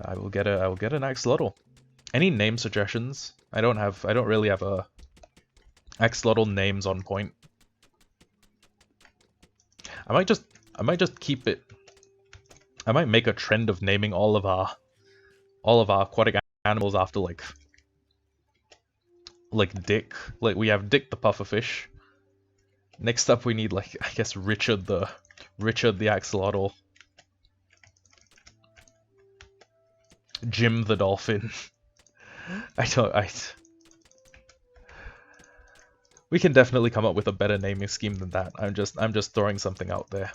I will get an axolotl. Any name suggestions? I don't really have a axolotl names on point. I might just keep it. I might make a trend of naming all of our aquatic animals after like Dick. Like we have Dick the pufferfish. Next up we need like I guess Richard the axolotl. Jim the dolphin. We can definitely come up with a better naming scheme than that. I'm just throwing something out there.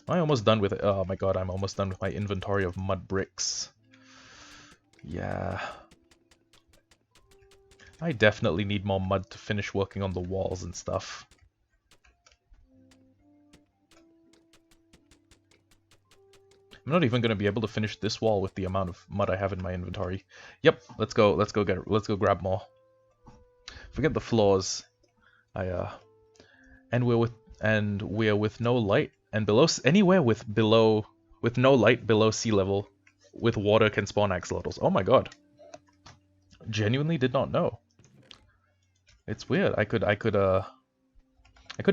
Am I almost done with it? Oh my god, I'm almost done with my inventory of mud bricks. Yeah. I definitely need more mud to finish working on the walls and stuff. I'm not even going to be able to finish this wall with the amount of mud I have in my inventory. Yep, let's go grab more. Forget the floors. And we're with no light and anywhere with no light below sea level with water can spawn axolotls. Oh my god. Genuinely did not know. It's weird. I could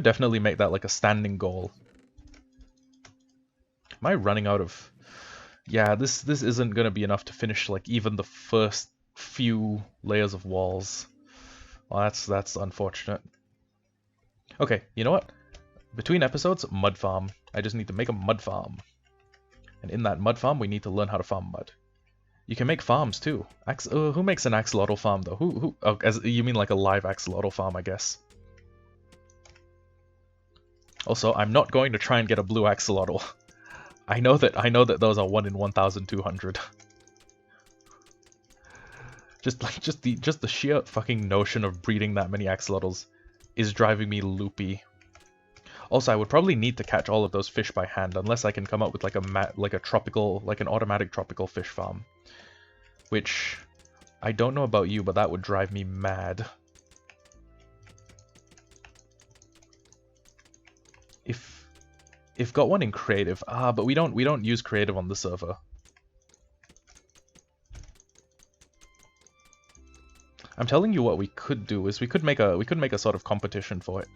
definitely make that like a standing goal. Am I running out of... Yeah, this isn't gonna be enough to finish like even the first few layers of walls. Well, that's unfortunate. Okay, you know what? Between episodes, mud farm. I just need to make a mud farm. And in that mud farm, we need to learn how to farm mud. You can make farms too. Who makes an axolotl farm though? Who? Oh, you mean like a live axolotl farm, I guess. Also, I'm not going to try and get a blue axolotl. I know that those are 1 in 1,200. Just the sheer fucking notion of breeding that many axolotls is driving me loopy. Also, I would probably need to catch all of those fish by hand unless I can come up with like an automatic tropical fish farm. Which I don't know about you, but that would drive me mad. If got one in creative, but we don't use creative on the server. I'm telling you what we could do is we could make a sort of competition for it.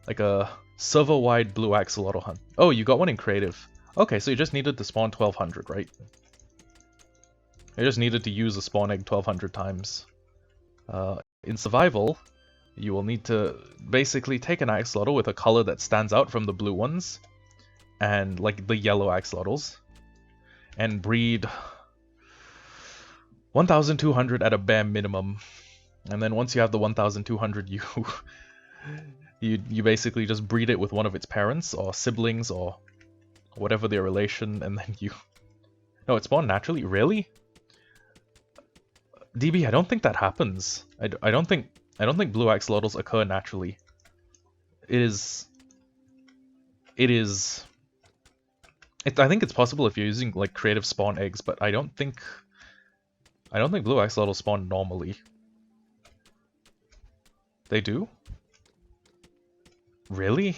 Like a server-wide blue axolotl hunt. Oh, you got one in creative. Okay, so you just needed to spawn 1200, right? You just needed to use a spawn egg 1200 times. In survival, you will need to basically take an axolotl with a color that stands out from the blue ones, and like the yellow axolotls, and breed 1,200 at a bare minimum. And then once you have the 1,200, you basically just breed it with one of its parents or siblings or whatever their relation, and then you... No, it spawned naturally? Really? DB, I don't think that happens. I don't think blue axolotls occur naturally. I think it's possible if you're using like creative spawn eggs, but I don't think blue axolotls spawn normally. They do? Really?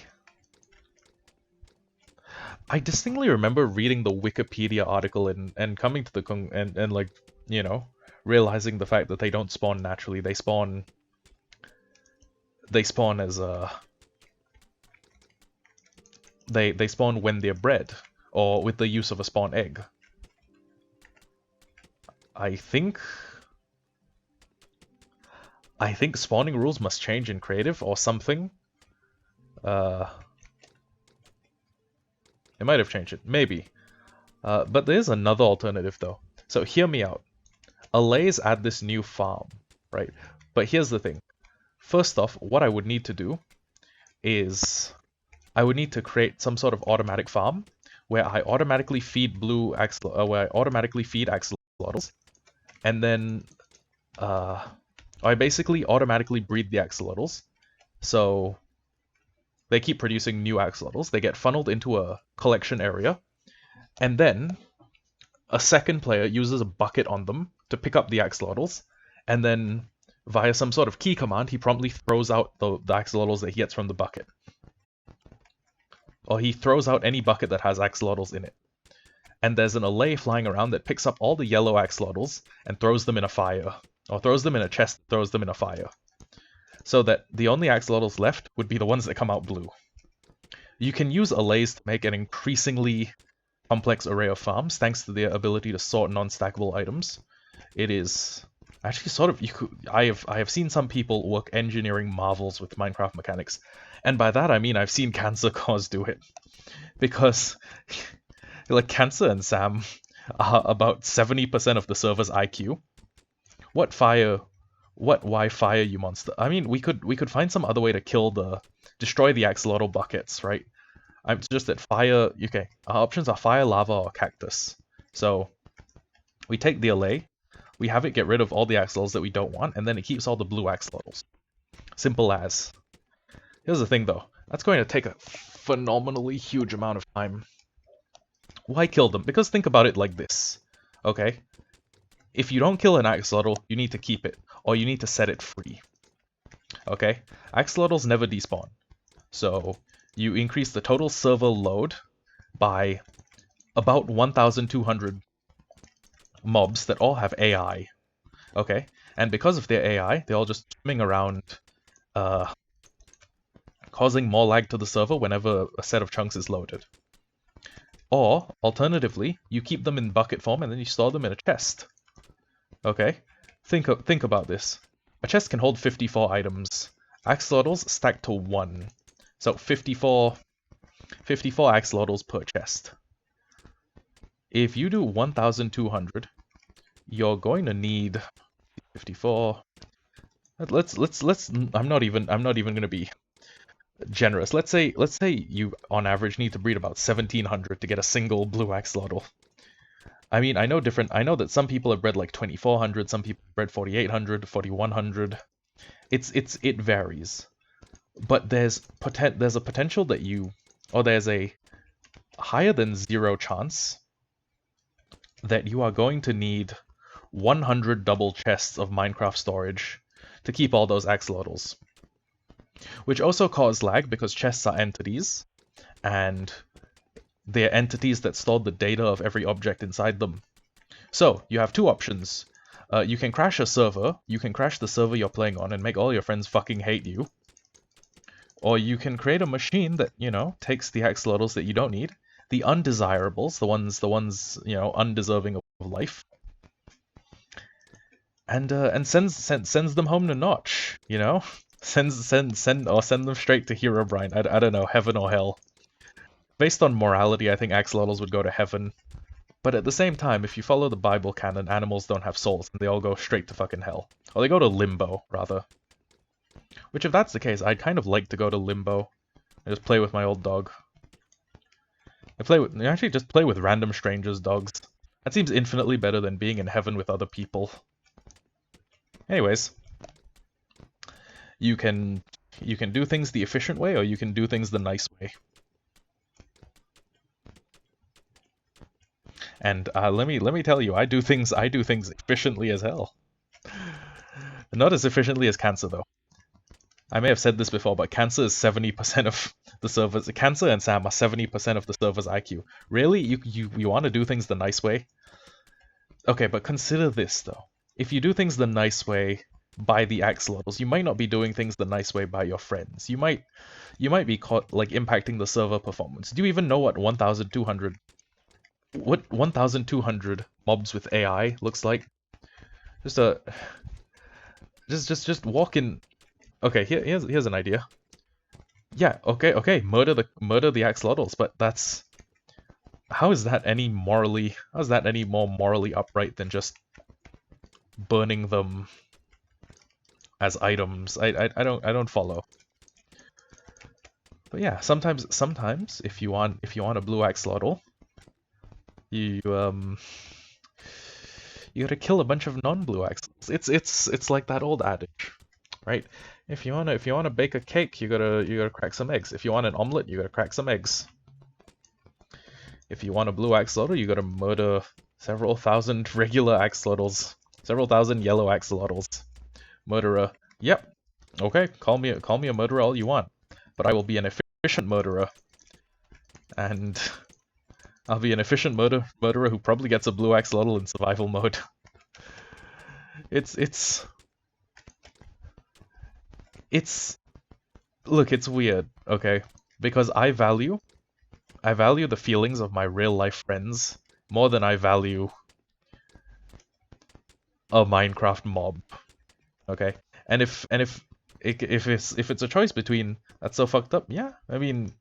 I distinctly remember reading the Wikipedia article and coming to the and like, you know, realizing the fact that they don't spawn naturally. They spawn as they spawn when they're bred or with the use of a spawn egg. I think spawning rules must change in creative or something. It might have changed it, maybe. But there's another alternative though. So hear me out. Allays add this new farm, right? But here's the thing. First off, what I would need to do is I would need to create some sort of automatic farm where I automatically feed axolotls, and then I basically automatically breed the axolotls. So they keep producing new axolotls. They get funneled into a collection area, And then a second player uses a bucket on them to pick up the axolotls, and then via some sort of key command, he promptly throws out the axolotls that he gets from the bucket. Or he throws out any bucket that has axolotls in it. And there's an allay flying around that picks up all the yellow axolotls and throws them in a fire. Or throws them in a chest, throws them in a fire. So that the only axolotls left would be the ones that come out blue. You can use allays to make an increasingly complex array of farms, thanks to their ability to sort non-stackable items. It is actually sort of I have seen some people work engineering marvels with Minecraft mechanics, and by that I mean I've seen Cancer Cause do it, because like Cancer and Sam are about 70% of the server's IQ. What fire? Why fire, you monster? I mean, we could find some other way to destroy the axolotl buckets, right? I'm just at fire. Okay, our options are fire, lava, or cactus. So we take the allay, we have it get rid of all the axolotls that we don't want, and then it keeps all the blue axolotls. Simple as. Here's the thing though, that's going to take a phenomenally huge amount of time. Why kill them? Because think about it like this, okay? If you don't kill an axolotl, you need to keep it, or you need to set it free. Okay? Axolotls never despawn. So you increase the total server load by about 1,200 mobs that all have AI. Okay? And because of their AI, they're all just swimming around, causing more lag to the server whenever a set of chunks is loaded. Or, alternatively, you keep them in bucket form and then you store them in a chest. Okay? Think about this. A chest can hold 54 items. Axolotls stack to 1. So 54 axolotls per chest. If you do 1,200, you're going to need 54. Let's I'm not even going to be generous. Let's say you on average need to breed about 1,700 to get a single blue axolotl. I mean, I know that some people have bred like 2,400, some people have bred 4,800, 4,100. It varies. But there's a potential that there's a higher than 0 chance that you are going to need 100 double chests of Minecraft storage to keep all those axolotls. Which also cause lag because chests are entities, and they're entities that store the data of every object inside them. So, you have two options. You can crash a server, you can crash the server you're playing on and make all your friends fucking hate you. Or you can create a machine that, takes the axolotls that you don't need, the undesirables, the ones, undeserving of life, and sends them home to Notch, Send them straight to Herobrine. I don't know, heaven or hell. Based on morality, I think axolotls would go to heaven. But at the same time, if you follow the Bible canon, animals don't have souls, and they all go straight to fucking hell. Or they go to limbo, rather. Which, if that's the case, I'd kind of like to go to limbo. I just play with my old dog. Actually just play with random strangers' dogs. That seems infinitely better than being in heaven with other people. Anyways. You can do things the efficient way, or you can do things the nice way. And let me tell you, I do things efficiently as hell. Not as efficiently as Cancer, though. I may have said this before, but Cancer is 70% of the server's. Cancer and Sam are 70% of the server's IQ. Really, you want to do things the nice way? Okay, but consider this though. If you do things the nice way by the axolotls, you might not be doing things the nice way by your friends. You might be caught like impacting the server performance. Do you even know what 1,200 mobs with AI looks like? Just walk in. Okay, here's an idea. Yeah, okay, murder the axolotls, but how is that any more morally upright than just burning them as items? I don't follow. But yeah, sometimes if you want a blue axolotl, you gotta kill a bunch of non-blue axolotls. It's like that old adage, right? If you wanna bake a cake, you gotta crack some eggs. If you want an omelet, you gotta crack some eggs. If you want a blue axolotl, you gotta murder several thousand regular axolotls. Several thousand yellow axolotls. Murderer. Yep. Okay, call me a murderer all you want. But I will be an efficient murderer. And I'll be an efficient murderer who probably gets a blue axolotl in survival mode. It's look, it's weird, okay? Because I value the feelings of my real life friends more than I value a Minecraft mob. Okay? And if it's a choice between that's so fucked up, yeah. I mean,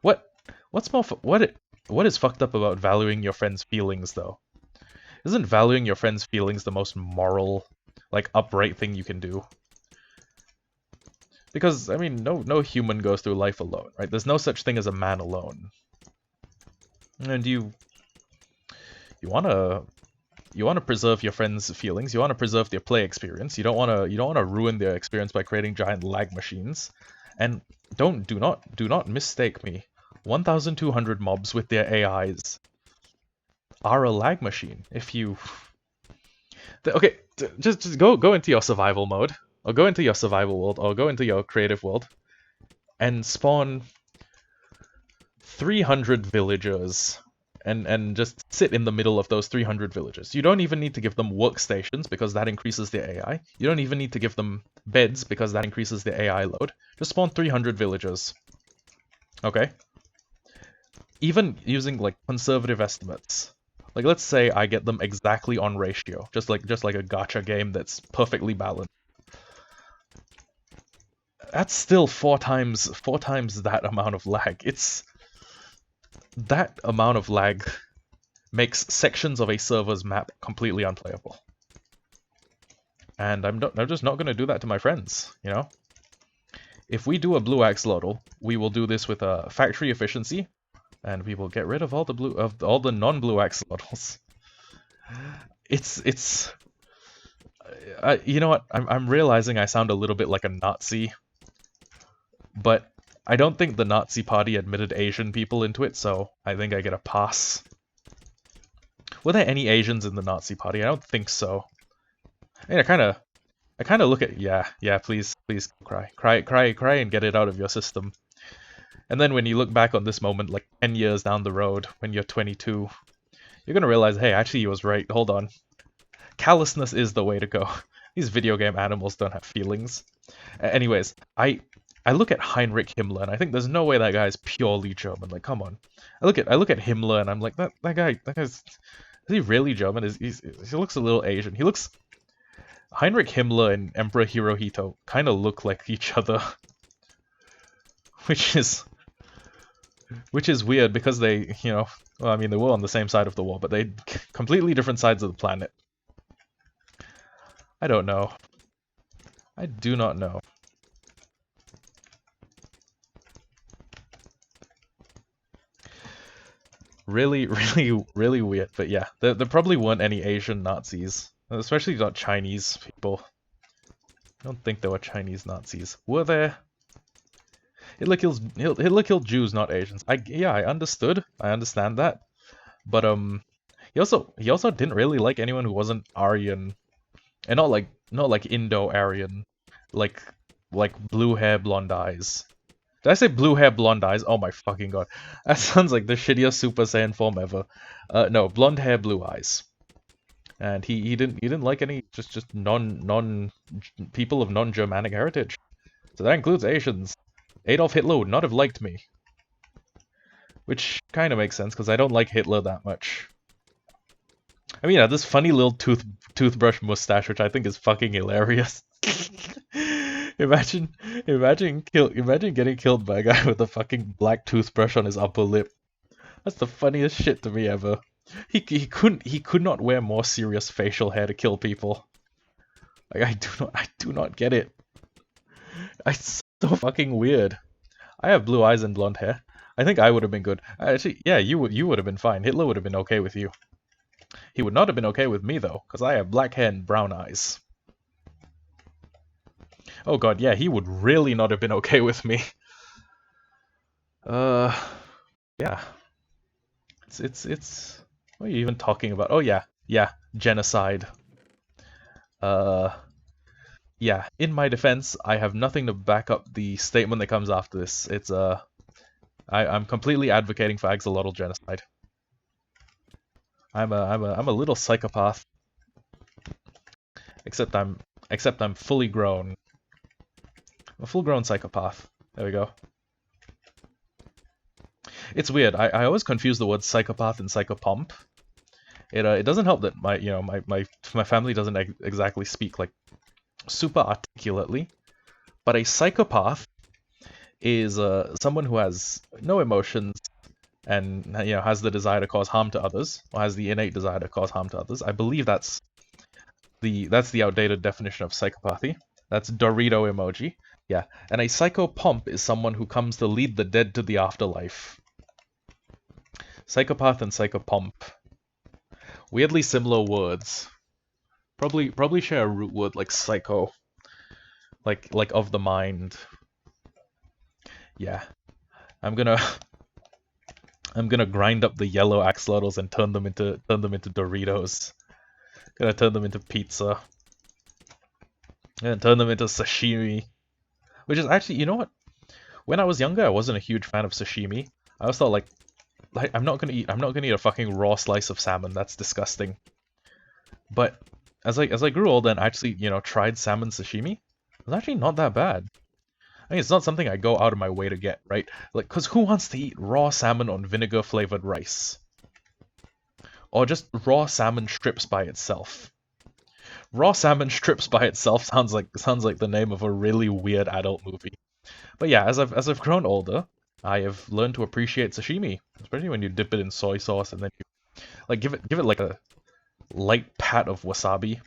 what's more what is fucked up about valuing your friends' feelings though? Isn't valuing your friends' feelings the most moral, like upright thing you can do? Because I mean, no human goes through life alone, right? There's no such thing as a man alone. And you wanna preserve your friends' feelings. You wanna preserve their play experience. You don't wanna ruin their experience by creating giant lag machines. And do not mistake me. 1,200 mobs with their AIs are a lag machine. If you okay, just go into your survival mode, or go into your survival world, or go into your creative world, and spawn 300 villagers and just sit in the middle of those 300 villagers. You don't even need to give them workstations because that increases their AI. You don't even need to give them beds because that increases their AI load. Just spawn 300 villagers. Okay? Even using like conservative estimates. Like let's say I get them exactly on ratio, just like a gacha game that's perfectly balanced. That's still four times that amount of lag. That amount of lag makes sections of a server's map completely unplayable. And I'm just not going to do that to my friends, you know? If we do a blue axolotl, we will do this with a factory efficiency, and we will get rid of all the non-blue axolotls. It's you know what? I'm realizing I sound a little bit like a Nazi, but I don't think the Nazi party admitted Asian people into it, so I think I get a pass. Were there any Asians in the Nazi party? I don't think so. I mean, I kind of look at yeah. Please cry and get it out of your system. And then when you look back on this moment, like 10 years down the road, when you're 22, you're gonna realize, hey, actually he was right. Hold on, callousness is the way to go. These video game animals don't have feelings. Anyways, I look at Heinrich Himmler and I think there's no way that guy is purely German. Like, come on. I look at Himmler and I'm like, that guy's is he really German? He looks a little Asian. He looks Heinrich Himmler and Emperor Hirohito kind of look like each other, which is weird because they, you know, well, I mean, they were on the same side of the war, but they completely different sides of the planet. I don't know. I do not know. Really weird. But yeah, there probably weren't any Asian Nazis, especially not Chinese people. I don't think there were Chinese Nazis. Were there? Hitler killed Jews, not Asians. I understood. I understand that. But he also didn't really like anyone who wasn't Aryan, and not like Indo-Aryan, like blue hair, blonde eyes. Did I say blue hair, blonde eyes? Oh my fucking god. That sounds like the shittiest Super Saiyan form ever. No, blonde hair, blue eyes. And he didn't like any just non people of non-Germanic heritage. So that includes Asians. Adolf Hitler would not have liked me. Which kind of makes sense because I don't like Hitler that much. I mean, yeah, this funny little toothbrush mustache, which I think is fucking hilarious. Imagine getting killed by a guy with a fucking black toothbrush on his upper lip. That's the funniest shit to me ever. He could not wear more serious facial hair to kill people. Like I do not get it. It's so fucking weird. I have blue eyes and blonde hair. I think I would have been good. Actually, yeah, you would have been fine. Hitler would have been okay with you. He would not have been okay with me though, because I have black hair and brown eyes. Oh god, yeah, he would really not have been okay with me. Yeah. It's. What are you even talking about? Oh yeah, yeah, genocide. Uh, yeah. In my defense, I have nothing to back up the statement that comes after this. I'm completely advocating for axolotl genocide. I'm a little psychopath. Except I'm fully grown. A full-grown psychopath. There we go. It's weird. I always confuse the words psychopath and psychopomp. It doesn't help that my family doesn't exactly speak like super articulately, but a psychopath is someone who has no emotions and has the desire to cause harm to others, or has the innate desire to cause harm to others. I believe that's the outdated definition of psychopathy. That's Dorito emoji. Yeah, and a psychopomp is someone who comes to lead the dead to the afterlife. Psychopath and psychopomp. Weirdly similar words. Probably share a root word like psycho. Like of the mind. Yeah. I'm gonna grind up the yellow axolotls and turn them into Doritos. Gonna turn them into pizza. And turn them into sashimi. Which is actually, you know what? When I was younger, I wasn't a huge fan of sashimi. I always thought like I'm not gonna eat a fucking raw slice of salmon. That's disgusting. But as I grew older and actually, tried salmon sashimi, it was actually not that bad. I mean, it's not something I go out of my way to get, right? Like, cause who wants to eat raw salmon on vinegar flavored rice? Or just raw salmon strips by itself. Raw salmon strips by itself sounds like the name of a really weird adult movie. But yeah, as I've grown older, I have learned to appreciate sashimi, especially when you dip it in soy sauce and then you like give it like a light pat of wasabi.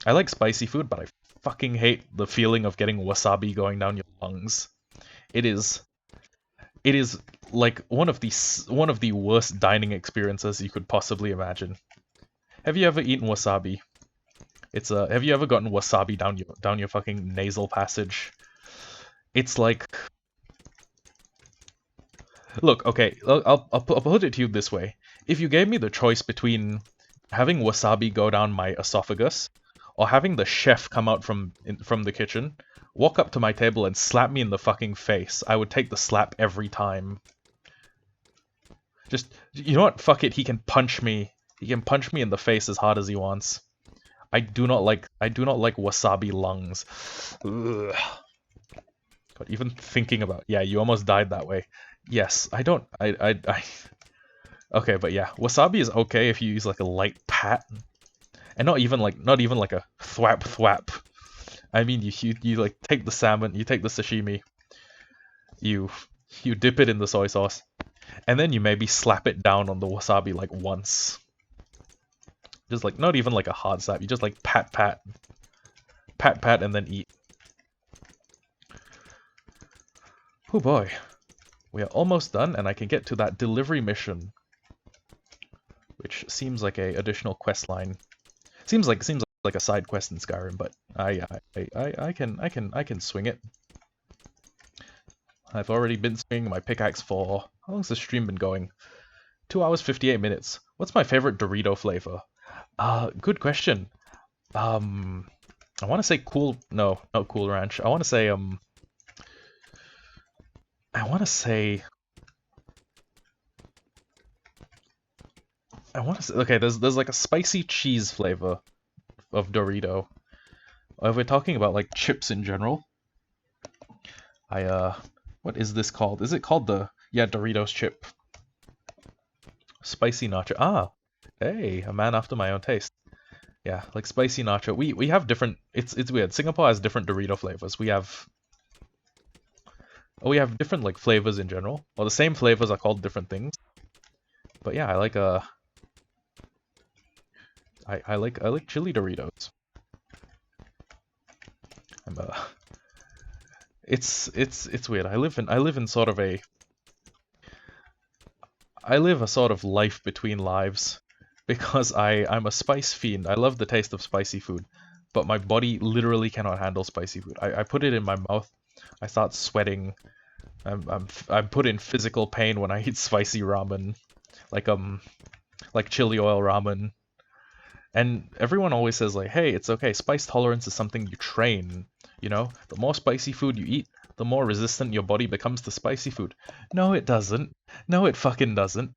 I like spicy food, but I fucking hate the feeling of getting wasabi going down your lungs. It is like one of the worst dining experiences you could possibly imagine. Have you ever eaten wasabi? Have you ever gotten wasabi down your fucking nasal passage? It's like, look, okay, I'll put it to you this way. If you gave me the choice between having wasabi go down my esophagus or having the chef come out from the kitchen, walk up to my table and slap me in the fucking face, I would take the slap every time. Just, you know what? Fuck it, he can punch me. He can punch me in the face as hard as he wants. I do not like wasabi lungs. Ugh. God, even thinking about, yeah, you almost died that way. Yes, I don't, I okay, but yeah, wasabi is okay if you use like a light pat, and not even like a thwap thwap. I mean, you like take the salmon, you take the sashimi, you dip it in the soy sauce, and then you maybe slap it down on the wasabi like once. Just like, not even like a hard slap, you just like pat pat, and then eat. Oh boy, we are almost done, and I can get to that delivery mission, which seems like a additional quest line. Seems like a side quest in Skyrim, but I can swing it. I've already been swinging my pickaxe for, how long's the stream been going? 2 hours 58 minutes. What's my favorite Dorito flavor? Good question. I want to say no, not Cool Ranch. I want to say okay, there's like a spicy cheese flavor of Dorito. If we're talking about like chips in general, what is this called? Is it called Doritos chip? Spicy nacho. Ah, hey, a man after my own taste. Yeah, like spicy nacho. We have different. It's weird. Singapore has different Dorito flavors. We have different like flavors in general. Or the same flavors are called different things. But yeah, I like I like chili Doritos. It's weird. I live in sort of a sort of life between lives, because I'm a spice fiend. I love the taste of spicy food, but my body literally cannot handle spicy food. I put it in my mouth, I start sweating. I'm put in physical pain when I eat spicy ramen. like chili oil ramen. And everyone always says like, hey, it's okay. Spice tolerance is something you train. You know, the more spicy food you eat, the more resistant your body becomes to spicy food. No, it doesn't. No, it fucking doesn't.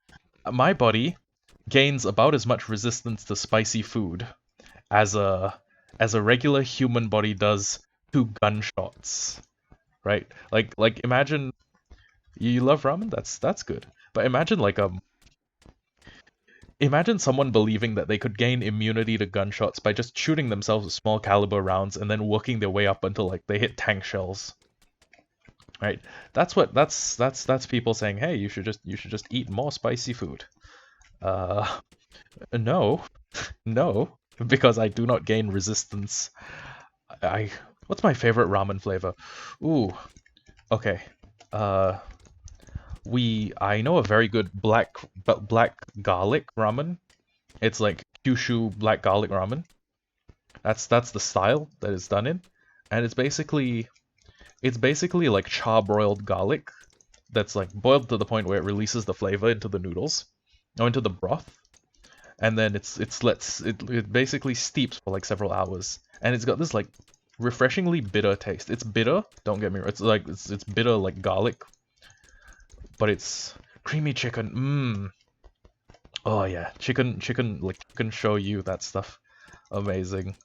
My body gains about as much resistance to spicy food as a regular human body does to gunshots. Right? Like imagine you love ramen. That's good. But imagine someone believing that they could gain immunity to gunshots by just shooting themselves with small caliber rounds and then working their way up until like they hit tank shells. Right? That's people saying, "Hey, you should just eat more spicy food." Uh no. No, because I do not gain resistance. I What's my favorite ramen flavor? Ooh, okay. Uh I know a very good black garlic ramen. It's like Kyushu black garlic ramen. That's the style that it's done in, and it's basically like charbroiled garlic that's like boiled to the point where it releases the flavor into the noodles, or into the broth, and then it basically steeps for like several hours, and it's got this like refreshingly bitter taste. It's bitter, don't get me wrong. It's bitter like garlic, but it's creamy chicken. Oh yeah, chicken shoyu, that stuff. Amazing.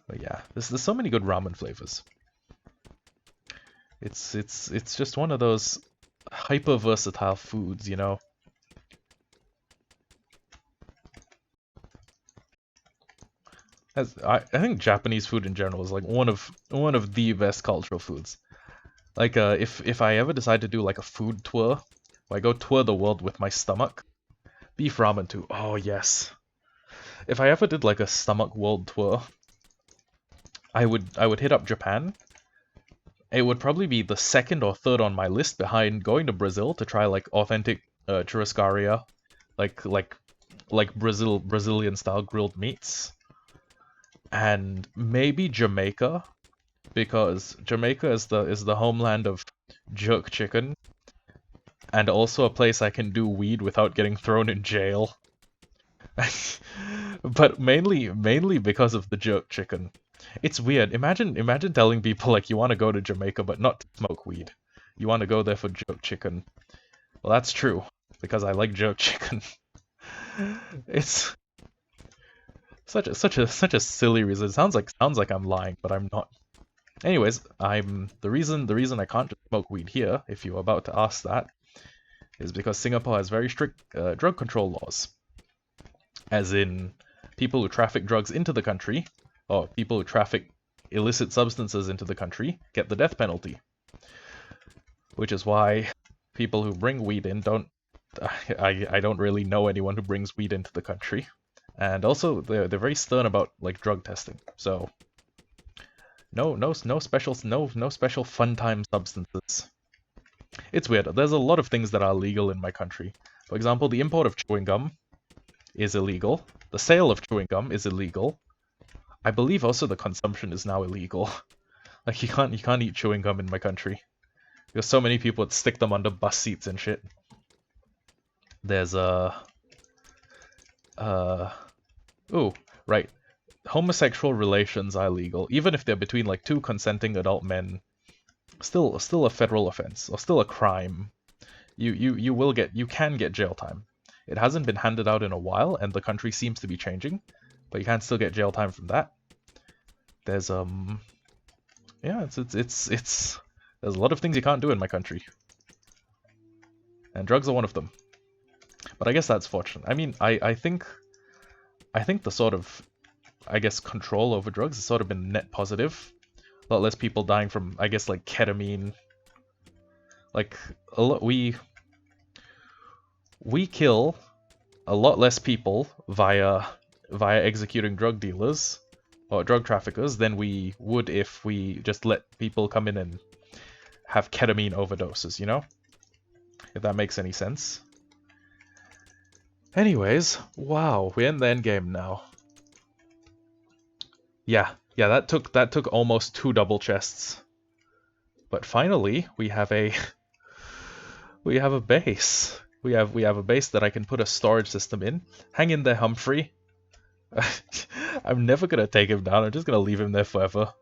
But yeah, there's so many good ramen flavors. It's just one of those hyper versatile foods, you know. I think Japanese food in general is like one of the best cultural foods. Like if I ever decide to do like a food tour, where I go tour the world with my stomach, beef ramen too. Oh yes. If I ever did like a stomach world tour, I would hit up Japan. It would probably be the second or third on my list behind going to Brazil to try like authentic churrascaria, like Brazilian style grilled meats, and maybe Jamaica, because Jamaica is the homeland of jerk chicken, and also a place I can do weed without getting thrown in jail. But mainly because of the jerk chicken. It's weird. Imagine telling people like you want to go to Jamaica but not to smoke weed. You want to go there for jerk chicken. Well, that's true because I like jerk chicken. It's such a silly reason. It sounds like I'm lying, but I'm not. Anyways, I'm the reason I can't just smoke weed here, if you were about to ask that, is because Singapore has very strict drug control laws. As in, people who traffic drugs into the country, or people who traffic illicit substances into the country, get the death penalty. Which is why people who bring weed in don't. I don't really know anyone who brings weed into the country, and also they're very stern about like drug testing. So no special fun time substances. It's weird. There's a lot of things that are legal in my country. For example, the import of chewing gum is illegal. The sale of chewing gum is illegal. I believe also the consumption is now illegal. Like you can't eat chewing gum in my country. Because so many people would stick them under bus seats and shit. There's ooh, right. Homosexual relations are illegal, even if they're between like two consenting adult men. Still a federal offense, or still a crime. You can get jail time. It hasn't been handed out in a while, and the country seems to be changing, but you can still get jail time from that. There's yeah, it's there's a lot of things you can't do in my country, and drugs are one of them. But I guess that's fortunate. I mean, I think the sort of, I guess, control over drugs has sort of been net positive. A lot less people dying from, I guess, like ketamine. Like a lot, we kill a lot less people via executing drug dealers or drug traffickers than we would if we just let people come in and have ketamine overdoses, you know? If that makes any sense. Anyways, wow, we're in the end game now. Yeah, that took almost 2 double chests. But finally, we have a we have a base. We have a base that I can put a storage system in. Hang in there, Humphrey. I'm never gonna take him down. I'm just gonna leave him there forever.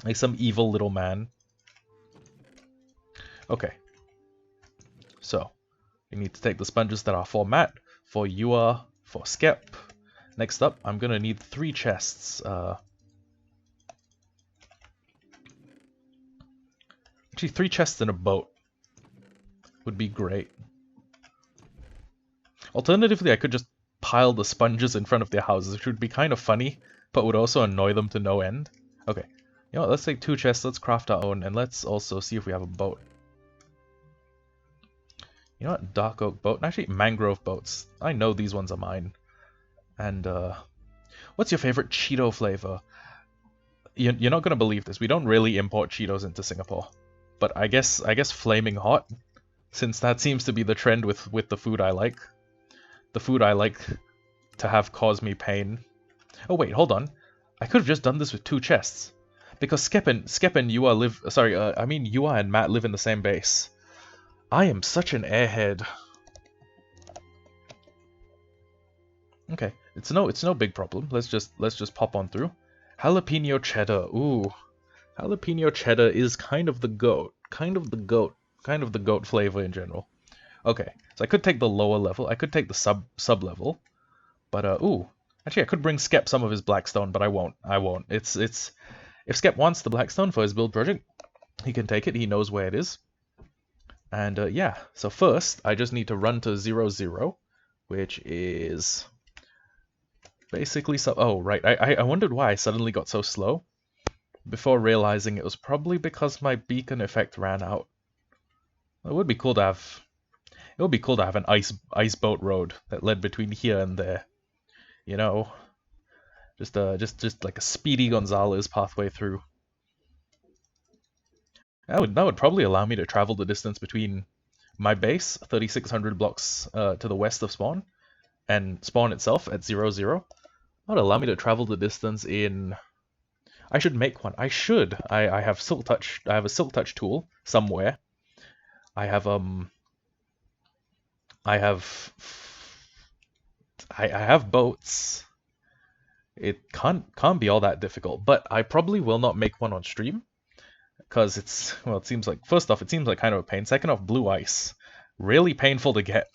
Like some evil little man. Okay. So, we need to take the sponges that are for Matt, for Yua, for Skep. Next up, I'm gonna need 3 chests. Actually, 3 chests in a boat would be great. Alternatively, I could just pile the sponges in front of their houses, which would be kind of funny, but would also annoy them to no end. Okay, you know what, let's take 2 chests, let's craft our own, and let's also see if we have a boat. You know what, dark oak boat, actually mangrove boats. I know these ones are mine. And, what's your favorite Cheeto flavor? You're not gonna believe this, we don't really import Cheetos into Singapore. But I guess flaming hot, since that seems to be the trend with the food I like. The food I like to have cause me pain. Oh wait, hold on. I could have just done this with 2 chests. Because Skep and Yua live... Sorry, I mean Yua and Matt live in the same base. I am such an airhead. Okay, it's no big problem. Let's just pop on through. Jalapeno cheddar. Ooh. Jalapeno cheddar is kind of the goat. Kind of the goat flavor in general. Okay, so I could take the lower level. I could take the sub level. But ooh. Actually I could bring Skep some of his blackstone, but I won't. It's if Skep wants the blackstone for his build project, he can take it. He knows where it is. And yeah, so first I just need to run to 0, 0, which is basically oh right, I wondered why I suddenly got so slow. Before realizing it was probably because my beacon effect ran out. It would be cool to have an ice boat road that led between here and there. You know, just like a Speedy Gonzales pathway through. That would probably allow me to travel the distance between my base, 3600 blocks to the west of spawn, and spawn itself at 0, 0. That would allow me to travel the distance in... I should make one. I should. I have Silk Touch. I have a Silk Touch tool somewhere. I have boats. It can't be all that difficult, but I probably will not make one on stream because it's, well, it seems like, first off, it seems like kind of a pain. Second off, blue ice, really painful to get.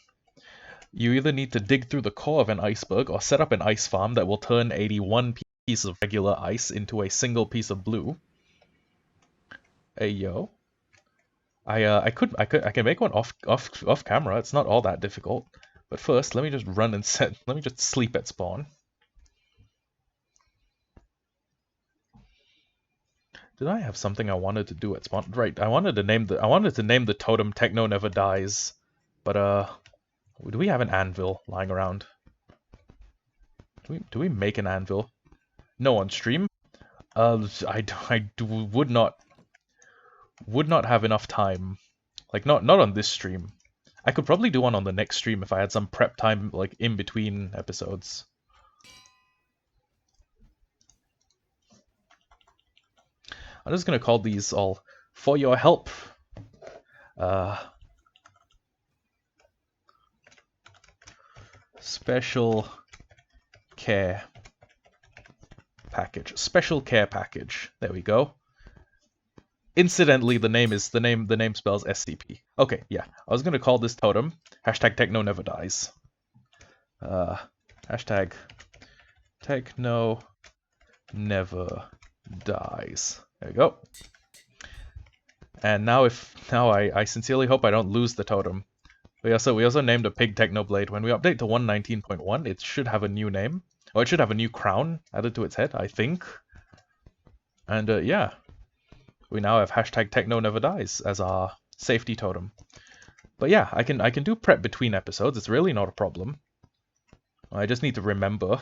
You either need to dig through the core of an iceberg or set up an ice farm that will turn 81 pieces of regular ice into a single piece of blue. Hey yo, I can make one off camera. It's not all that difficult. But first, let me just run and let me just sleep at spawn. Did I have something I wanted to do at spawn? Right, I wanted to name the totem Techno Never Dies. But do we have an anvil lying around? Do we make an anvil? No, on stream. I would not have enough time. Like not on this stream. I could probably do one on the next stream if I had some prep time like in between episodes. I'm just gonna call these all for your help. Special care package. Special care package. There we go. Incidentally, the name spells SCP. Okay, yeah. I was gonna call this totem hashtag Techno Never Dies. Hashtag Techno Never Dies. There we go. And now I sincerely hope I don't lose the totem. We also named a pig Technoblade. When we update to 1.19.1, it should have a new name. Or it should have a new crown added to its head, I think. And yeah. We now have hashtag Techno Never Dies as our safety totem. But yeah, I can do prep between episodes. It's really not a problem. I just need to remember.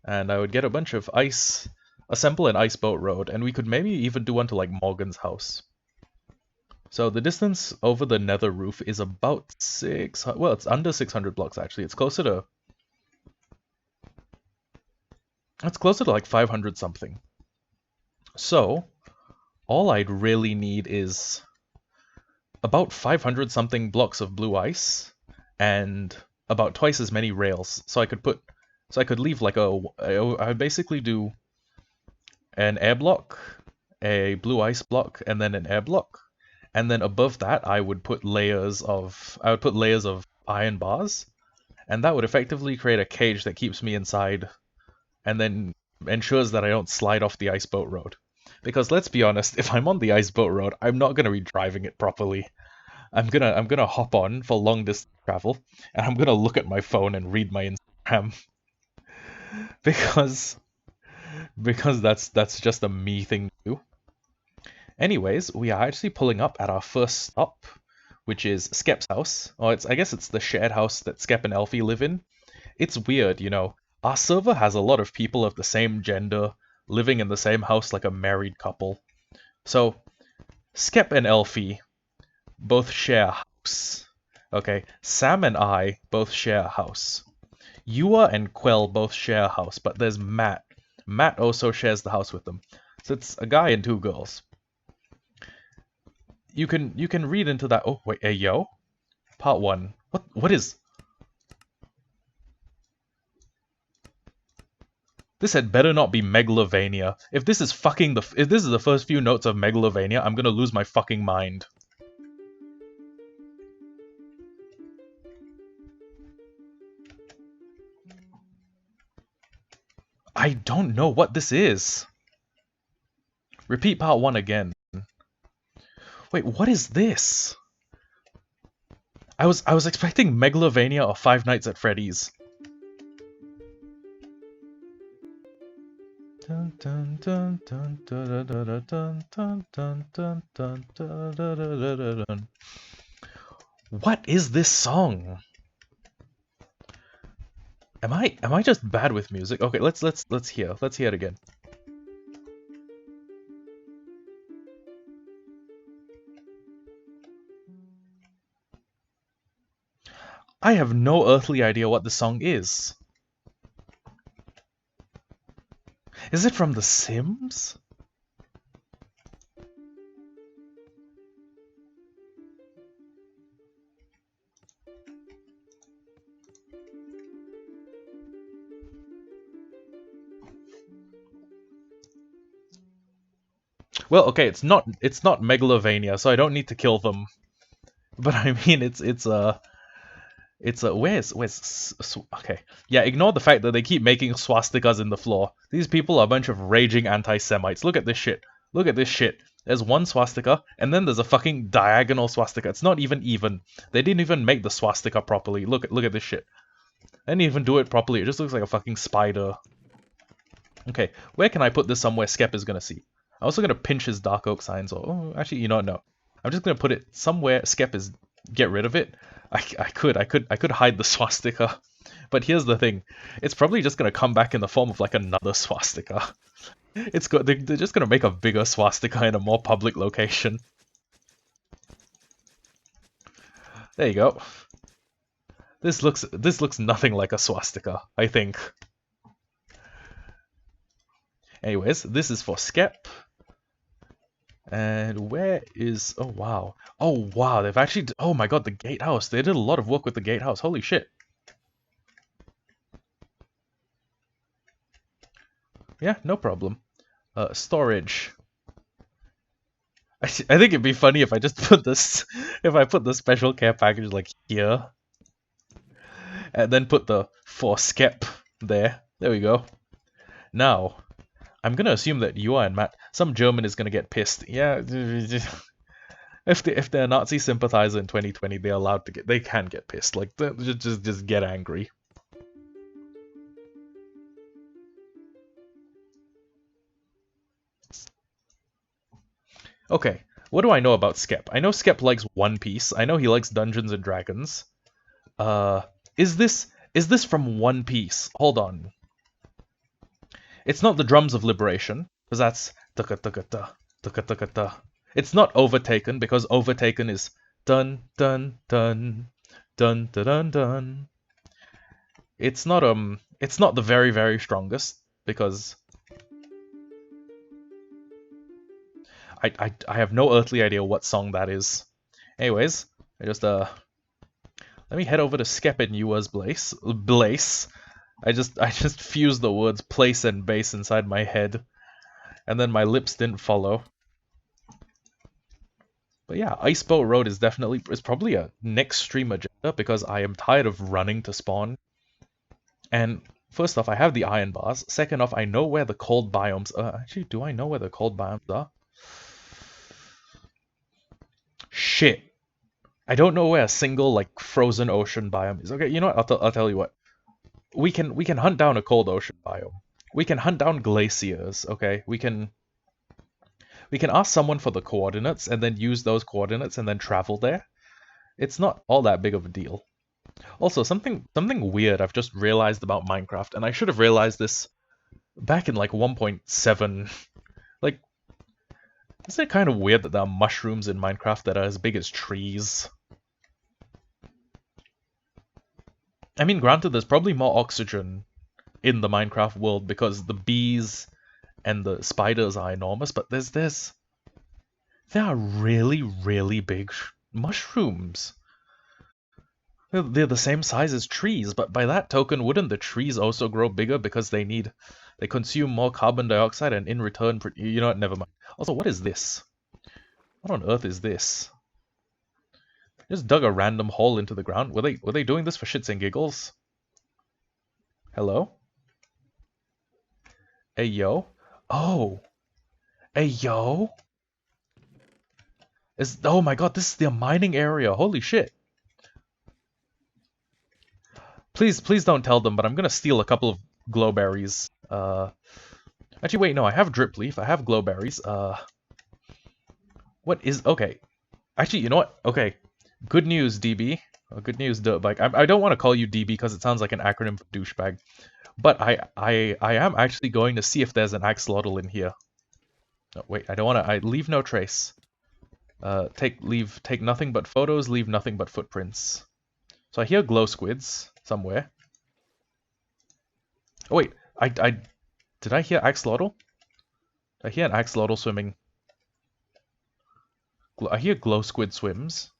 And I would get a bunch of ice, assemble an ice boat road, and we could maybe even do one to like Morgan's house. So the distance over the nether roof is about well, it's under 600 blocks actually. It's closer to like 500 something. So all I'd really need is about 500 something blocks of blue ice and about twice as many rails. So I could leave like I would basically do an air block, a blue ice block, and then an air block. And then above that, I would put layers of iron bars, and that would effectively create a cage that keeps me inside, and then ensures that I don't slide off the ice boat road. Because let's be honest, if I'm on the ice boat road, I'm not gonna be driving it properly. I'm gonna hop on for long distance travel, and I'm gonna look at my phone and read my Instagram because that's just a me thing to do. Anyways, we are actually pulling up at our first stop, which is Skep's house. Or I guess it's the shared house that Skep and Elfie live in. It's weird, you know. Our server has a lot of people of the same gender living in the same house like a married couple. So, Skep and Elfie both share a house. Okay, Sam and I both share a house. Yua and Quell both share a house, but there's Matt. Matt also shares the house with them. So it's a guy and two girls. You can read into that. Oh wait, hey yo, part one. What is? This had better not be Megalovania. If this is the first few notes of Megalovania, I'm gonna lose my fucking mind. I don't know what this is. Repeat part one again. Wait, what is this? I was expecting Megalovania or Five Nights at Freddy's. What is this song? Am I just bad with music? Okay, let's hear. Let's hear it again. I have no earthly idea what the song is. Is it from The Sims? Well, okay, it's not Megalovania, so I don't need to kill them. But I mean, okay. Yeah, ignore the fact that they keep making swastikas in the floor. These people are a bunch of raging anti-Semites. Look at this shit. Look at this shit. There's one swastika, and then there's a fucking diagonal swastika. It's not even even. They didn't even make the swastika properly. Look at this shit. They didn't even do it properly. It just looks like a fucking spider. Okay, where can I put this somewhere Skep is gonna see? I'm also gonna pinch his dark oak signs. Or actually, you know what? No. I'm just gonna put it somewhere Skep is. Get rid of it. I could hide the swastika, but here's the thing: it's probably just gonna come back in the form of like another swastika. They're just gonna make a bigger swastika in a more public location. There you go. This looks nothing like a swastika, I think. Anyways, this is for Skep. And where is... Oh, wow. Oh, wow. They've actually... Oh, my God. The gatehouse. They did a lot of work with the gatehouse. Holy shit. Yeah, no problem. Storage. I think it'd be funny if I just put this... If I put the special care package, like, here. And then put the for Skep there. There we go. Now, I'm gonna assume that you are and Matt... Some German is gonna get pissed. Yeah... If they're a Nazi sympathizer in 2020, they're allowed to they can get pissed. Like just get angry. Okay, what do I know about Skep? I know Skep likes One Piece. I know he likes Dungeons and Dragons. Is this from One Piece? Hold on. It's not the Drums of Liberation, because that's It's not Overtaken, because Overtaken is dun dun dun dun dun dun dun. It's not the very, very strongest, because I have no earthly idea what song that is. Anyways, I just Let me head over to Skepenua's Blaze. I just fused the words place and base inside my head, and then my lips didn't follow. But yeah, Iceboat Road is probably a next stream agenda because I am tired of running to spawn. And first off, I have the iron bars. Second off, I know where the cold biomes are. Actually, do I know where the cold biomes are? Shit. I don't know where a single like frozen ocean biome is. Okay, you know what? I'll tell you what. We can hunt down a cold ocean biome. We can hunt down glaciers. Okay, we can ask someone for the coordinates and then use those coordinates and then travel there. It's not all that big of a deal. Also, something weird I've just realized about Minecraft, and I should have realized this back in like 1.7. Like, isn't it kind of weird that there are mushrooms in Minecraft that are as big as trees? I mean, granted, there's probably more oxygen in the Minecraft world because the bees and the spiders are enormous, but there are really, really big mushrooms. They're the same size as trees, but by that token, wouldn't the trees also grow bigger because they consume more carbon dioxide and in return, you know what, never mind. Also, what is this? What on earth is this? Just dug a random hole into the ground. Were they doing this for shits and giggles? Hello? Hey yo? Oh! Hey yo! Oh my god, this is the mining area. Holy shit. Please don't tell them, but I'm gonna steal a couple of glowberries. Actually, wait, no, I have drip leaf. I have glowberries. What is... Okay. Actually, you know what? Okay. Good news, DB. Good news, Dirtbike. I don't want to call you DB because it sounds like an acronym for douchebag. But I am actually going to see if there's an axolotl in here. No, wait, I don't want to... I leave no trace. Take nothing but photos, leave nothing but footprints. So I hear glow squids somewhere. Oh wait, did I hear axolotl? I hear an axolotl swimming. I hear glow squid swims.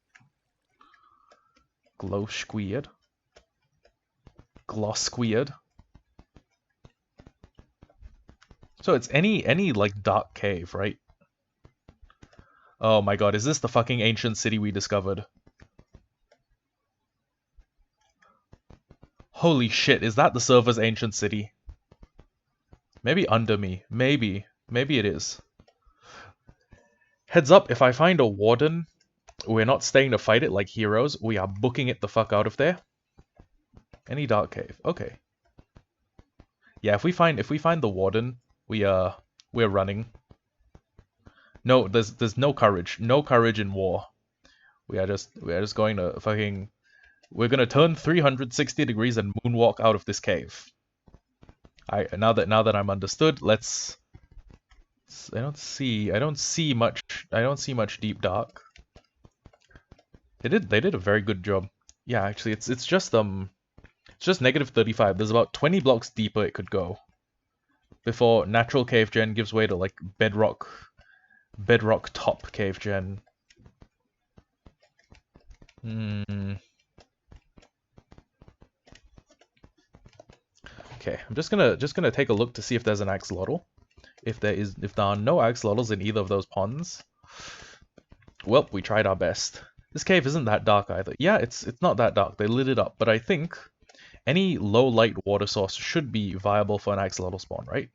Glow squid. Gloss squid. So it's any like dark cave, right? Oh my god, is this the fucking ancient city we discovered? Holy shit, is that the server's ancient city? Maybe under me. Maybe it is. Heads up, if I find a warden, we're not staying to fight it like heroes. We are booking it the fuck out of there. Any dark cave. Okay. Yeah, if we find the warden, we're running. No, there's no courage. No courage in war. We are just going to fucking... We're gonna turn 360 degrees and moonwalk out of this cave. Now that I'm understood, let's... I don't see much deep dark. They did a very good job. Yeah, actually it's just negative 35. There's about 20 blocks deeper it could go before natural cave gen gives way to like bedrock top cave gen. Okay, I'm just gonna take a look to see if there's an axolotl. If there are no axolotls in either of those ponds, well, we tried our best. This cave isn't that dark either. Yeah, it's not that dark. They lit it up, but I think any low light water source should be viable for an axolotl spawn, right?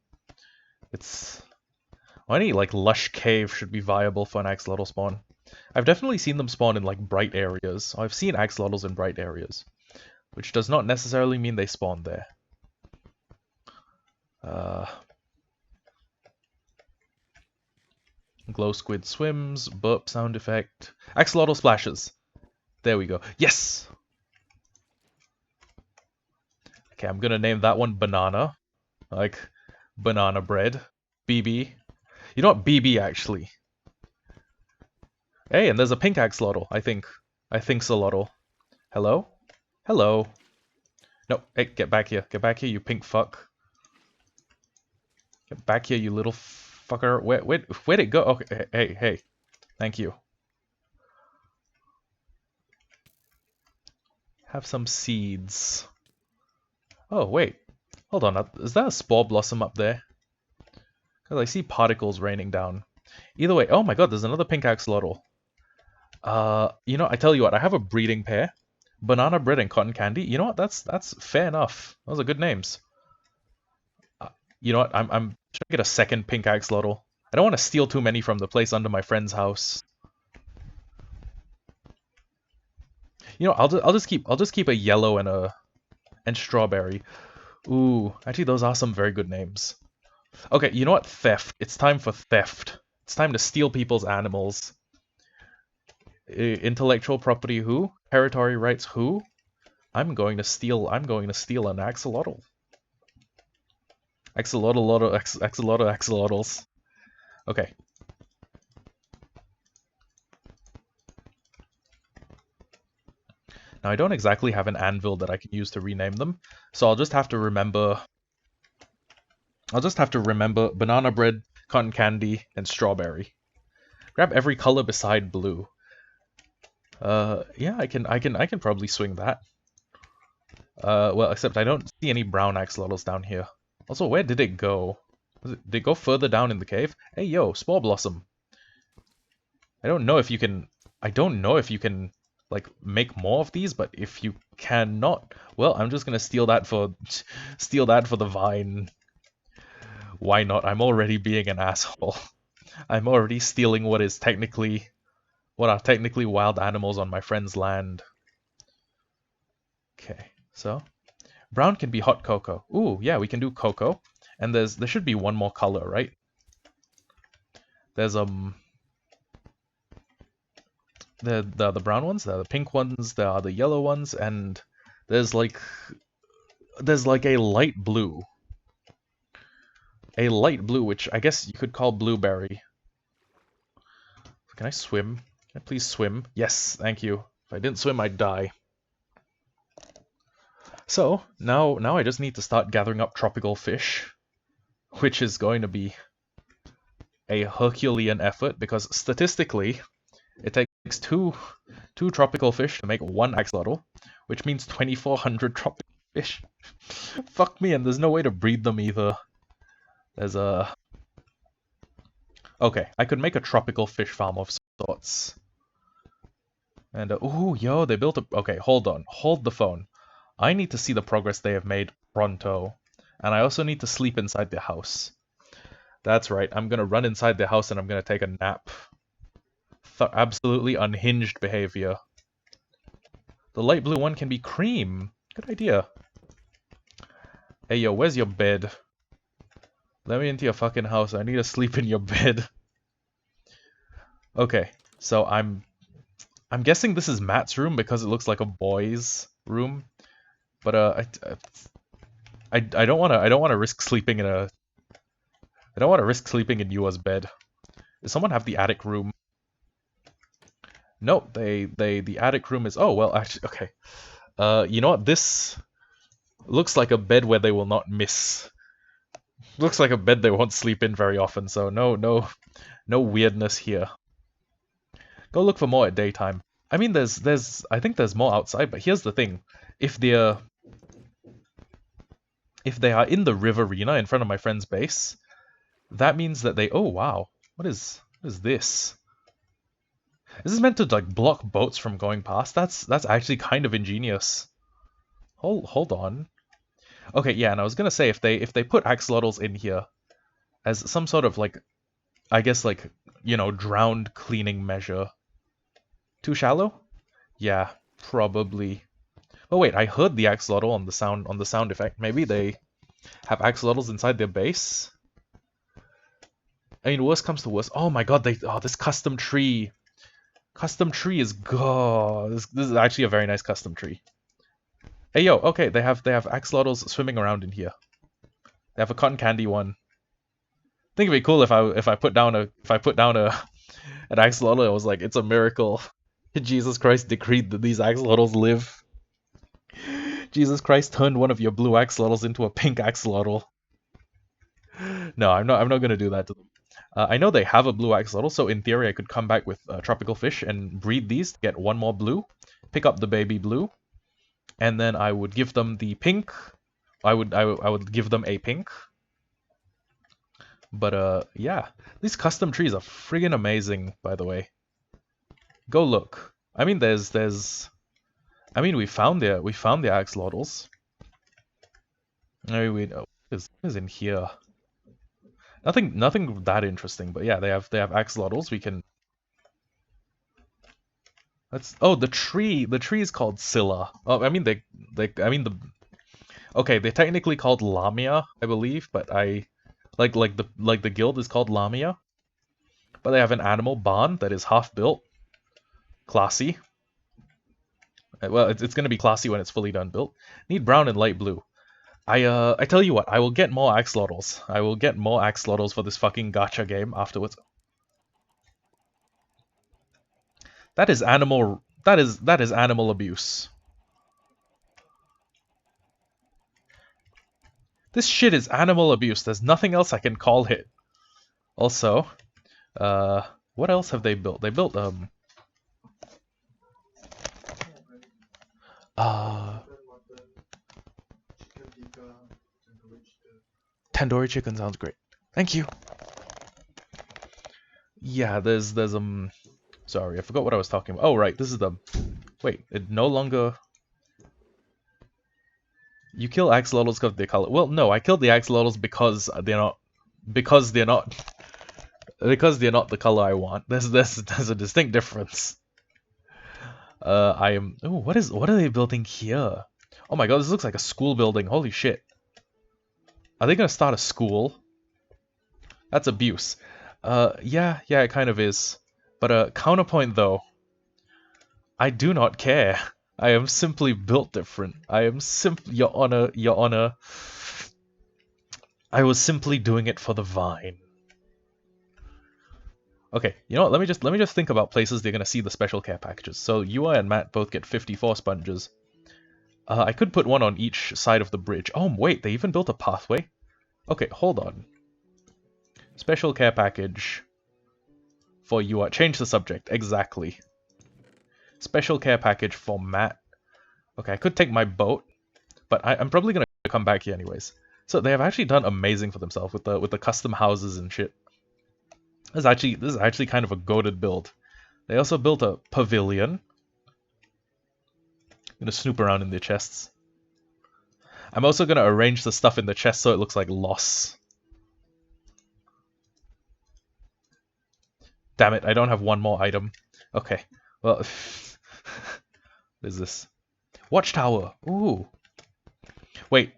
Or any like lush cave should be viable for an axolotl spawn. I've definitely seen them spawn in like bright areas. I've seen axolotls in bright areas, which does not necessarily mean they spawn there. Glow squid swims, burp sound effect, axolotl splashes. There we go. Yes! Okay, I'm gonna name that one Banana. Like, banana bread. BB. You know what? BB, actually. Hey, and there's a pink axolotl, I think. I think Solotl. Hello? Hello? No, hey, get back here. Get back here, you pink fuck. Get back here, you little fucker. Where'd it go? Okay, hey. Thank you. have some seeds. Oh, wait. Hold on. Is that a spore blossom up there? Because I see particles raining down. Either way. Oh my god, there's another pink axolotl. You know, I tell you what, I have a breeding pair. Banana bread and cotton candy. You know what? That's fair enough. Those are good names. You know what? I'm trying to get a second pink axolotl. I don't want to steal too many from the place under my friend's house. You know, I'll just keep a yellow and strawberry. Ooh, actually those are some very good names. Okay, you know what? Theft. It's time for theft. It's time to steal people's animals. Intellectual property who? Territory rights who? I'm going to steal an axolotl. Axolotls. Okay. Now I don't exactly have an anvil that I can use to rename them, so I'll just have to remember banana bread, cotton candy, and strawberry. Grab every color beside blue. Yeah, I can probably swing that. Well, except I don't see any brown axolotls down here. Also, where did it go? Did it go further down in the cave? Hey, yo, spore blossom. I don't know if you can, like, make more of these, but if you cannot, well, I'm just gonna steal that for the vine. Why not? I'm already being an asshole. I'm already stealing what are technically wild animals on my friend's land. Okay, so brown can be hot cocoa. Ooh, yeah, we can do cocoa. And there should be one more color, right? There's the brown ones, there are the pink ones, there are the yellow ones, and there's like a light blue. A light blue, which I guess you could call blueberry. Can I swim? Can I please swim? Yes, thank you. If I didn't swim, I'd die. So, now I just need to start gathering up tropical fish, which is going to be a Herculean effort, because statistically, it takes two tropical fish to make one axolotl, which means 2,400 tropical fish. Fuck me, and there's no way to breed them either. There's a... Okay, I could make a tropical fish farm of sorts. And, ooh, yo, they built a... Okay, hold on. Hold the phone. I need to see the progress they have made pronto. And I also need to sleep inside the house. That's right, I'm gonna run inside the house and I'm gonna take a nap. Absolutely unhinged behavior. The light blue one can be cream. Good idea. Hey yo, where's your bed? Let me into your fucking house. I need to sleep in your bed. Okay, so I'm guessing this is Matt's room because it looks like a boy's room. But I don't wanna risk sleeping in a... I don't wanna risk sleeping in Yua's bed. Does someone have the attic room? No, the attic room is... Oh, well, actually, okay. You know what? This looks like a bed where they will not miss. Looks like a bed they won't sleep in very often, so no weirdness here. Go look for more at daytime. I mean, I think there's more outside, but here's the thing. If they are in the riverina in front of my friend's base, that means that they... Oh, wow. What is this? This is meant to, like, block boats from going past? That's actually kind of ingenious. Hold on. Okay, yeah, and I was gonna say, if they put axolotls in here as some sort of, like, I guess, like, you know, drowned cleaning measure. Too shallow? Yeah, probably. Oh wait, I heard the axolotl on the sound effect. Maybe they have axolotls inside their base? I mean, worst comes to worst. Oh my god, this custom tree. Custom tree is good. This is actually a very nice custom tree. Hey yo, okay, they have axolotls swimming around in here. They have a cotton candy one. I think it'd be cool if I put down an axolotl. I was like, it's a miracle. Jesus Christ decreed that these axolotls live. Jesus Christ turned one of your blue axolotls into a pink axolotl. No, I'm not gonna do that to them. I know they have a blue axolotl, so in theory I could come back with tropical fish and breed these to get one more blue, pick up the baby blue, and then I would give them the pink. I would give them a pink. But yeah, these custom trees are friggin' amazing, by the way. Go look. I mean, I mean, we found the axolotls. Maybe we know what is in here. Nothing that interesting, but yeah, they have axolotls. We can. The tree. The tree is called Scylla. Oh, I mean okay, they're technically called Lamia, I believe, but the guild is called Lamia. But they have an animal barn that is half built, classy. Well, it's gonna be classy when it's fully done built. Need brown and light blue. I tell you what, I will get more axolotls. I will get more axolotls for this fucking gacha game afterwards. That is animal. That is animal abuse. This shit is animal abuse. There's nothing else I can call it. Also, what else have they built? They built tandoori chicken sounds great. Thank you. Yeah, there's sorry, I forgot what I was talking about. Oh right, this is the wait, it no longer you kill axolotls because they color. Well, no, I killed the axolotls because they're not because they're not the color I want. There's a distinct difference. I am. Oh, what are they building here? Oh my god, this looks like a school building. Holy shit. Are they gonna start a school? That's abuse. Yeah, it kind of is. But counterpoint though, I do not care. I am simply built different. I am simply, Your Honor. I was simply doing it for the vine. Okay, you know what? Let me just think about places they're gonna see the special care packages. So UI and Matt both get 54 sponges. I could put one on each side of the bridge. Oh wait, they even built a pathway. Okay, hold on. Special care package for UI. Change the subject. Exactly. Special care package for Matt. Okay, I could take my boat, but I'm probably gonna come back here anyways. So they have actually done amazing for themselves with the custom houses and shit. This is actually kind of a goated build. They also built a pavilion. I'm gonna snoop around in their chests. I'm also gonna arrange the stuff in the chest so it looks like loss. Damn it, I don't have one more item. Okay, well, what is this? Watchtower. Ooh. Wait,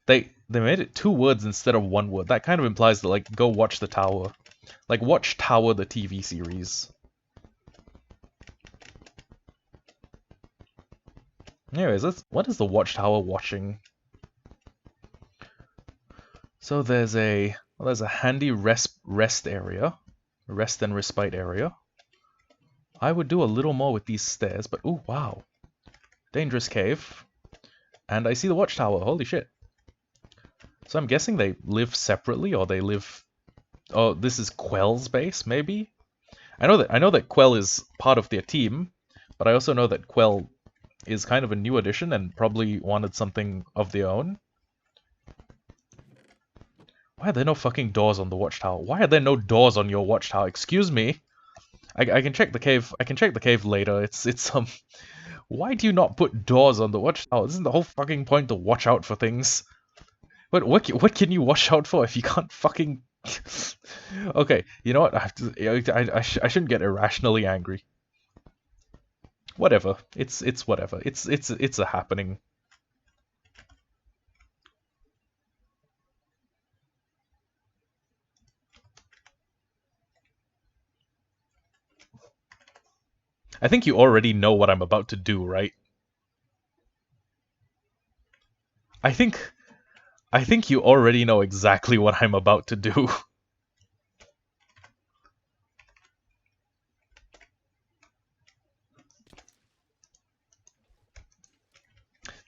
they made it 2 words instead of 1 word. That kind of implies that like go watch the tower. Like watch Tower the TV series. Anyways, what is the Watchtower watching? So there's a handy rest area. Rest and respite area. I would do a little more with these stairs, but ooh, wow. Dangerous cave. And I see the watchtower, holy shit. So I'm guessing they live separately, or they live... Oh, this is Quell's base, maybe? I know that Quell is part of their team, but I also know that Quell is kind of a new addition and probably wanted something of their own. Why are there no fucking doors on the watchtower? Why are there no doors on your watchtower? Excuse me? I can check the cave. I can check the cave later. It's Why do you not put doors on the watchtower? Isn't the whole fucking point to watch out for things? But what can you watch out for if you can't fucking... Okay, you know what? I shouldn't get irrationally angry. Whatever. It's whatever. It's a happening. I think you already know what I'm about to do, right? I think you already know exactly what I'm about to do.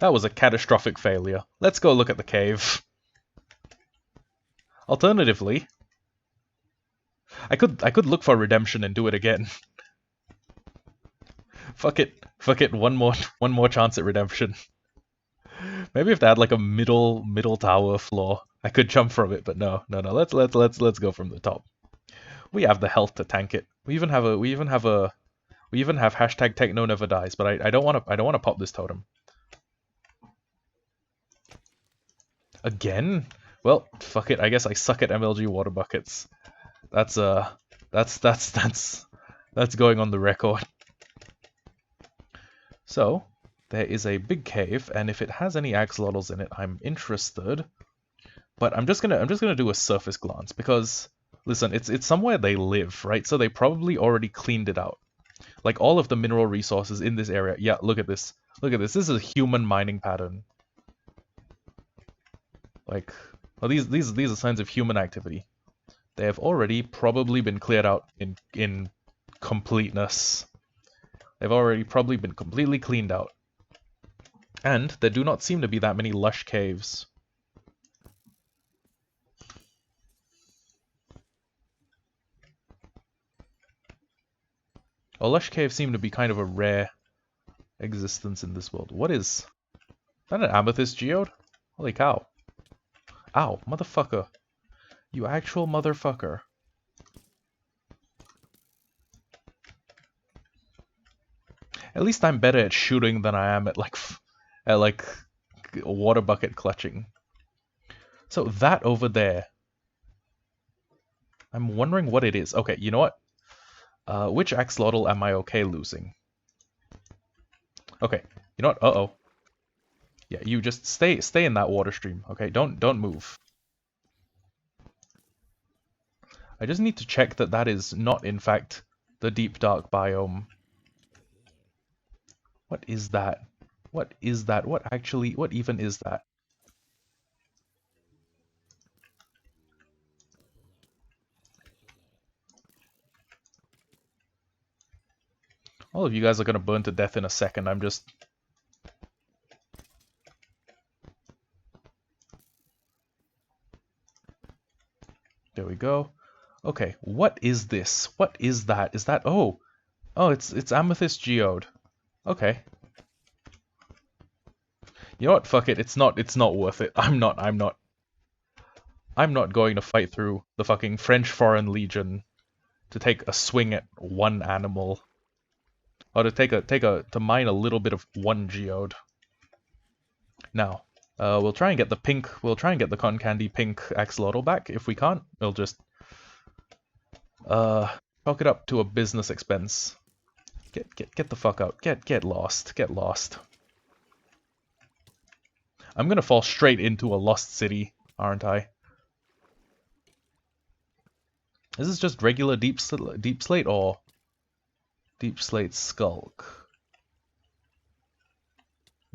That was a catastrophic failure. Let's go look at the cave. Alternatively, I could look for redemption and do it again. Fuck it. One more chance at redemption. Maybe if they had like a middle tower floor, I could jump from it, but no. Let's go from the top. We have the health to tank it. We even have hashtag techno never dies, but I don't wanna pop this totem. Again? Well, fuck it, I guess I suck at MLG water buckets. That's that's going on the record. So, there is a big cave, and if it has any axolotls in it, I'm interested. But I'm just gonna do a surface glance because listen, it's somewhere they live, right? So they probably already cleaned it out. Like all of the mineral resources in this area. Yeah, look at this. Look at this. This is a human mining pattern. Like, well, these are signs of human activity. They have already probably been cleared out in completeness. They've already probably been completely cleaned out. And there do not seem to be that many lush caves. A lush caves seem to be kind of a rare existence in this world. What is that, an amethyst geode? Holy cow. Ow, motherfucker. You actual motherfucker. At least I'm better at shooting than I am at like water bucket clutching. So that over there, I'm wondering what it is. Okay, you know what? Which axolotl am I okay losing? Okay, you know what? Uh-oh. Yeah, you just stay in that water stream, okay? Don't move. I just need to check that that is not, in fact, the deep dark biome. What is that? What is that? What even is that? All of you guys are gonna burn to death in a second. I'm just... There we go. Okay, what is this? What is that? Is that... Oh! Oh, it's amethyst geode. Okay. You know what? Fuck it. It's not worth it. I'm not going to fight through the fucking French Foreign Legion to take a swing at one animal. Or to mine a little bit of one geode. Now, we'll try and get the cotton candy pink axolotl back. If we can't, we'll just chalk it up to a business expense. Get the fuck out. Get lost. Get lost. I'm gonna fall straight into a lost city, aren't I? Is this just regular deep slate or deep slate skulk?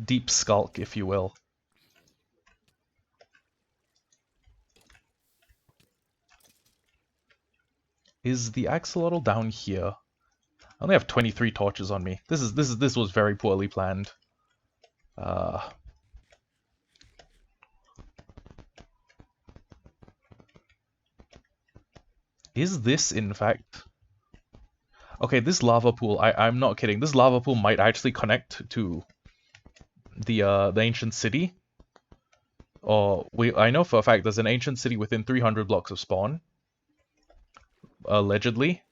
Deep skulk, if you will. Is the axolotl down here? I only have 23 torches on me. This was very poorly planned. Is this in fact... Okay, this lava pool, I'm not kidding. This lava pool might actually connect to the ancient city. Or I know for a fact there's an ancient city within 300 blocks of spawn. Allegedly.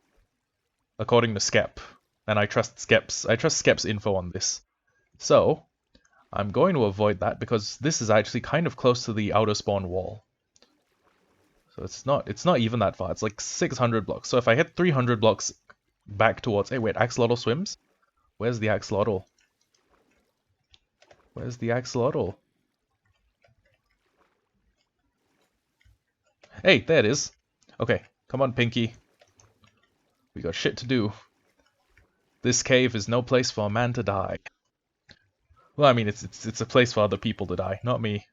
According to Skep. And I trust Skep's info on this. So, I'm going to avoid that because this is actually kind of close to the outer spawn wall. So it's not even that far. It's like 600 blocks. So if I hit 300 blocks back towards... Hey, wait, axolotl swims? Where's the axolotl? Where's the axolotl? Hey, there it is. Okay, come on, Pinky. We got shit to do. This cave is no place for a man to die. Well, I mean, it's a place for other people to die, not me.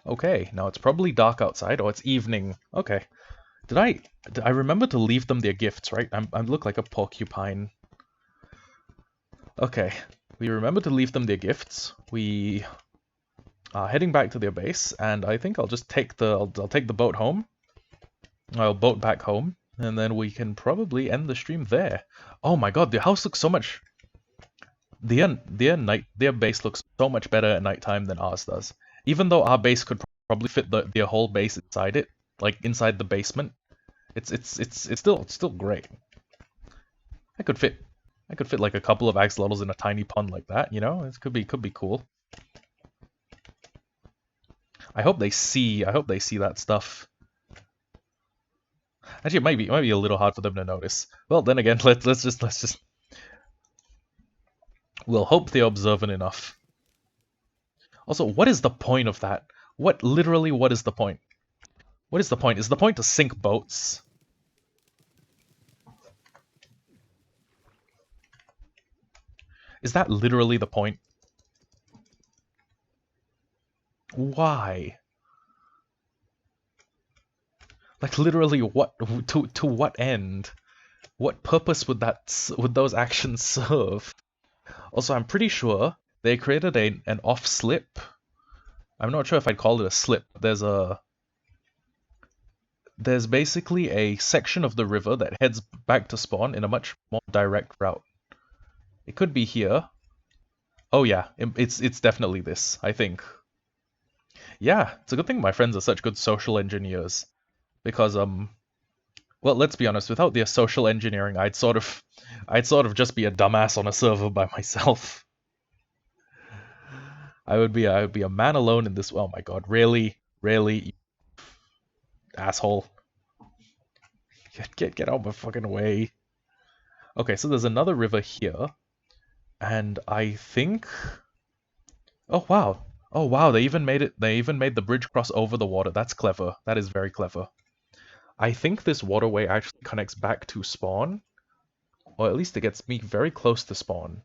Okay, now it's probably dark outside, or it's evening. Okay. Did I remember to leave them their gifts, right? I look like a porcupine. Okay, we remember to leave them their gifts. We are heading back to their base, and I think I'll just take I'll take the boat home. I'll boat back home, And then we can probably end the stream there. Oh my god, the house looks so much... Their base looks so much better at nighttime than ours does. Even though our base could probably fit their whole base inside it, like inside the basement, it's still great. I could fit like a couple of axolotls in a tiny pond like that, you know? It could be cool. I hope they see that stuff. Actually, it might be a little hard for them to notice. Well, then again, let's just we'll hope they're observant enough. Also, what is the point of that? What is the point? What is the point? Is the point to sink boats? Is that literally the point? Why? Like literally what to what end? What purpose would those actions serve? Also, I'm pretty sure they created an off slip. I'm not sure if I'd call it a slip. There's basically a section of the river that heads back to spawn in a much more direct route. It could be here. Oh yeah, it's definitely this, I think. Yeah, it's a good thing my friends are such good social engineers. Because well, let's be honest, without their social engineering, I'd sort of just be a dumbass on a server by myself. I would be a man alone in this. Oh my god, really, you asshole! Get out of my fucking way. Okay, so there's another river here, and I think. Oh wow! They even made it. They even made the bridge cross over the water. That's clever. That is very clever. I think this waterway actually connects back to spawn, or at least it gets me very close to spawn.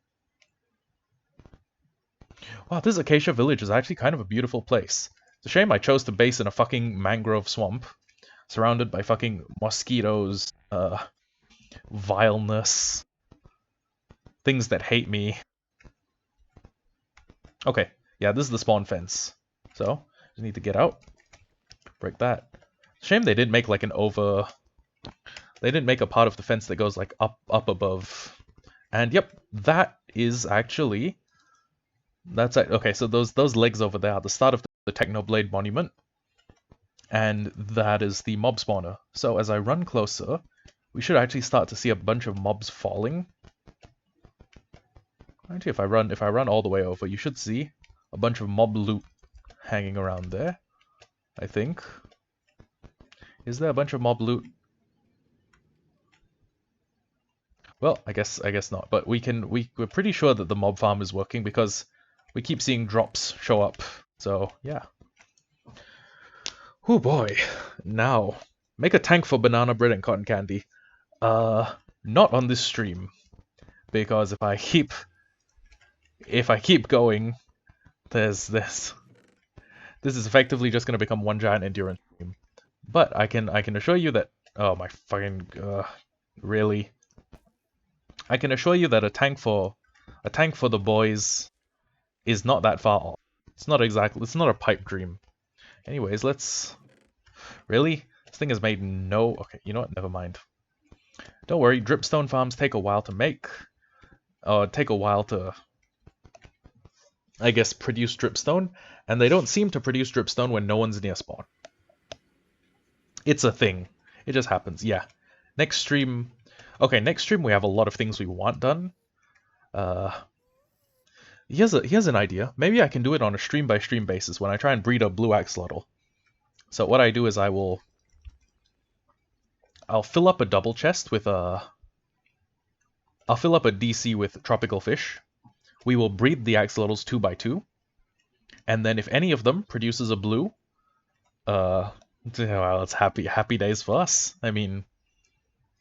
Wow, this Acacia Village is actually kind of a beautiful place. It's a shame I chose to base in a fucking mangrove swamp, surrounded by fucking mosquitoes, vileness, things that hate me. Okay, yeah, this is the spawn fence. So, just need to get out, break that. Shame they didn't make like they didn't make a part of the fence that goes like up above. And yep, that is actually... That's it. Okay, so those legs over there are the start of the Technoblade Monument. And that is the mob spawner. So as I run closer, we should actually start to see a bunch of mobs falling. Actually, if I run all the way over, you should see a bunch of mob loot hanging around there, I think. Is there a bunch of mob loot? Well, I guess not. But we're pretty sure that the mob farm is working because we keep seeing drops show up. So yeah. Oh boy. Now, make a tank for banana bread and cotton candy. Not on this stream, because if I keep going, there's this. This is effectively just going to become one giant endurance stream. But I can assure you that... Oh my fucking... really? I can assure you that a tank for the boys is not that far off. It's not a pipe dream. Anyways, let's... Really? This thing has made no... Okay, you know what? Never mind. Don't worry, dripstone farms take a while to make. Take a while to... I guess produce dripstone, and they don't seem to produce dripstone when no one's near spawn. It's a thing. It just happens. Yeah. Next stream... Okay, next stream we have a lot of things we want done. Here's an idea. Maybe I can do it on a stream-by-stream basis when I try and breed a blue axolotl. So what I do is I'll fill up a double chest with I'll fill up a DC with tropical fish. We will breed the axolotls 2x2. And then if any of them produces a blue, well, it's happy days for us. I mean,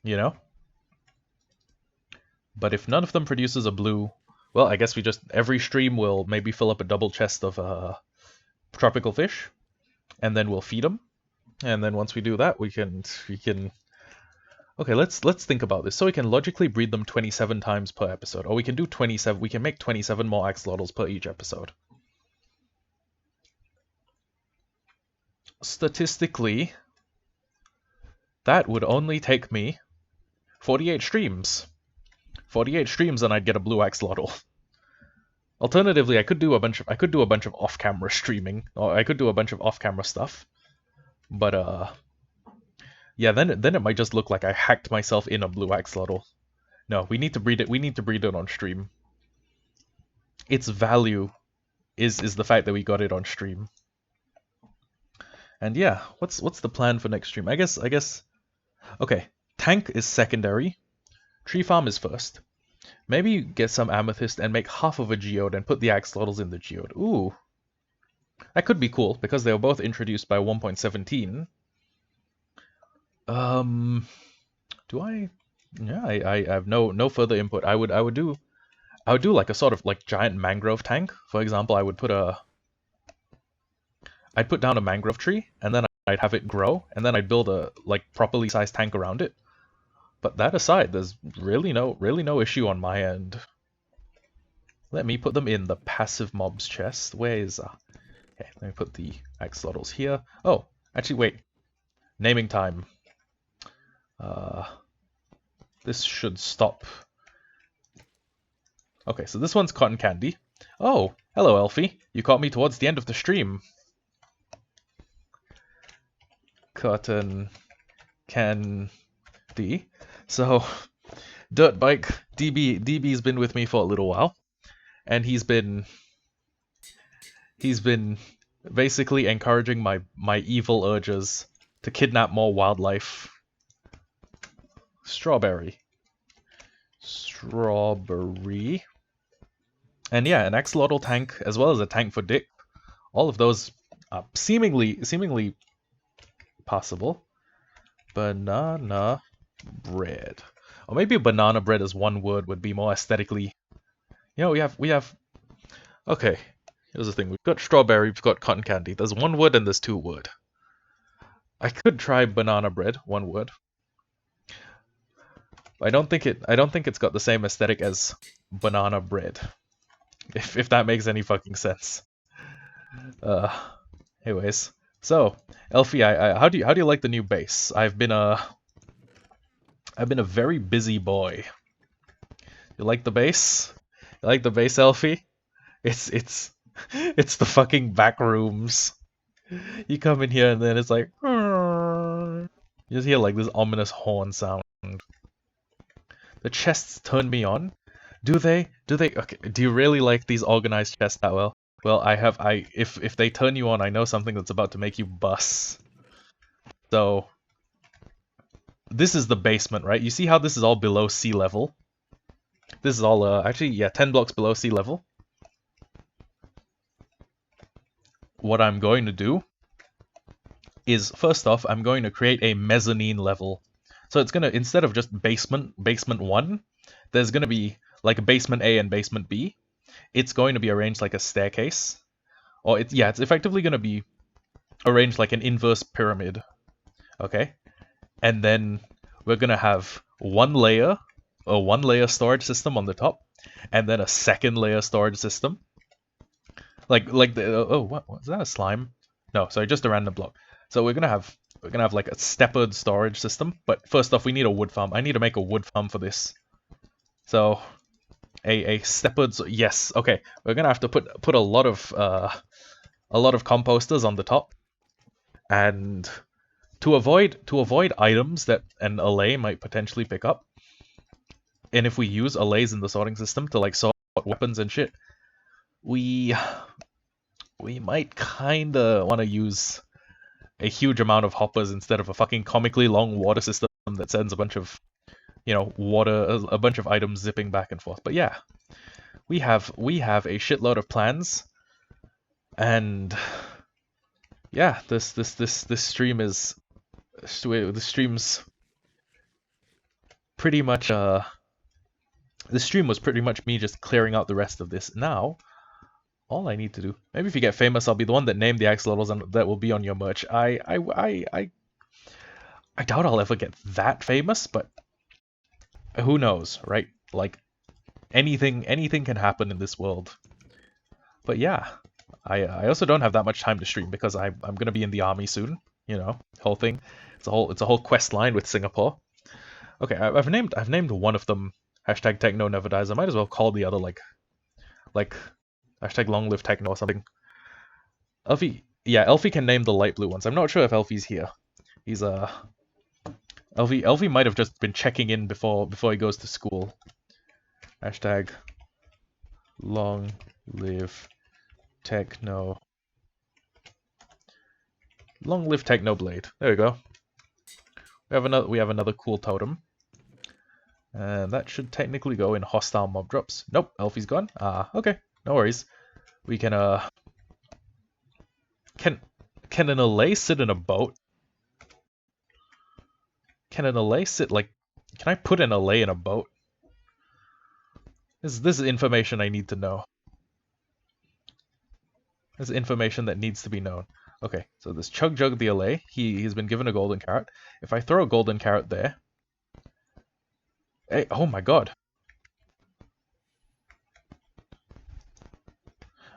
you know. But if none of them produces a blue, well, I guess we just, every stream will maybe fill up a double chest of tropical fish, and then we'll feed them. And then once we do that, we can... Okay, let's think about this. So we can logically breed them 27 times per episode, or we can do 27. We can make 27 more axolotls per each episode. Statistically, that would only take me 48 streams. 48 streams and I'd get a blue axolotl. Alternatively, I could do a bunch of off-camera streaming, or I could do a bunch of off-camera stuff. But yeah, then it might just look like I hacked myself in a blue axolotl. No, we need to breed it. We need to breed it on stream. Its value is the fact that we got it on stream. And yeah, what's the plan for next stream? I guess okay, tank is secondary. Tree farm is first. Maybe get some amethyst and make half of a geode and put the axolotls in the geode. Ooh. That could be cool because they were both introduced by 1.17. Do I? Yeah, I have no further input. I would do like a sort of like giant mangrove tank. For example, I'd put down a mangrove tree and then I'd have it grow and then I'd build a like properly sized tank around it. But that aside, there's really no issue on my end. Let me put them in the passive mobs chest. Where is okay, let me put the axolotls here. Oh, actually wait. Naming time. This should stop. Okay, so this one's cotton candy. Oh, hello Elfie. You caught me towards the end of the stream. Cotton candy. So, Dirt Bike DB's been with me for a little while, and he's been basically encouraging my evil urges to kidnap more wildlife. Strawberry. And yeah, an axolotl tank as well as a tank for Dick. All of those are seemingly possible. Banana bread. Or maybe banana bread as one word would be more aesthetically. You know, we have okay, here's the thing. We've got strawberry, we've got cotton candy. There's one word and there's two word. I could try banana bread, one word. I don't think it's got the same aesthetic as banana bread. If that makes any fucking sense. Anyways. So, Elfie, how do you like the new base? I've been a very busy boy. You like the base? You like the base, Elfie? It's the fucking back rooms. You come in here and then it's like you just hear like this ominous horn sound. The chests turn me on. Do they? Okay. Do you really like these organized chests that well? Well, if they turn you on, I know something that's about to make you bust. So, this is the basement, right? You see how this is all below sea level? This is all, actually, yeah, 10 blocks below sea level. What I'm going to do is, first off, I'm going to create a mezzanine level. So it's gonna, instead of just basement 1, there's gonna be like basement A and basement B. It's going to be arranged like a staircase. Or it's effectively gonna be arranged like an inverse pyramid. Okay? And then we're gonna have one layer storage system on the top, and then a second layer storage system. Like the what was that, a slime? No, sorry, just a random block. So we're gonna have like a steppered storage system, but first off we need a wood farm. I need to make a wood farm for this. So a steppered, yes, okay. We're gonna have to put a lot of composters on the top, and to avoid items that an allay might potentially pick up, and if we use allays in the sorting system to like sort weapons and shit, we might kinda want to use a huge amount of hoppers instead of a fucking comically long water system that sends a bunch of, water, a bunch of items zipping back and forth. But yeah, we have a shitload of plans, and yeah, this stream is, the stream's pretty much this stream was pretty much me just clearing out the rest of this. Now, all I need to do, maybe if you get famous, I'll be the one that named the axolotls and that will be on your merch. I doubt I'll ever get that famous, but who knows, right? Like, anything can happen in this world. But yeah, I also don't have that much time to stream because I'm gonna be in the army soon, whole thing. It's a whole quest line with Singapore. Okay, I've named one of them hashtag Techno Never Dies. I might as well call the other like hashtag Long Live Techno or something. Elfie can name the light blue ones. I'm not sure if Elfie's here. He's Elfie might have just been checking in before he goes to school. Hashtag Long Live Techno. Long Live Technoblade. There we go. We have another cool totem. And that should technically go in hostile mob drops. Nope, Elfie's gone. Okay, no worries. We can Can an allay sit in a boat? Can an allay sit like? Can I put an allay in a boat? This is information I need to know. This is information that needs to be known. Okay, so this Chug Jug the allay, he's been given a golden carrot. If I throw a golden carrot there, hey, oh my god.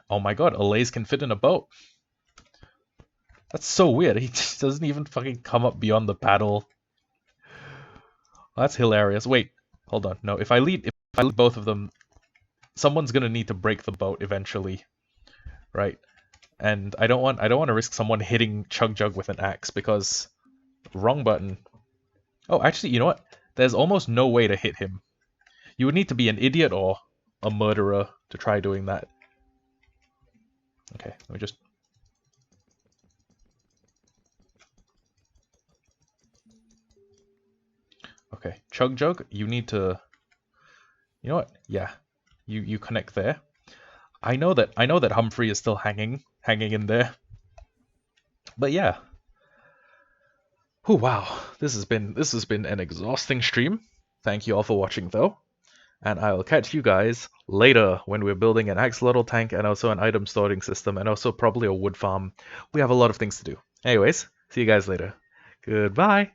Oh my god, allays can fit in a boat. That's so weird. He just doesn't even fucking come up beyond the paddle. That's hilarious. Wait, hold on. No, if I lead both of them, someone's gonna need to break the boat eventually, right? And I don't want to risk someone hitting Chug Jug with an axe because wrong button. Oh, actually, you know what? There's almost no way to hit him. You would need to be an idiot or a murderer to try doing that. Okay, let me just... Okay, Chug Jug, you need to... You know what? Yeah, you connect there. I know that Humphrey is still hanging in there. But yeah. Oh wow, this has been an exhausting stream. Thank you all for watching though. And I will catch you guys later when we're building an axolotl tank and also an item storing system and also probably a wood farm. We have a lot of things to do. Anyways, see you guys later. Goodbye.